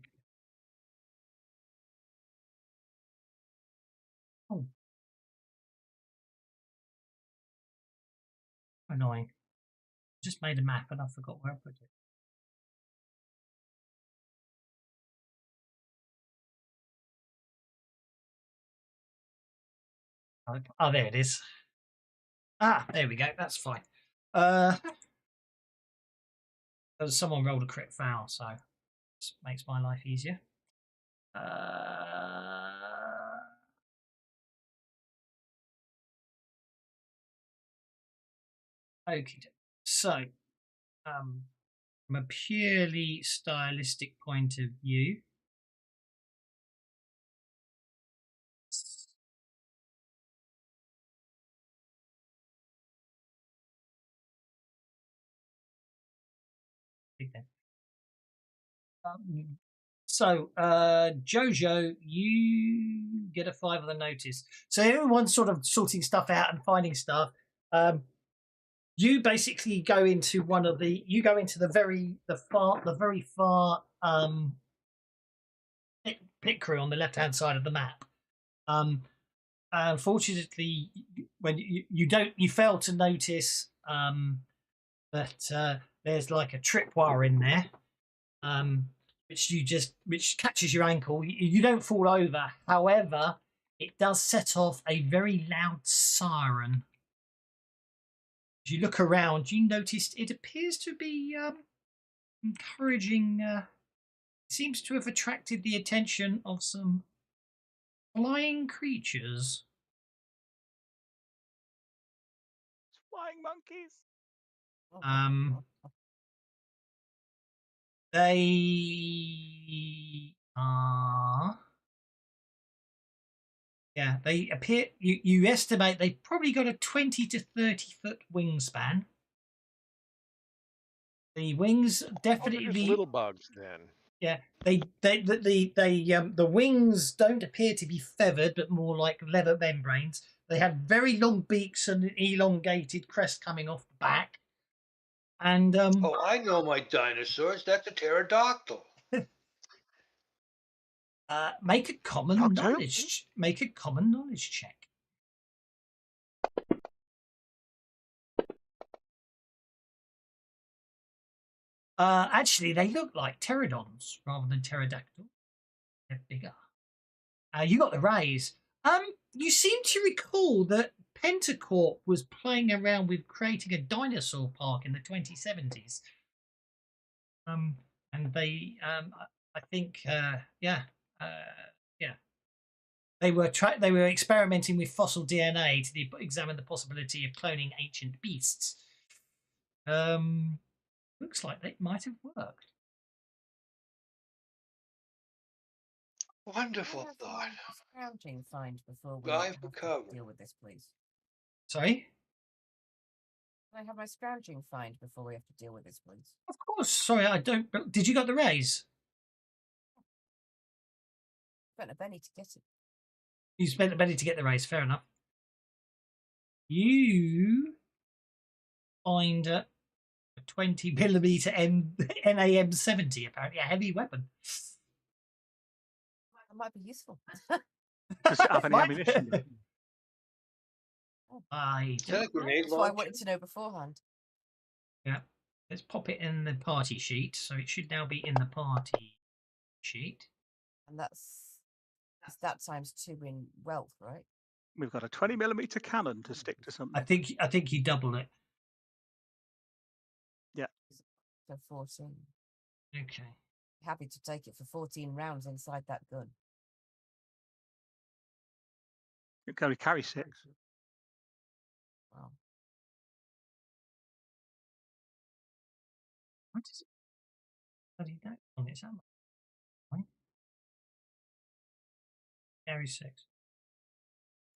Oh. Annoying. Just made a map and I forgot where I put it. Oh, there it is. Ah, there we go. That's fine. Someone rolled a crit foul, so this makes my life easier. Okay. So, from a purely stylistic point of view, Jojo, you get a 5 on the notice. So everyone's sort of sorting stuff out and finding stuff. You basically go into the very far pit crew on the left hand side of the map. Unfortunately, when you fail to notice that there's like a tripwire in there, which catches your ankle. You don't fall over. However, it does set off a very loud siren. As you look around, you noticed it appears to be encouraging. Seems to have attracted the attention of some flying creatures. Flying monkeys. They are. Yeah, they appear. You estimate they've probably got a 20 to 30-foot wingspan. The wings definitely Just little bugs then. Yeah, the wings don't appear to be feathered, but more like leather membranes. They have very long beaks and an elongated crest coming off the back. And Oh, I know my dinosaurs. That's a pterodactyl. make a common Cocktail? knowledge check. Actually, they look like pterodons rather than pterodactyl. They're bigger. You got the raise. You seem to recall that Pentacorp was playing around with creating a dinosaur park in the 2070s. And they, I think, yeah. They were experimenting with fossil DNA to examine the possibility of cloning ancient beasts. Looks like they might have worked. Wonderful Can I have thought. my scrounging find before we Guy have for to cover. deal with this, please? Sorry? Can I have my scrounging find before we have to deal with this, please? Of course. Sorry, I don't. Did you got the raise? Spent a penny to get it. You spent a penny to get the raise. Fair enough. You find a 20mm NAM 70, apparently a heavy weapon. That might be useful. Does it have any ammunition? I Is that a don't know. grenade That's what I launcher? wanted to know beforehand. Yeah. Let's pop it in the party sheet. So it should now be in the party sheet. And that's that times 2 in wealth, right? We've got a 20mm cannon to stick to something. I think you double it. Yeah. So 14. Okay. Happy to take it for 14 rounds inside that gun. It can only carry 6. Wow. What is it? Bloody note on its ammo. Right? Carry 6.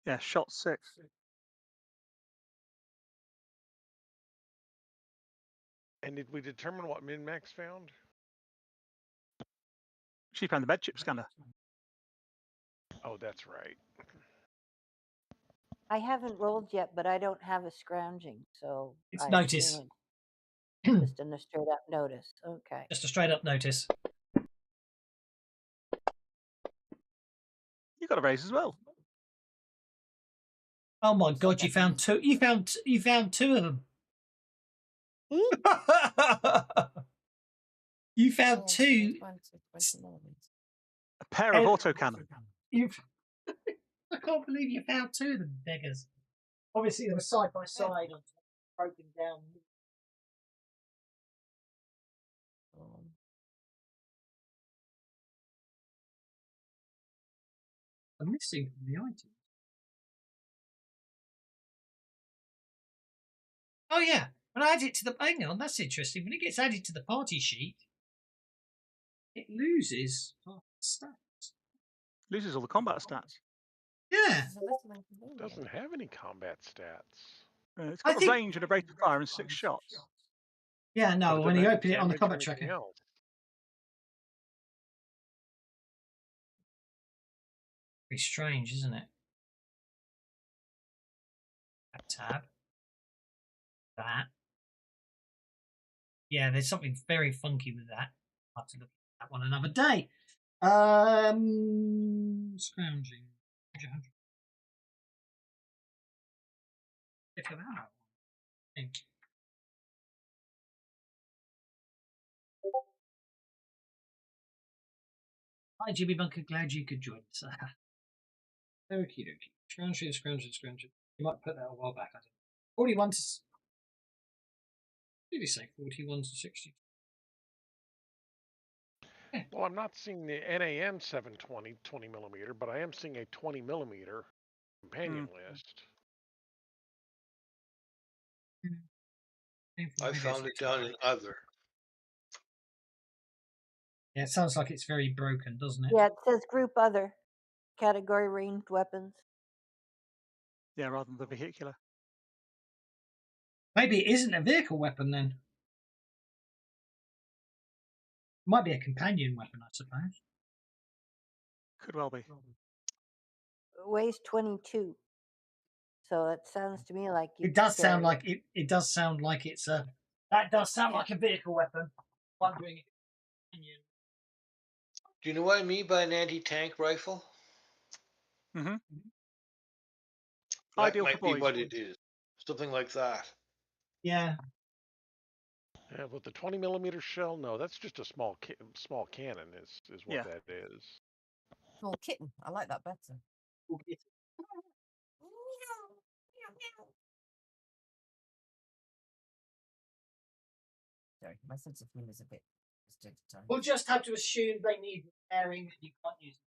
Yeah, shot 6. And did we determine what Min-Max found? She found the med chip scanner. Oh, that's right. I haven't rolled yet, but I don't have a scrounging, so It's I notice. assume it's just in a straight up notice. Okay. Just a straight up notice. You got a raise as well. Oh my god, you found two. You found two of them. You found two. 20 millimeters. A pair of autocannon. You've. I can't believe you found two of them beggars. Obviously, they were side by side, broken down. I'm missing from the item. Oh yeah, when I add it to the hang on, that's interesting. When it gets added to the party sheet, it loses half the stats. Loses all the combat stats. Yeah. Doesn't have any combat stats. It's got a range and a rate of fire and 6 shots. Yeah, no, when you open it on the combat damage or anything tracker. else. Pretty strange, isn't it? That tab. That. Yeah, there's something very funky with that. I'll have to look at that one another day. Scrounging. Pick them out. I think. Hi, Jimmy Bunker. Glad you could join us. Okie dokie. Scrounging. You might put that a while back, I don't know. 41 to. What did he say? 41 to 60. Well, I'm not seeing the NAM 720 20mm, but I am seeing a 20mm companion list. I found it down in other. Yeah, it sounds like it's very broken, doesn't it? Yeah, it says group other, category ranged weapons. Yeah, rather than the vehicular. Maybe it isn't a vehicle weapon then. Might be a companion weapon, I suppose. Could well be. It weighs 22. So it sounds to me like you. It does sound like it. It does sound like it's a. That does sound like a vehicle weapon. Wondering if companion. Do you know what I mean by an anti-tank rifle? Mm-hmm. That Ideal might for be boys. what it is. Something like that. Yeah. Yeah, with the 20mm shell, no, that's just a small cannon. Is what Yeah. that is. Small kitten. I like that better. Sorry, my sense of humour is a bit restricted. We'll just have to assume they need repairing and you can't use them.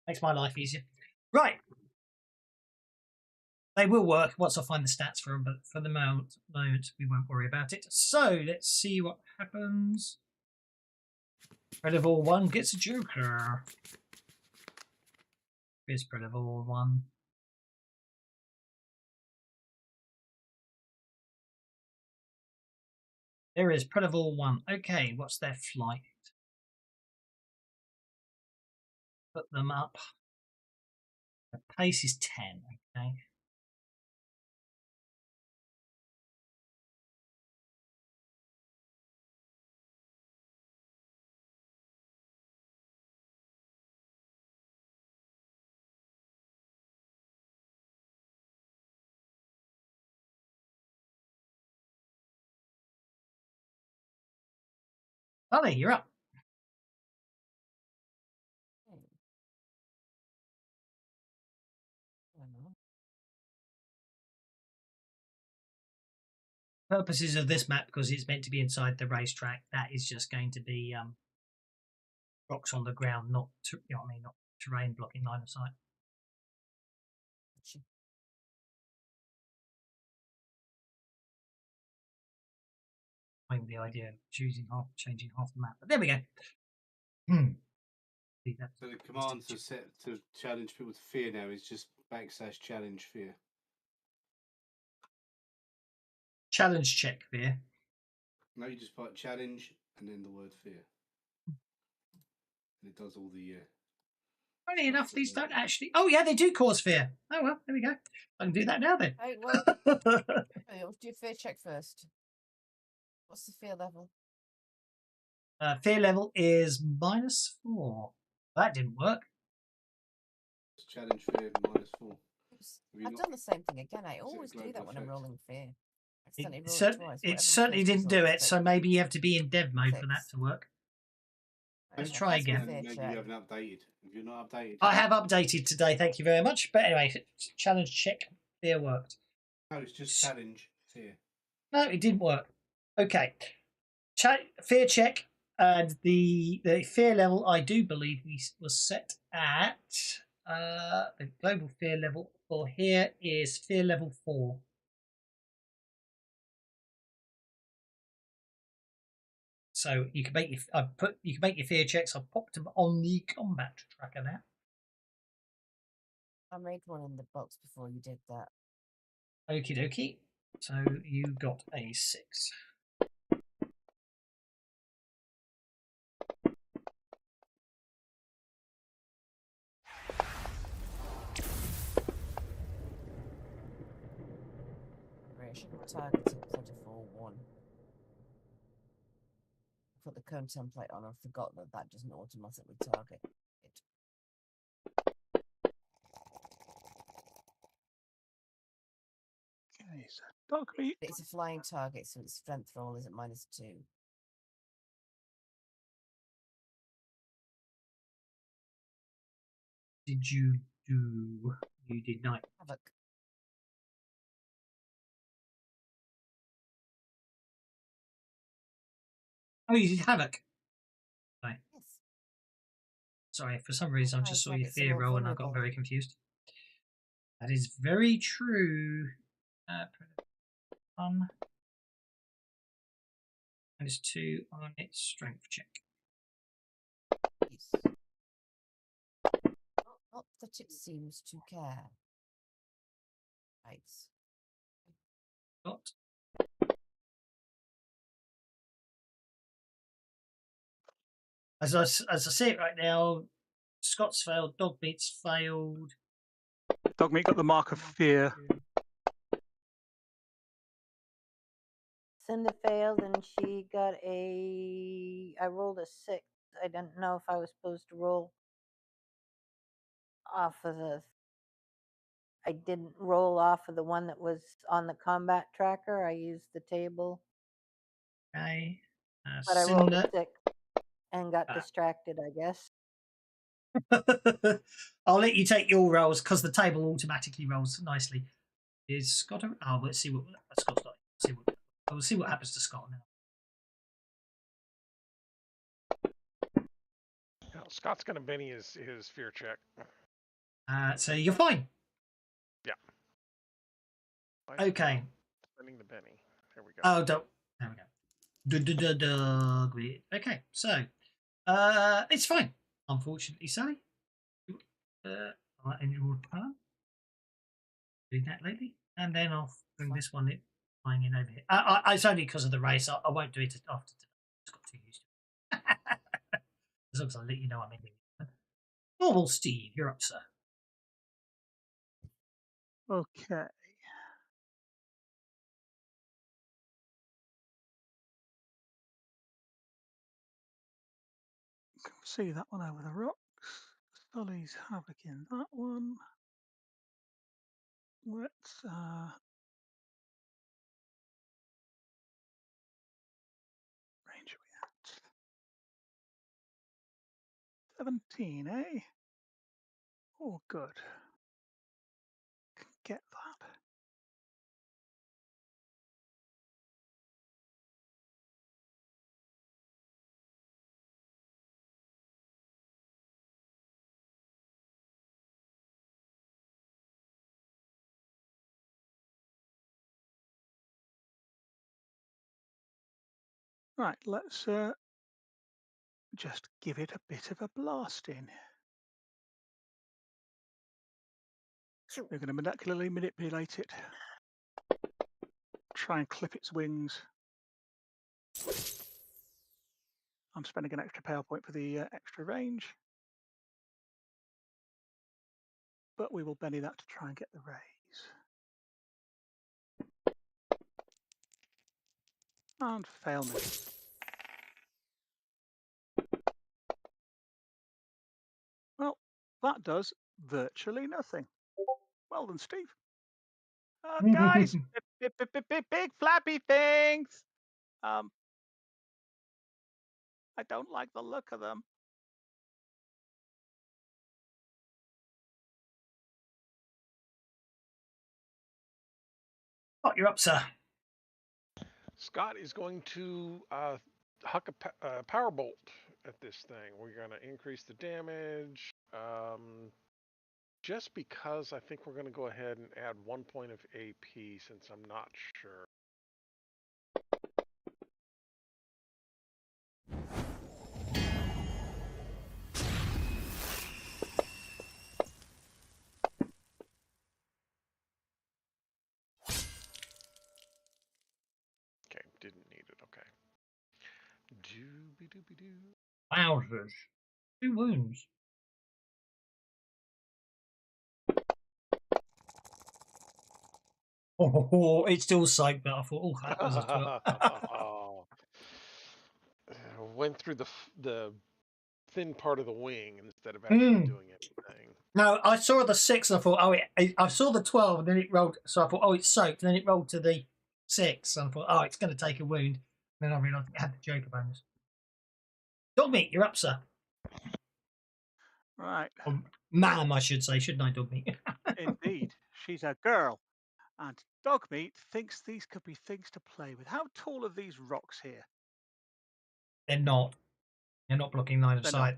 Makes my life easier. Right. They will work once I find the stats for them, but for the moment we won't worry about it. So let's see what happens. Predator 1 gets a Joker. Here's Predator 1. There is Predator 1. Okay, what's their flight? Put them up. The pace is 10, okay. Ollie, you're up. Purposes of this map, because it's meant to be inside the racetrack, that is just going to be rocks on the ground, not not terrain blocking line of sight. Maybe the idea of changing half the map, but there we go. So the command to set to challenge people to fear now is just / challenge fear. Challenge check fear. No, you just put challenge and then the word fear. And it does all the. Funny enough, these don't actually. Oh yeah, they do cause fear. Oh well, there we go. I can do that now then. Right, well, we'll do a fear check first. What's the fear level? Fear level is -4. That didn't work. Challenge fear -4. Oops, Have you I've not- done the same thing again. I it a always do that global when I'm effect? rolling fear. Accidentally It, roll cer- it twice. it whatever the certainly first didn't do result it, is, so but- maybe you have to be in dev mode for that 6. to work. Let's Okay, try that's my again. fear Maybe check. you haven't updated. If you're not updated. I have updated today, thank you very much. But anyway, challenge check, fear worked. No, it's just challenge fear. No, it didn't work. Okay. Fear check, and the fear level, I do believe was set at the global fear level for here is fear level 4. So you can make your fear checks. I've popped them on the combat tracker now. I made one in the box before you did that. Okie dokie. So you got a 6. Creation targeting protocol 1. Put the cone template on. I forgot that doesn't automatically target it. Okay, so dog meat. It's a flying target, so its strength roll is at -2. Did you do? You did not. Havoc. Oh, you did havoc. Right. Yes. Sorry, for some reason I just saw your targets are fear more roll and I got vulnerable. very confused. That is very true. -2 on its strength check. Yes. Not that it seems to care. Right. Got. As I see it right now, Scott's failed, Dogmeat's failed. Dog meat got the mark of fear. Cinda failed and she got I rolled a 6. I didn't know if I was supposed to roll off of I didn't roll off of the one that was on the combat tracker. I used the table, Okay. but I rolled Cinder. a 6 and got Ah. distracted, I guess. I'll let you take your rolls because the table automatically rolls nicely. Is Scott? Oh, let's see what Scott's got. We'll see what happens to Scott now. Yeah, Scott's going to Benny his fear check. So you're fine. Yeah. Okay. Spending the Benny. There we go. Oh, don't. There we go. Okay, so it's fine. Unfortunately, Sally. I'll end your turn. Doing that lately, and then I'll bring this one flying in over here. It's only because of the race. I won't do it after today. It's got too used to it. As long as I let you know I'm ending it. Normal Steve, you're up, sir. Okay. See that one over the rocks. Sully's havoc in that one. Let's range are we at? 17, eh? Oh, good. Get that. Right, let's just give it a bit of a blasting. We're going to molecularly manipulate it. Try and clip its wings. I'm spending an extra power point for the extra range. But we will Benny that to try and get the raise. And fail me. Well, that does virtually nothing. Well done, Steve. Guys, big flappy things. I don't like the look of them. Oh, you're up, sir. Scott is going to huck a power bolt at this thing. We're going to increase the damage. Just because I think we're going to go ahead and add 1 point of AP since I'm not sure. Okay, didn't need it. Okay. Dooby-dooby-doo. Wowzers. 2 wounds. Oh, it's still soaked, but I thought, oh, that was a 12. Went through the thin part of the wing instead of actually doing anything. No, I saw the 6 and I thought, oh, I saw the 12 and then it rolled. So I thought, oh, it's soaked. And then it rolled to the 6. And I thought, oh, it's going to take a wound. And then I realised it had the Joker bonus. Dog meat, you're up, sir. Right. Ma'am, I should say, shouldn't I, dog meat? Indeed. She's a girl. And Dogmeat thinks these could be things to play with. How tall are these rocks here? They're not. They're not blocking line of They're sight.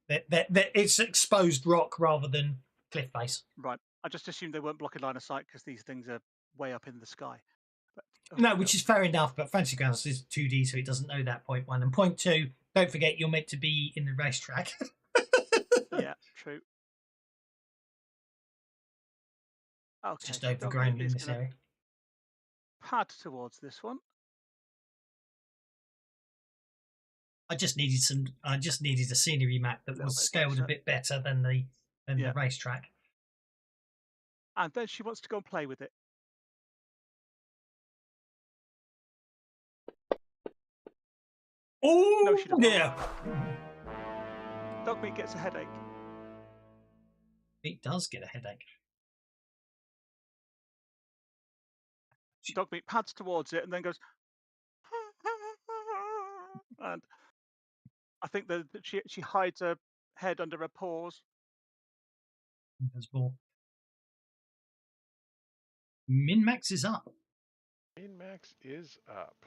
It's exposed rock rather than cliff face. Right. I just assumed they weren't blocking line of sight because these things are way up in the sky. But, no, which is fair enough, but Fantasy Grounds is 2D, so it doesn't know that, point 1. And point 2, don't forget you're meant to be in the racetrack. Yeah, true. Okay, Just so over the Dogmeat ground in is this gonna area. pad towards this one. I just needed a scenery map that was scaled a bit better than the racetrack. And then she wants to go and play with it. Oh, no, she doesn't. Yeah. Dogmeat gets a headache. It does get a headache. Dogmeat pads towards it and then goes. And I think that she hides her head under her paws. Invisible. Min-max is up. Min-max is up.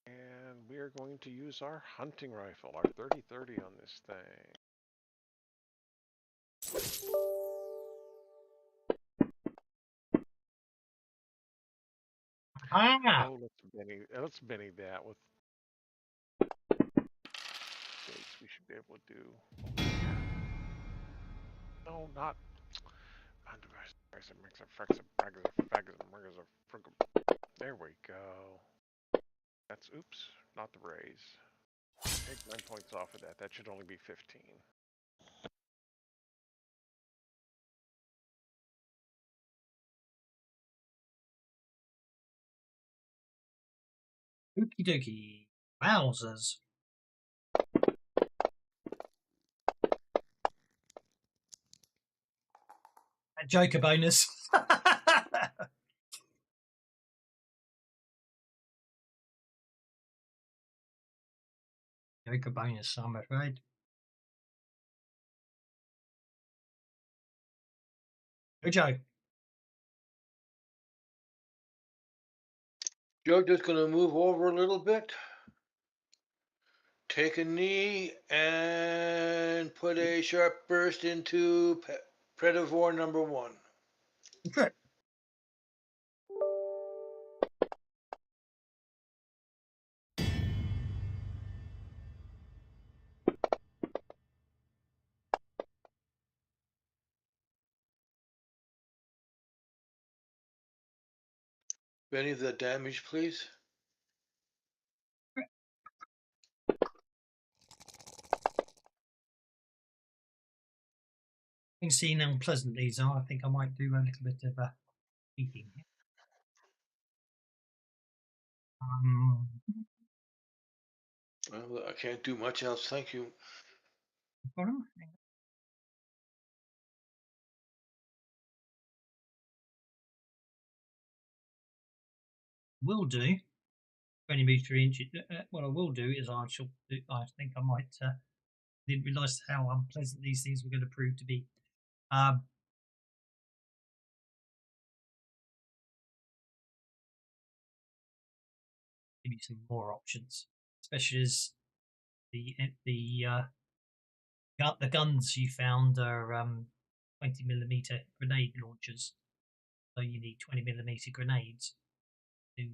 And we are going to use our hunting rifle, our 30-30 on this thing. Oh, let's Benny that with dates we should be able to do. No, not. There we go. That's oops, not the raise. Take 9 points off of that. That should only be 15. Okie dokie. Wowzers. A Joker bonus. Joker bonus, I'm afraid. Go, Joe. Joe just going to move over a little bit. Take a knee and put a sharp burst into Predivore number 1. Okay. Any of the damage, please? Having seen how unpleasant these are, I think I might do a little bit of speaking here. Well, I can't do much else. Thank you. No problem. Will do 20 meters 3 inches. What I will do is I think I might. Didn't realise how unpleasant these things were going to prove to be. Give you some more options, especially as the guns you found are 20mm grenade launchers, so you need 20mm grenades to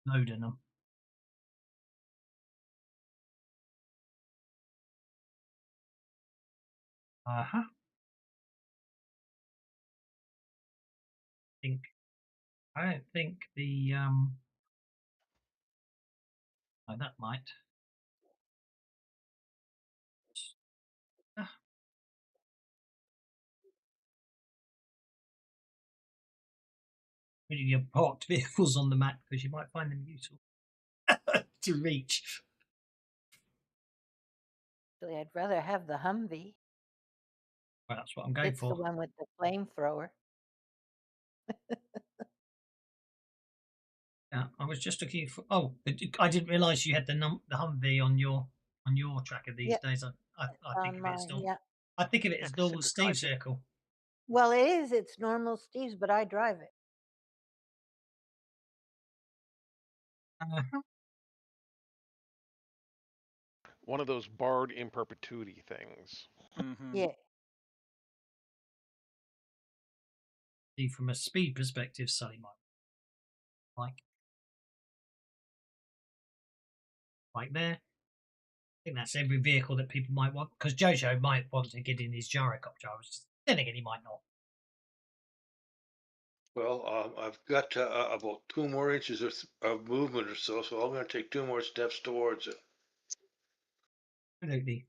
load in them. I don't think the oh, that might. Putting your parked vehicles on the map because you might find them useful to reach. Actually, I'd rather have the Humvee. Well, that's what I'm going It's for. the one with the flamethrower. Yeah, I was just looking for. Oh, I didn't realise you had the Humvee on your tracker these Yep, days. I think on of it as mine. normal. Yeah. I think of it Yeah, as 'cause normal Cinder Steve's drives it. vehicle. Well, it is. It's normal Steve's, but I drive it. One of those barred in perpetuity things. Mm-hmm. Yeah. See, from a speed perspective, Sully might like there. I think that's every vehicle that people might want because Jojo might want to get in his gyrocopter. Then again, he might not. Well, I've got about 2 more inches of movement or so, so I'm going to take 2 more steps towards it. Absolutely.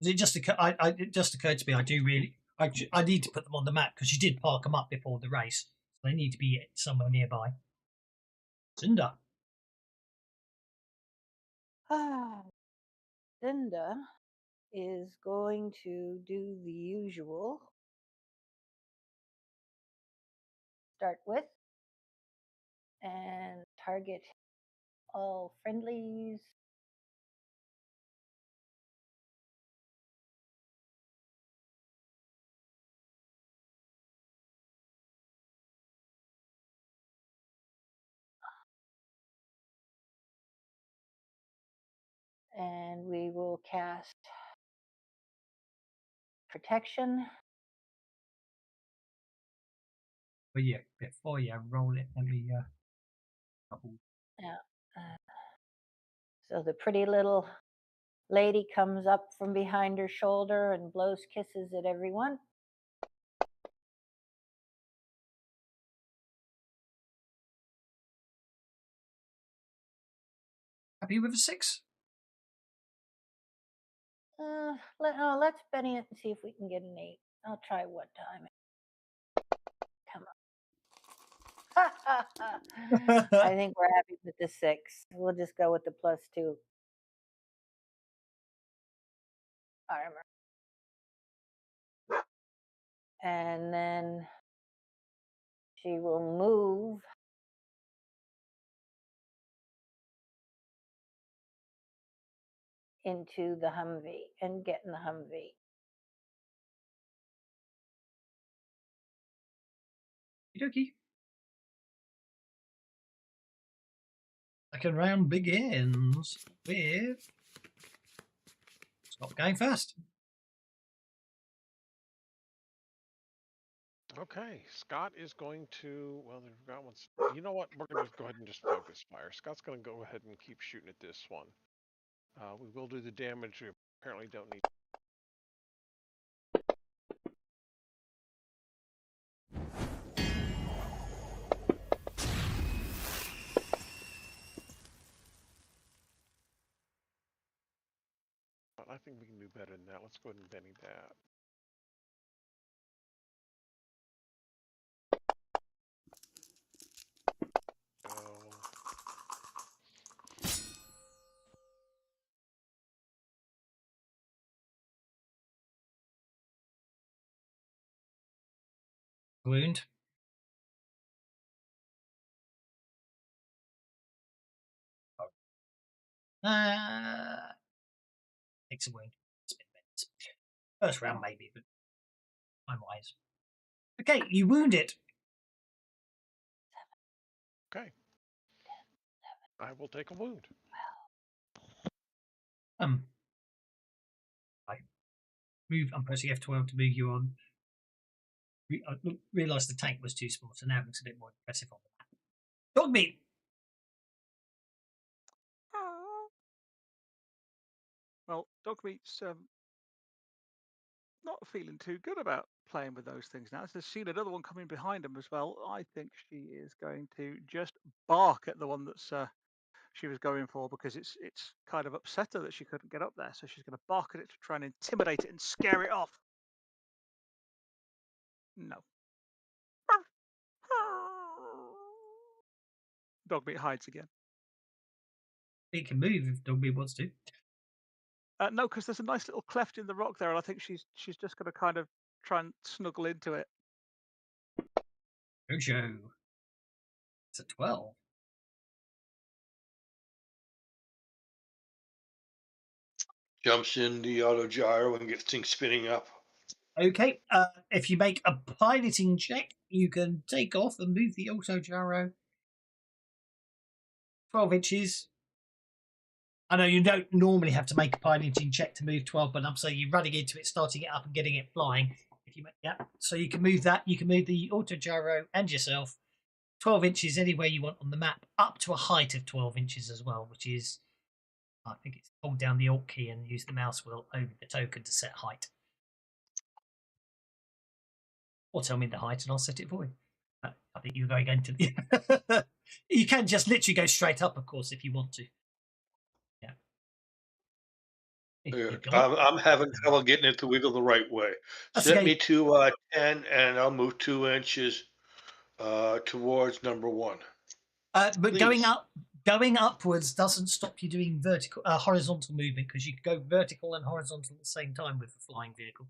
It just occurred to me. I do really. I need to put them on the map because you did park them up before the race, so they need to be somewhere nearby. Cinder. Linda is going to do the usual. Start with and target all friendlies. And we will cast protection. But yeah, before you roll it, let me. Yeah. So the pretty little lady comes up from behind her shoulder and blows kisses at everyone. Happy with a 6? Let's Benny it and see if we can get an 8. I'll try one time. Come on. I think we're happy with the 6. We'll just go with the +2 armor. And then she will move into the Humvee and get in the Humvee. Okey-dokey. Second round begins with Scott going first. Okay, Scott is going to. Well, they've got one. You know what? We're going to go ahead and just focus fire. Scott's going to go ahead and keep shooting at this one. We will do the damage. We apparently don't need. I think we can do better than that. Let's go ahead and Benny that. Oh. Wound. Takes a wound. It's been minutes. First round maybe, but I'm wise. Okay, you wound it. Okay. I will take a wound. I move. I'm pressing F12 to move you on. I realised the tank was too small, so now it looks a bit more impressive on the map. Dog meat. Well, Dogmeat's not feeling too good about playing with those things now. She's seen another one coming behind him as well. I think she is going to just bark at the one that's she was going for, because it's kind of upset her that she couldn't get up there. So she's going to bark at it to try and intimidate it and scare it off. No. Dogmeat hides again. It can move if dog meat wants to. No, because there's a nice little cleft in the rock there, and I think she's just going to kind of try and snuggle into it. Jojo. It's a 12. Jumps in the auto gyro and gets things spinning up. Okay, if you make a piloting check, you can take off and move the auto gyro 12 inches. I know you don't normally have to make a piloting check to move 12, but I'm saying you're running into it, starting it up and getting it flying. If you make, yeah, so you can move that. You can move the auto gyro and yourself 12 inches anywhere you want on the map, up to a height of 12 inches as well, which is, I think it's hold down the Alt key and use the mouse wheel over the token to set height. Or tell me the height and I'll set it for you. I think you're going into the... You can just literally go straight up, of course, if you want to. Yeah. I'm having trouble getting it to wiggle the right way. That's Set okay. me to 10, and I'll move 2 inches towards number 1. But Please. going upwards doesn't stop you doing vertical, horizontal movement, because you can go vertical and horizontal at the same time with the flying vehicle.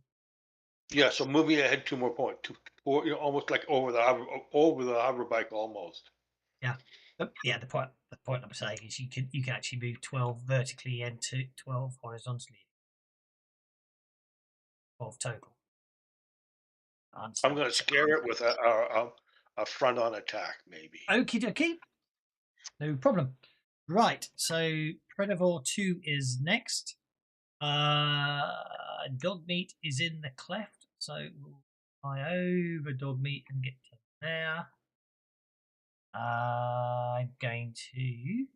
Yeah, so moving ahead 2 more points, almost like over the hover bike almost. Yeah, yeah. The point I'm saying is you can actually move 12 vertically and 12 horizontally. 12 total. I'm going to scare it with a front-on attack, maybe. Okie dokie. No problem. Right, so Predivore 2 is next. Dog meat is in the cleft, so we'll fly over dog meat and get to there. I'm going to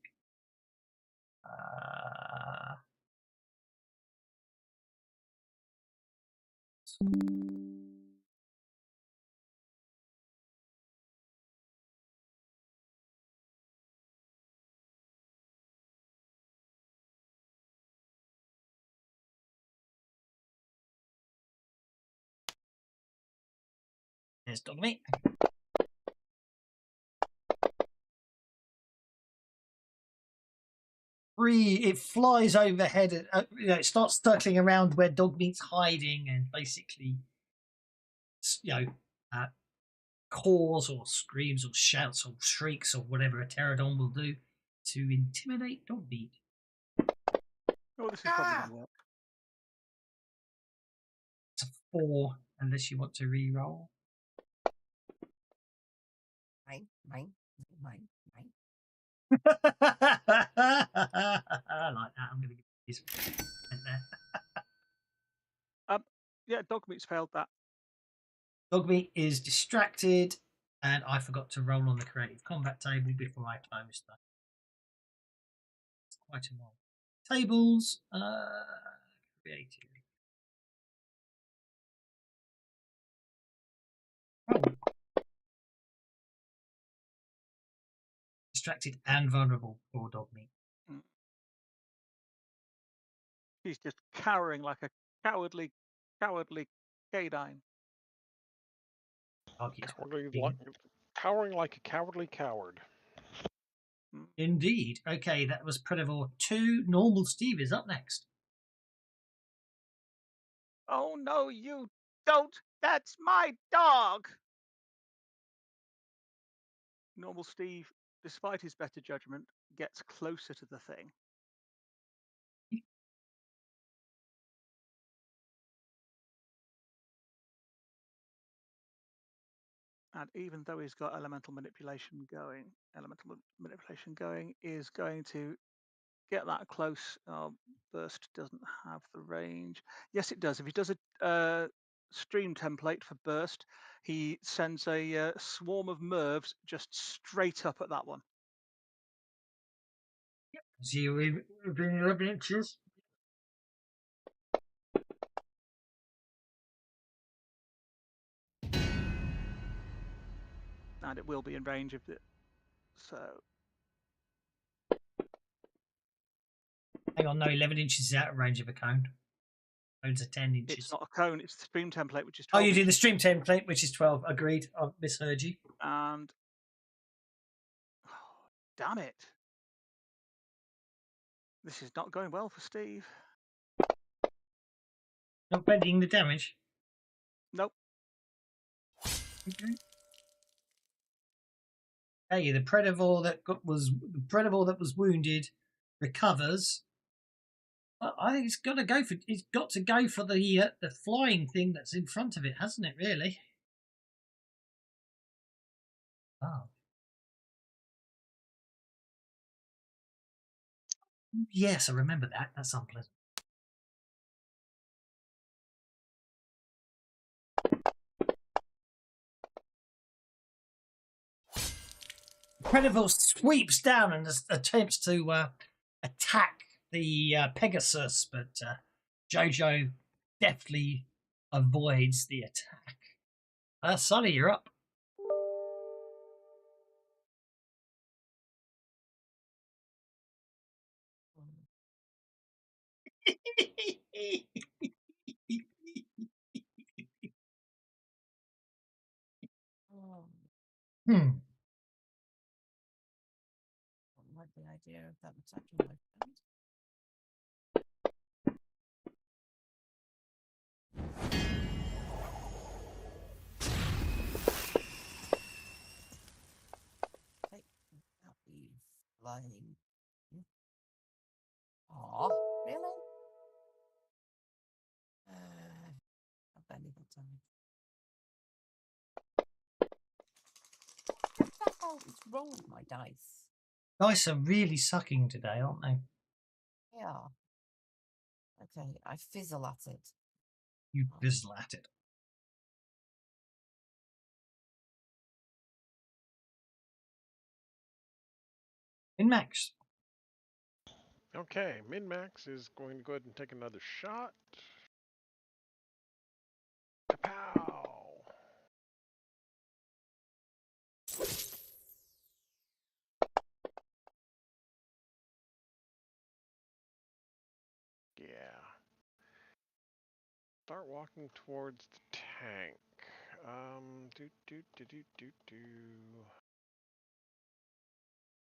there's dog meat. It flies overhead. It starts circling around where dog meat's hiding, and basically, calls or screams or shouts or shrieks or whatever a pterodon will do to intimidate dog meat. Oh, this is probably going to work. It's a 4, unless you want to re-roll. Mine. I like that. I'm going to give you some there. Yeah, Dogmeat's failed that. Dogmeat is distracted, and I forgot to roll on the creative combat table before I closed that. It's quite a long. Tables, creative. Oh. Distracted and vulnerable for Dogmeat. He's just cowering like a cowardly canine. Cowering like a cowardly coward. Indeed. Okay, that was Predator 2. Normal Steve is up next. Oh no, you don't! That's my dog! Normal Steve, despite his better judgment, gets closer to the thing. And even though he's got elemental manipulation going, is going to get that close. Burst doesn't have the range. Yes, it does. If he does a stream template for burst, he sends a swarm of Mervs just straight up at that one. 0 within 11 inches. And it will be in range of it. So Hang on, no, 11 inches is out of range of a cone. Cones are 10 inches. it's not a cone, it's the stream template, which is 12 12 you do the inches. stream template, which is 12. Agreed. I misheard you. And damn it. This is not going well for Steve. Not bending the damage. Nope. Okay. Hey, the predator that was wounded recovers. I think it's got to go for the flying thing that's in front of it, hasn't it? Really? Oh. Yes, I remember that. That's unpleasant. Predator sweeps down and attempts to attack the Pegasus, but Jojo deftly avoids the attack. Sonny, you're up. Hmm. Don't like the idea of that attacking my friend. Hey, that'll be flying. Aw, really? I've barely got time. What the hell is wrong with my dice? Dice are really sucking today, aren't they? Yeah. Okay, I fizzle at it. You fizzle at it. In max. Okay, Min-Max is going to go ahead and take another shot. Kapow! Yeah. Start walking towards the tank.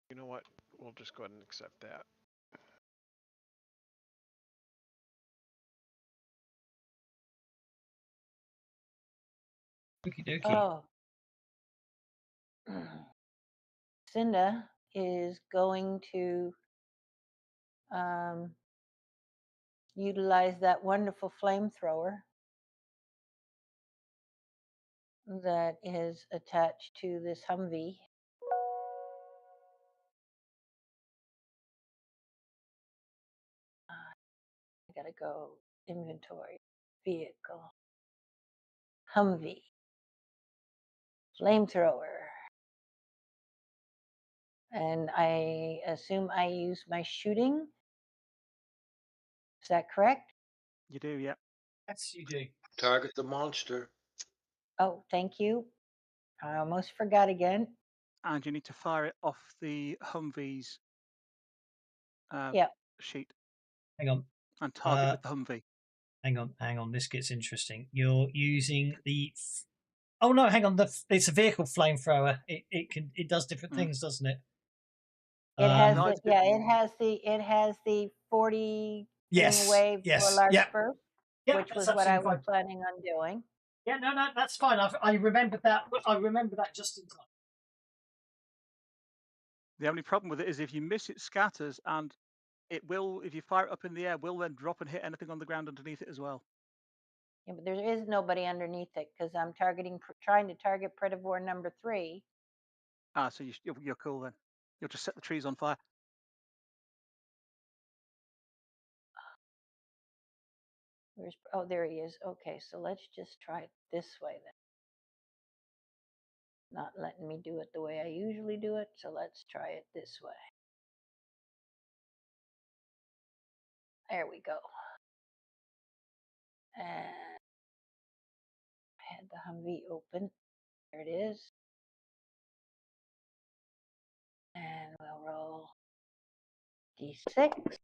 You know what? We'll just go ahead and accept that. Okie dokie. Oh. Cinda is going to utilize that wonderful flamethrower that is attached to this Humvee. I gotta go inventory, vehicle, Humvee, flamethrower. And I assume I use my shooting. Is that correct? You do, yeah. Yes, you do. Target the monster. Oh, thank you. I almost forgot again. And you need to fire it off the Humvee's Yep. sheet. Hang on. And target with the Humvee. Hang on. This gets interesting. You're using the. Oh no! Hang on. It's a vehicle flamethrower. It does different things, doesn't it? It has No, the it's yeah. It has the 40 Yes. thing away for a Yes. large Yeah. burst, Yeah. which That's was what I absolutely was fine. planning on doing. Yeah. No. That's fine. I remembered that. I remember that just in time. The only problem with it is if you miss, it scatters, and it will, if you fire it up in the air, will then drop and hit anything on the ground underneath it as well. Yeah, but there is nobody underneath it because I'm trying to target Predator number 3. Ah, so you're cool then. You'll just set the trees on fire. Oh, there he is. Okay, so let's just try it this way then. Not letting me do it the way I usually do it, so let's try it this way. There we go. And I had the Humvee open. There it is. And we'll roll D6.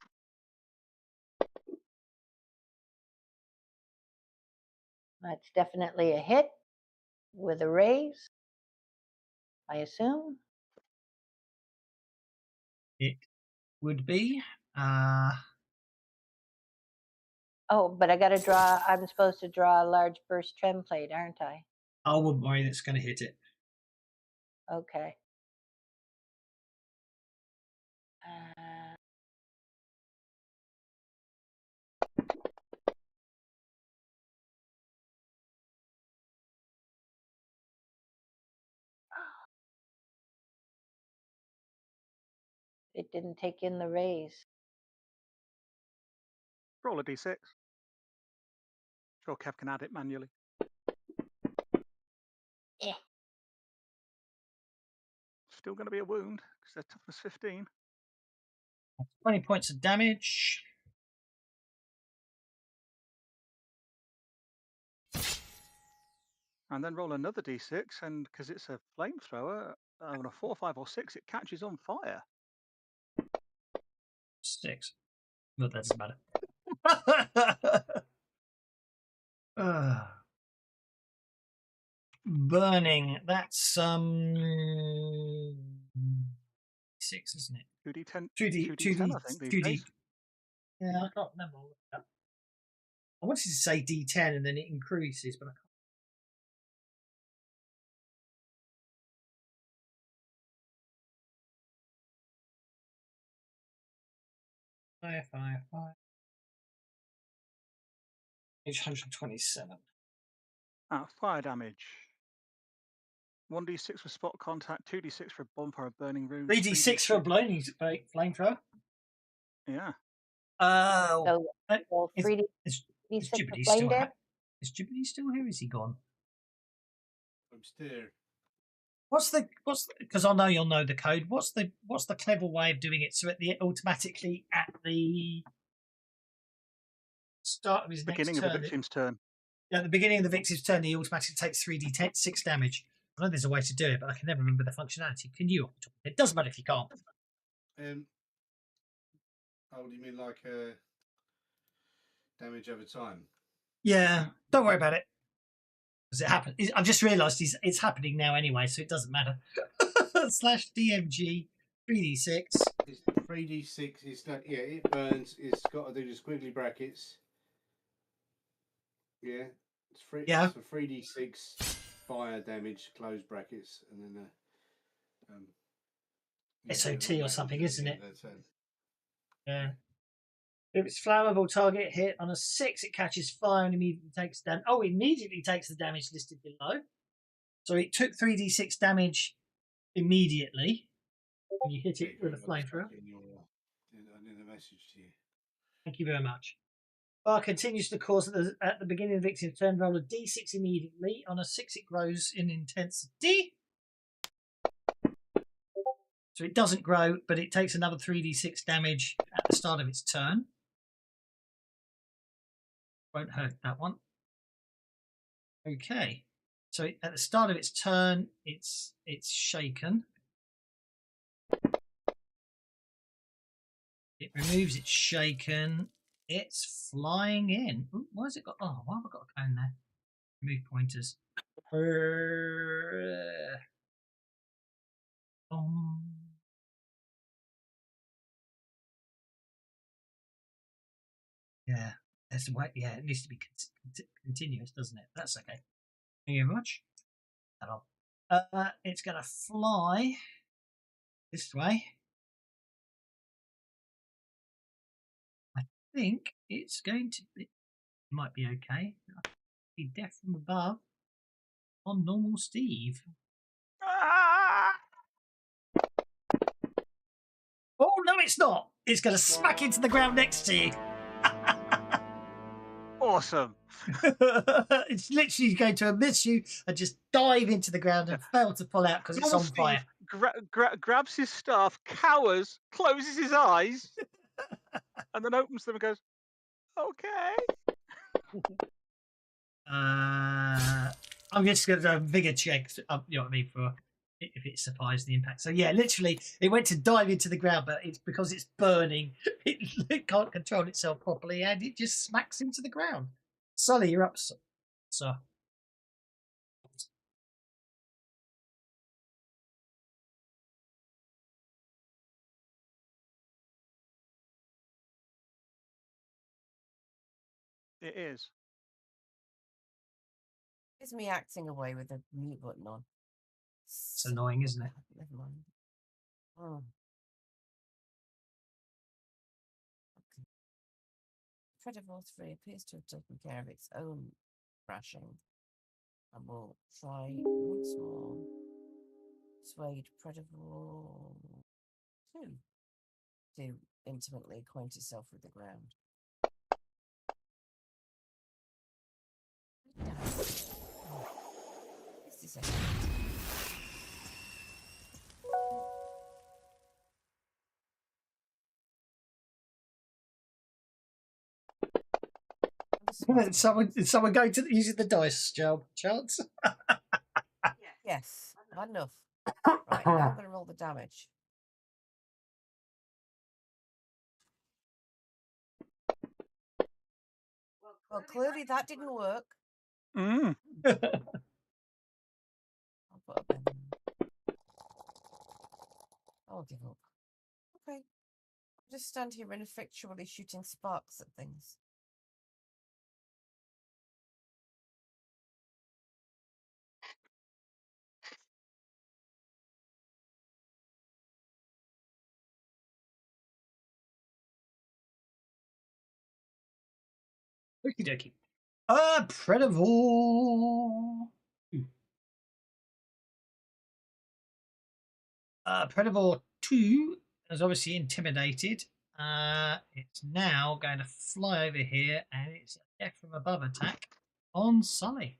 That's definitely a hit with a raise, I assume. It would be. Oh, but I got to draw. I'm supposed to draw a large burst template, aren't I? I wouldn't worry. That's going to hit it. Okay. It didn't take in the raise. Roll a d6. Sure, Kev can add it manually. Yeah. Still going to be a wound because they're toughness 15. 20 points of damage. And then roll another d6, and because it's a flamethrower, on a 4, 5, or 6, it catches on fire. 6. No, that doesn't matter. Burning. That's 6, isn't it? 2d10. 2d10, I think. These 2d. days. Yeah, I can't remember. I wanted to say d10 and then it increases, but I can't. 5. 127. Fire damage. 1d6 for spot contact, 2d6 for a bonfire of burning room. 3d6 for a blown flamethrower. Yeah. So roll Is 3d6 Is for Jubilee flame still damage. Is Jubilee still here? Is he gone? I'm still. What's the because I know you'll know the code. What's the clever way of doing it so automatically at the start of his Beginning next of turn, the victim's turn. at the beginning of the victim's turn, he automatically takes 3d6 damage. I know there's a way to do it, but I can never remember the functionality. Can you? It doesn't matter if you can't. Oh, do you mean like damage over time? Yeah, don't worry about it. Because it happened. I've just realised it's happening now anyway, so it doesn't matter. /DMG 3d6. It's 3d6. It's like, yeah, it burns. It's got to do the squiggly brackets. Yeah, it's free. Yeah. It's for 3d6 fire damage, close brackets, and then SOT or something, isn't it? Yeah. If it's flammable target hit on a 6, it catches fire and immediately takes damage. Oh, immediately takes the damage listed below. So it took 3d6 damage immediately when you hit it with a flamethrower. In the message to you. Thank you very much. Fire continues to cause at the beginning of the victim's turn. Roll a d6 immediately. On a 6, it grows in intensity. So it doesn't grow, but it takes another 3d6 damage at the start of its turn. Won't hurt that one. Okay. So at the start of its turn, it's shaken. It removes its shaken. it's flying in. Ooh, why has it got? Oh, why have I got a cone there? Move pointers. Yeah, that's the way. Yeah, it needs to be continuous, doesn't it? That's okay. Thank you very much. It's going to fly this way. I think it's going to be. Might be okay. Be death from above on normal Steve. Ah! Oh no, it's not. It's going to smack into the ground next to you. Awesome. It's literally going to miss you and just dive into the ground and fail to pull out because it's on fire. Grabs his staff, cowers, closes his eyes, and then opens them and goes, "Okay." I'm just going to do a bigger check. You know what I mean, for if it survives the impact. So yeah, literally, it went to dive into the ground, but it's because it's burning. It can't control itself properly, and it just smacks into the ground. Sully, you're up, sir. It is. It's me acting away with the mute button on. It's annoying, isn't it? Never mind. Oh. Okay. Predator 3 appears to have taken care of its own crashing. And we'll try once more. Persuade Predator 2 to intimately acquaint itself with the ground. This is it. Someone going to using the dice chance? Yes, enough. Right, now I'm going to roll the damage. Well, clearly that didn't work. Mm. I'll put a pen. I'll give up. Okay. I'll just stand here ineffectually shooting sparks at things. Okie dokie. Predator. Predator 2 is obviously intimidated. It's now going to fly over here, and it's a death from above attack on Sully.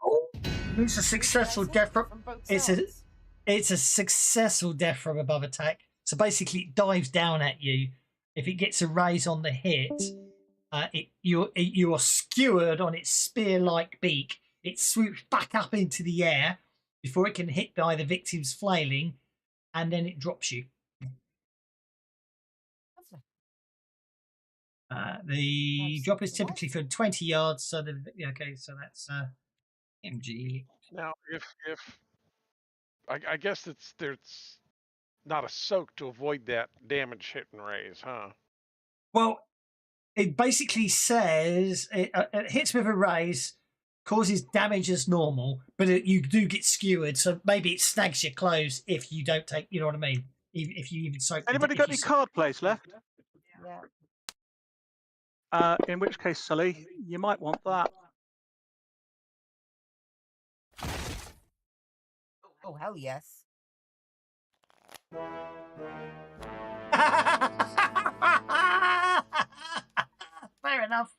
Oh, it's a successful death from. It's a successful death from above attack. So basically, it dives down at you. If it gets a raise on the hit, you are skewered on its spear-like beak. It swoops back up into the air before it can hit by the victim's flailing, and then it drops you. The drop is typically from 20 yards. So okay, so that's MG. Now, if I guess there's not a soak to avoid that damage hit and raise, huh? Well, it basically says it hits with a raise, causes damage as normal, but you do get skewered. So maybe it snags your clothes if you don't take. You know what I mean? If you even soak. Anybody got any card plays left? Yeah. In which case, Sully, you might want that. Oh, hell yes. Fair enough.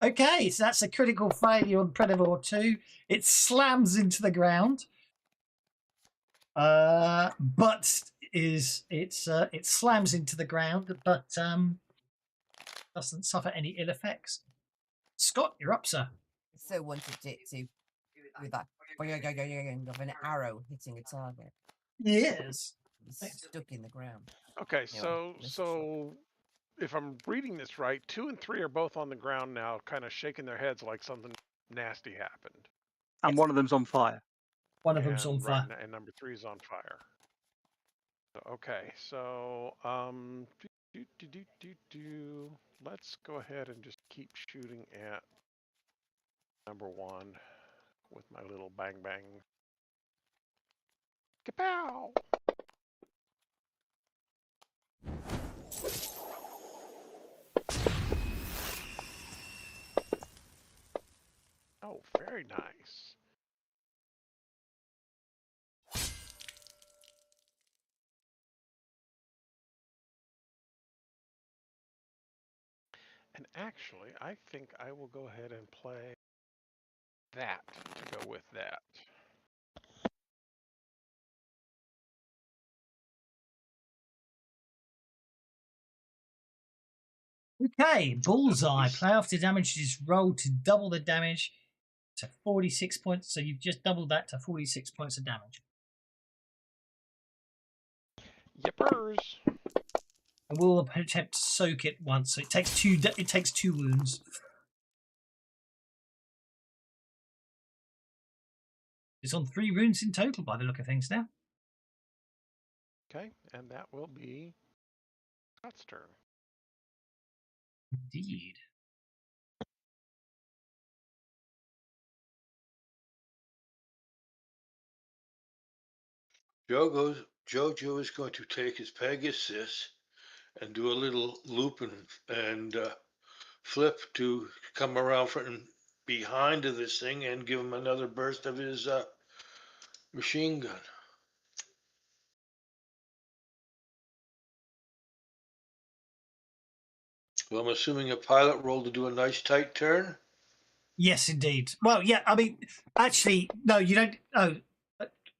Okay, so that's a critical failure on Predator 2. It slams into the ground. But it slams into the ground, but doesn't suffer any ill effects. Scott, you're up, sir. So wanted it to with that of an arrow hitting a target. Yes. It's stuck in the ground. Okay, Anyway, so if I'm reading this right, 2 and 3 are both on the ground now, kind of shaking their heads like something nasty happened. And one of them's on fire. One of them's on Right, fire. and number 3 is on fire. Okay, so let's go ahead and just keep shooting at number 1 with my little bang bang. Kapow! Oh, very nice. And actually, I think I will go ahead and play that to go with that. Okay, bullseye. Play after damage is rolled to double the damage to 46 points. So you've just doubled that to 46 points of damage. Yippers! And we'll attempt to soak it once. So it takes two. It takes 2 wounds. It's on 3 wounds in total by the look of things now. Okay, and that will be Scott's turn. Indeed. Jojo is going to take his Pegasus and do a little loop and flip to come around from behind of this thing and give him another burst of his machine gun. Well, I'm assuming a pilot roll to do a nice tight turn. Yes, indeed. Well, yeah. I mean, actually, no. You don't. Oh,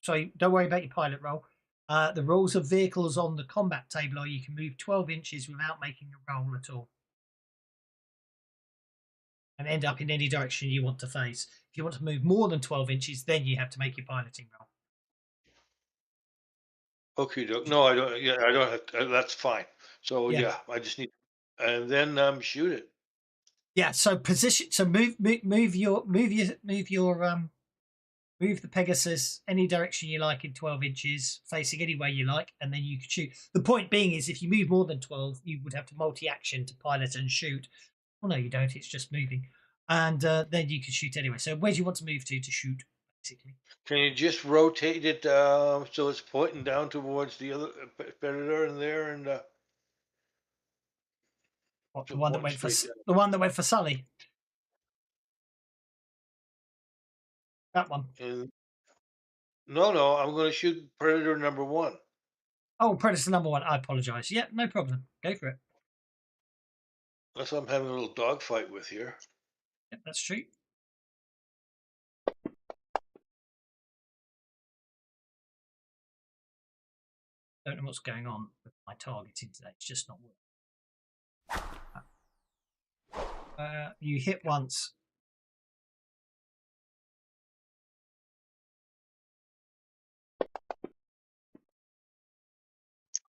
sorry. Don't worry about your pilot roll. The rules of vehicles on the combat table are you can move 12 inches without making a roll at all, and end up in any direction you want to face. If you want to move more than 12 inches, then you have to make your piloting roll. Okay, Doc. No, I don't. Yeah, I don't have. That's fine. So Yeah. yeah, I just need, and then shoot it. Yeah. So position. So move the Pegasus any direction you like in 12 inches, facing any way you like, and then you can shoot. The point being is, if you move more than 12, you would have to multi-action to pilot and shoot. Well, no, you don't. It's just moving, and then you can shoot anyway. So where do you want to move to shoot, basically? Can you just rotate it so it's pointing down towards the other predator in there and What, the So one that one went for straight the one that went for Sully? That one. No, I'm going to shoot predator number 1. Oh, Predator number 1. I apologise. Yeah, no problem. Go for it. That's what I'm having a little dogfight with here. Yep, that's true. Don't know what's going on with my targeting today. It's just not working. You hit once.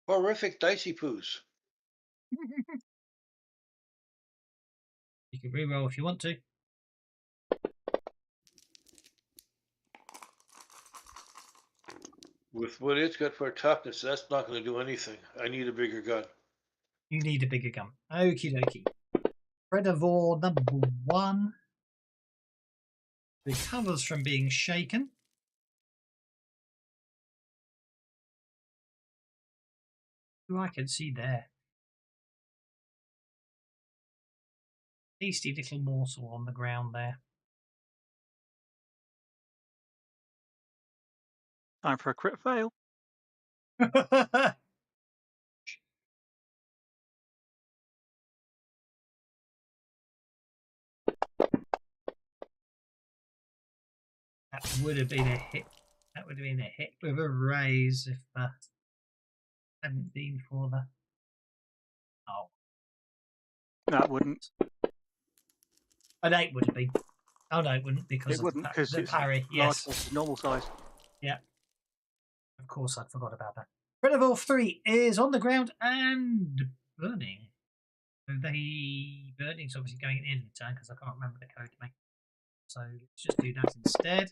Horrific dicey poos. You can reroll if you want to. With what it's got for toughness, that's not going to do anything. I need a bigger gun. You need a bigger gun. Okie dokie. Predator number 1 recovers from being shaken. Who I can see there. Tasty little morsel on the ground there. Time for a crit fail. That would have been a hit. That would have been a hit with a raise if hadn't been for the. Oh, That wouldn't. an 8 would have been. Oh no, it wouldn't because It of wouldn't because the it's parry. large Yes, versus normal size. yeah. Of course, I'd forgot about that. Predator 3 is on the ground and burning. So the burning's obviously going at the end of the turn because I can't remember the code to make. So let's just do that instead.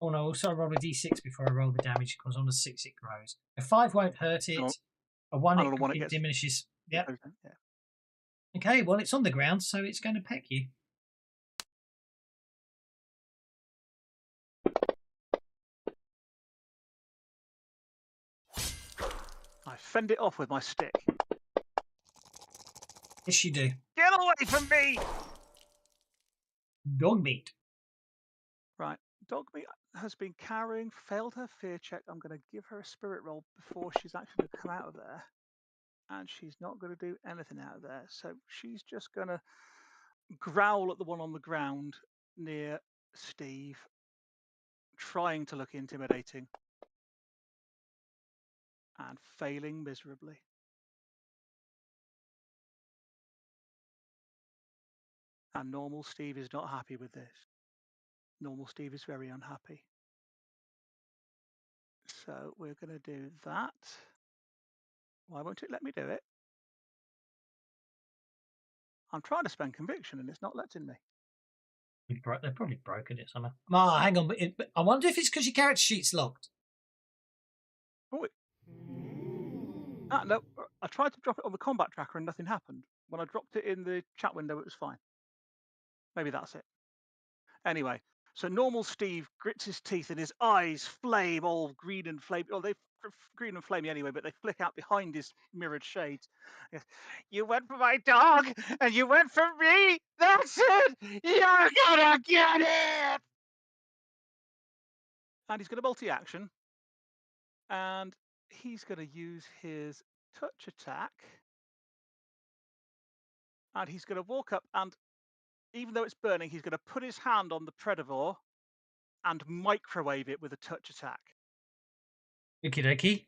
Oh no, also I roll a d6 before I roll the damage because on a 6 it grows. A 5 won't hurt it. A 1 And on a 1 it it gets- diminishes. Yep. Yeah. Okay, well it's on the ground, so it's going to peck you. I fend it off with my stick. Yes, you do. Get away from me! Dog meat. Right. Dogmeat has been carrying, failed her fear check. I'm going to give her a spirit roll before she's actually going to come out of there. And she's not going to do anything out of there. So she's just going to growl at the one on the ground near Steve, trying to look intimidating and failing miserably. And normal Steve is not happy with this. Normal Steve is very unhappy. So we're going to do that. Why won't it let me do it? I'm trying to spend conviction and it's not letting me. They're probably broken it somehow. Oh, hang on. But I wonder if it's because your character sheet's locked. Oh, no, I tried to drop it on the combat tracker and nothing happened. When I dropped it in the chat window, it was fine. Maybe that's it. Anyway, so normal Steve grits his teeth and his eyes flame all green and flame. Well, they're green and flamey anyway, but they flick out behind his mirrored shades. He goes, "You went for my dog and you went for me. That's it. You're gonna get it." And he's going to multi-action. And he's going to use his touch attack. And he's going to walk up and, even though it's burning, he's going to put his hand on the Predator and microwave it with a touch attack. Okie dokie.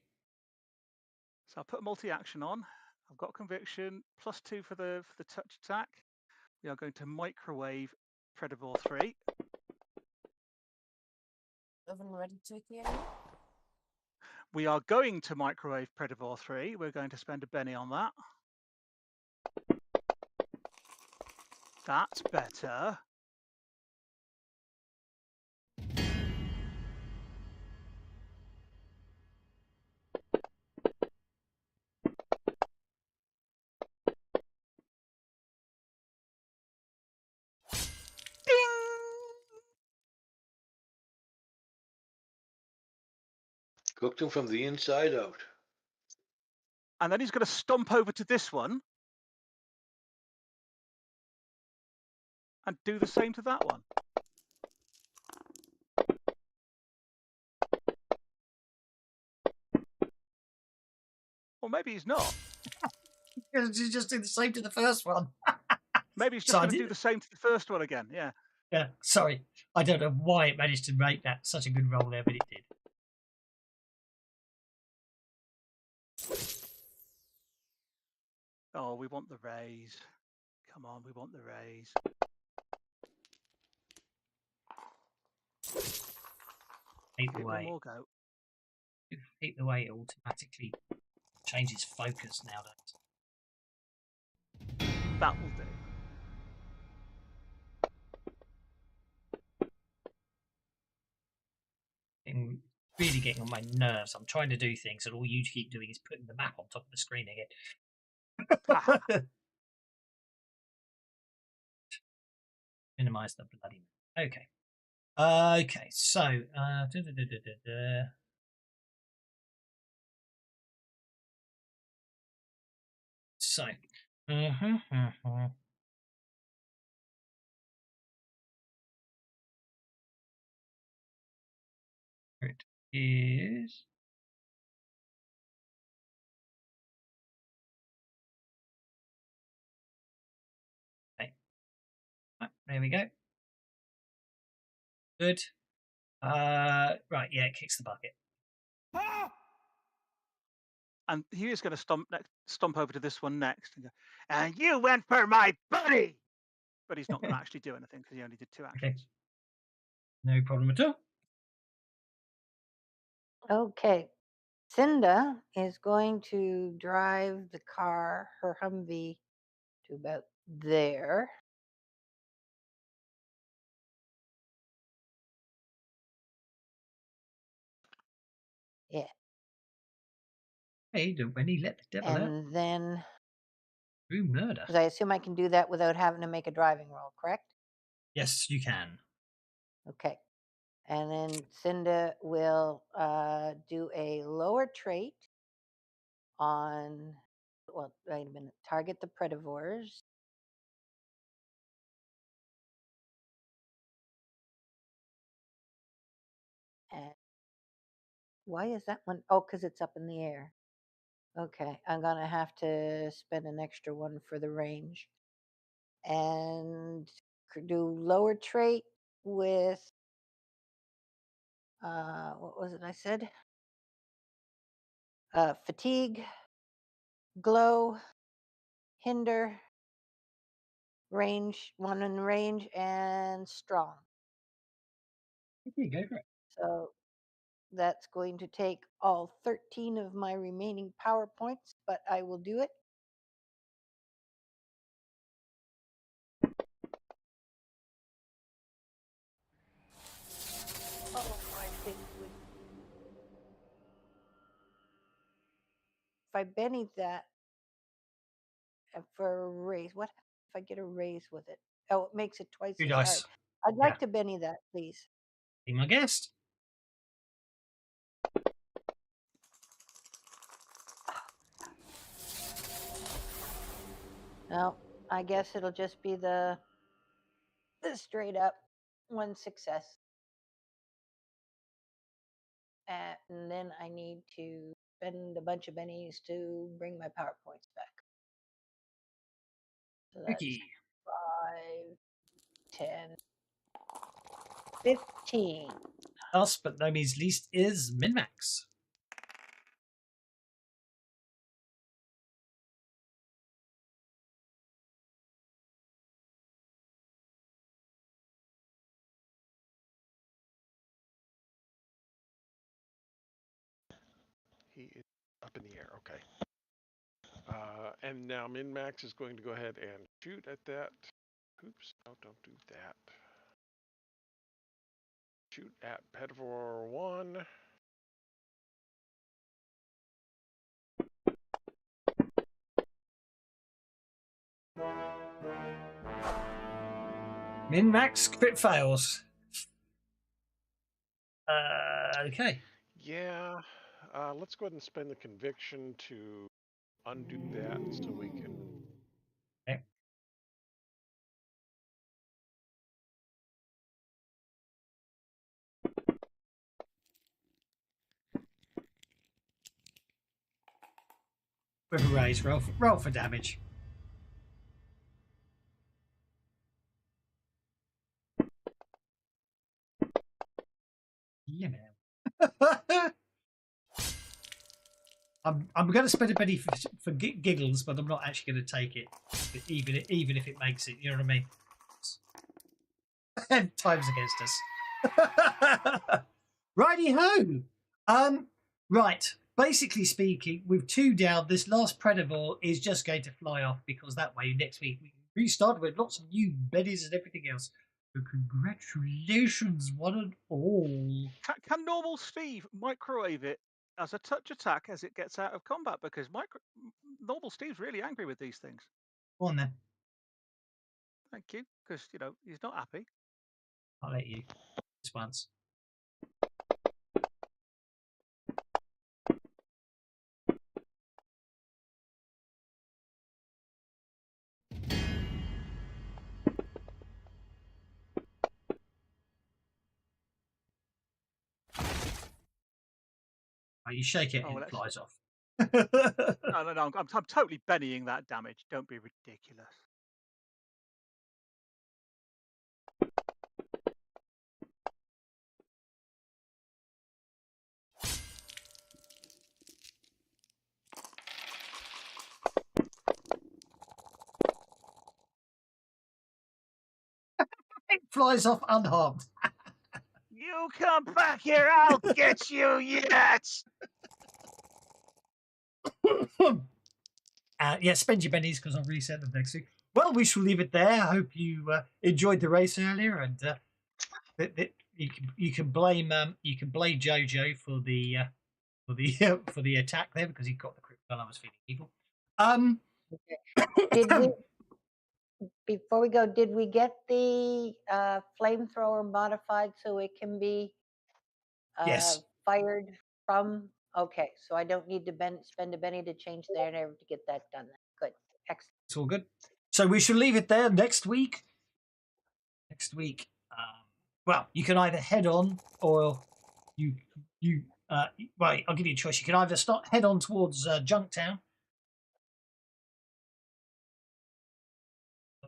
So I'll put a multi-action on. I've got conviction, +2 for the touch attack. We are going to microwave Predator 3. Oven ready to again? We are going to microwave Predator 3. We're going to spend a Benny on that. That's better. Cooked them from the inside out. And then he's going to stomp over to this one and do the same to that one. Or maybe he's not. He's just do the same to the first one. Maybe he's just So I going to did- do the same to the first one again. Yeah. Yeah, sorry. I don't know why it managed to make that such a good roll there, but it did. Oh, we want the raise. Come on, we want the raise. Hate the Give one way. more go. Hate the way it automatically changes focus nowadays. That will do. Really getting on my nerves. I'm trying to do things, and all you keep doing is putting the map on top of the screen again. Minimize the bloody map. Okay. Okay, so so it is okay. There we go. Good. Right, yeah, it kicks the bucket. And he is going to stomp over to this one next. And go, "And you went for my buddy." but he's not going to actually do anything because he only did 2 actions. Okay. No problem at all. Okay. Cinda is going to drive the car, her Humvee, to about there. Yeah. Hey, when he let the devil out And then, through murder. because I assume I can do that without having to make a driving roll, correct? Yes, you can. Okay. And then Cinda will do a lower trait on, well, wait a minute, target the predators. And why is that one? Oh, because it's up in the air. Okay, I'm going to have to spend an extra one for the range. And do lower trait with, what was it I said? Fatigue, glow, hinder, range, one in range, and strong. Okay, go for it. So that's going to take all 13 of my remaining power points, but I will do it. Oh, I think if I benny that for a raise, what if I get a raise with it? Oh, it makes it twice 2 as hard. dice. I'd like to benny that, please. Be my guest. No, I guess it'll just be the straight up one success. And then I need to spend a bunch of bennies to bring my power points back. So that's Okay. 5, 10, 15. Last but no means least is Minmax. He is up in the air. Okay. And now Min-Max is going to go ahead and shoot at that. Oops. No, don't do that. Shoot at Pedivore 1. Minmax crit fails. Okay. Yeah. Let's go ahead and spend the conviction to undo that so we can. Okay. With a raise, roll for damage. Yeah, man. I'm going to spend a penny for giggles, but I'm not actually going to take it, even if it makes it. You know what I mean? And time's against us. Righty ho. Right. Basically speaking, with 2 down, this last predator is just going to fly off because that way next week we can restart with lots of new beddies and everything else. So congratulations, one and all. Can normal Steve microwave it as a touch attack as it gets out of combat? Because normal Steve's really angry with these things. Go on then. Thank you, because he's not happy. I'll let you. This once. Oh, you shake it and it flies off. No, I'm totally bennying that damage. Don't be ridiculous. it flies off unharmed. You come back here, I'll get you yet. Yeah, spend your bennies because I'll reset them next week. Well, we shall leave it there. I hope you enjoyed the race earlier, and you can blame Jojo for the for the attack there because he got the crit while I was feeling evil. Did we, before we go, did we get the flamethrower modified so it can be Yes. fired from? Okay, so I don't need to spend a penny to change their narrative to get that done. Good, excellent. It's all good. So we shall leave it there. Next week, well, you can either head on or you right. I'll give you a choice. You can either head on towards Junktown.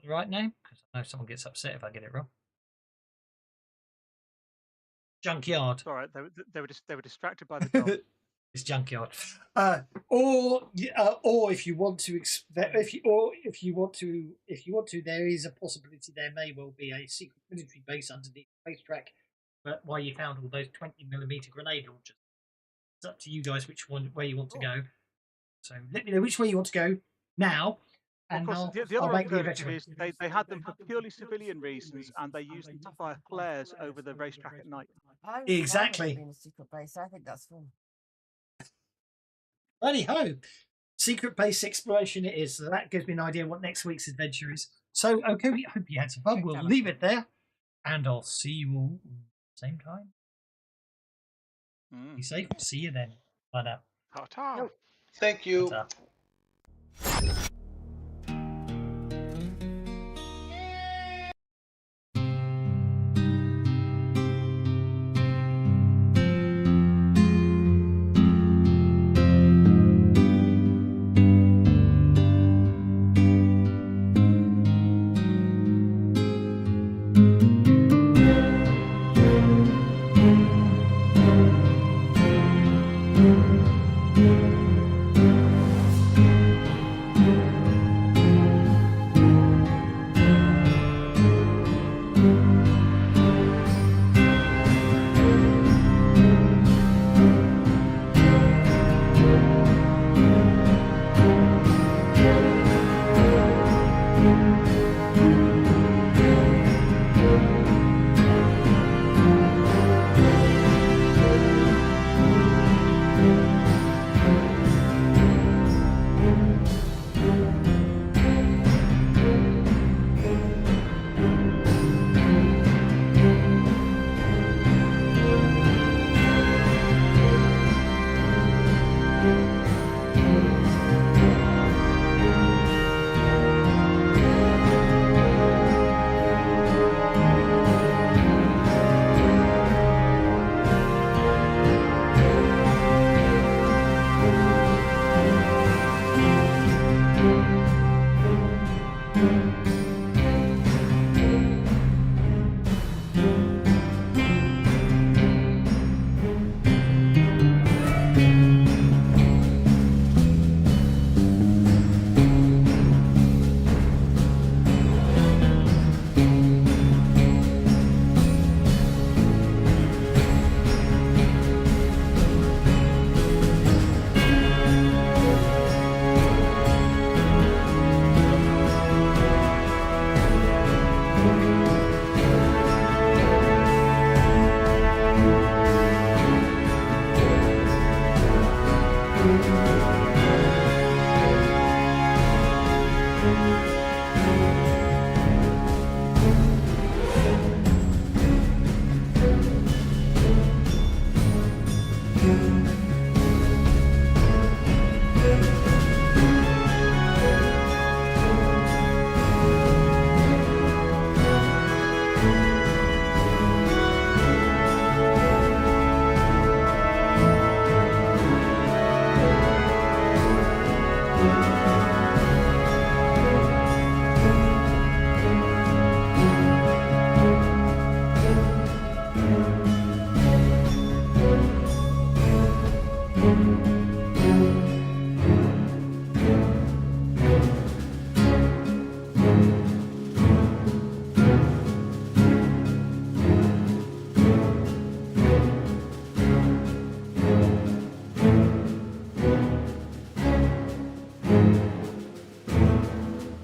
The right name? Because I know someone gets upset if I get it wrong. Junkyard. All right, they were distracted by the dog. It's Junkyard. Or if you want to, if you want to, there is a possibility there may well be a secret military base underneath the racetrack, but why you found all those 20mm grenade launchers. It's up to you guys where you want to go. So let me know which way you want to go now. And of course, the I'll other make the alternative eventual. is they had them for purely civilian reasons, and they used them to fire flares over the racetrack at night. Exactly. In a secret base, I think that's fun. Righty ho. Secret base exploration it is. So that gives me an idea what next week's adventure is. So, okay, we hope you had some fun. We'll leave it there. And I'll see you all same time. Be safe. See you then. Bye now. Ta-ta. Thank you. Ta-ta.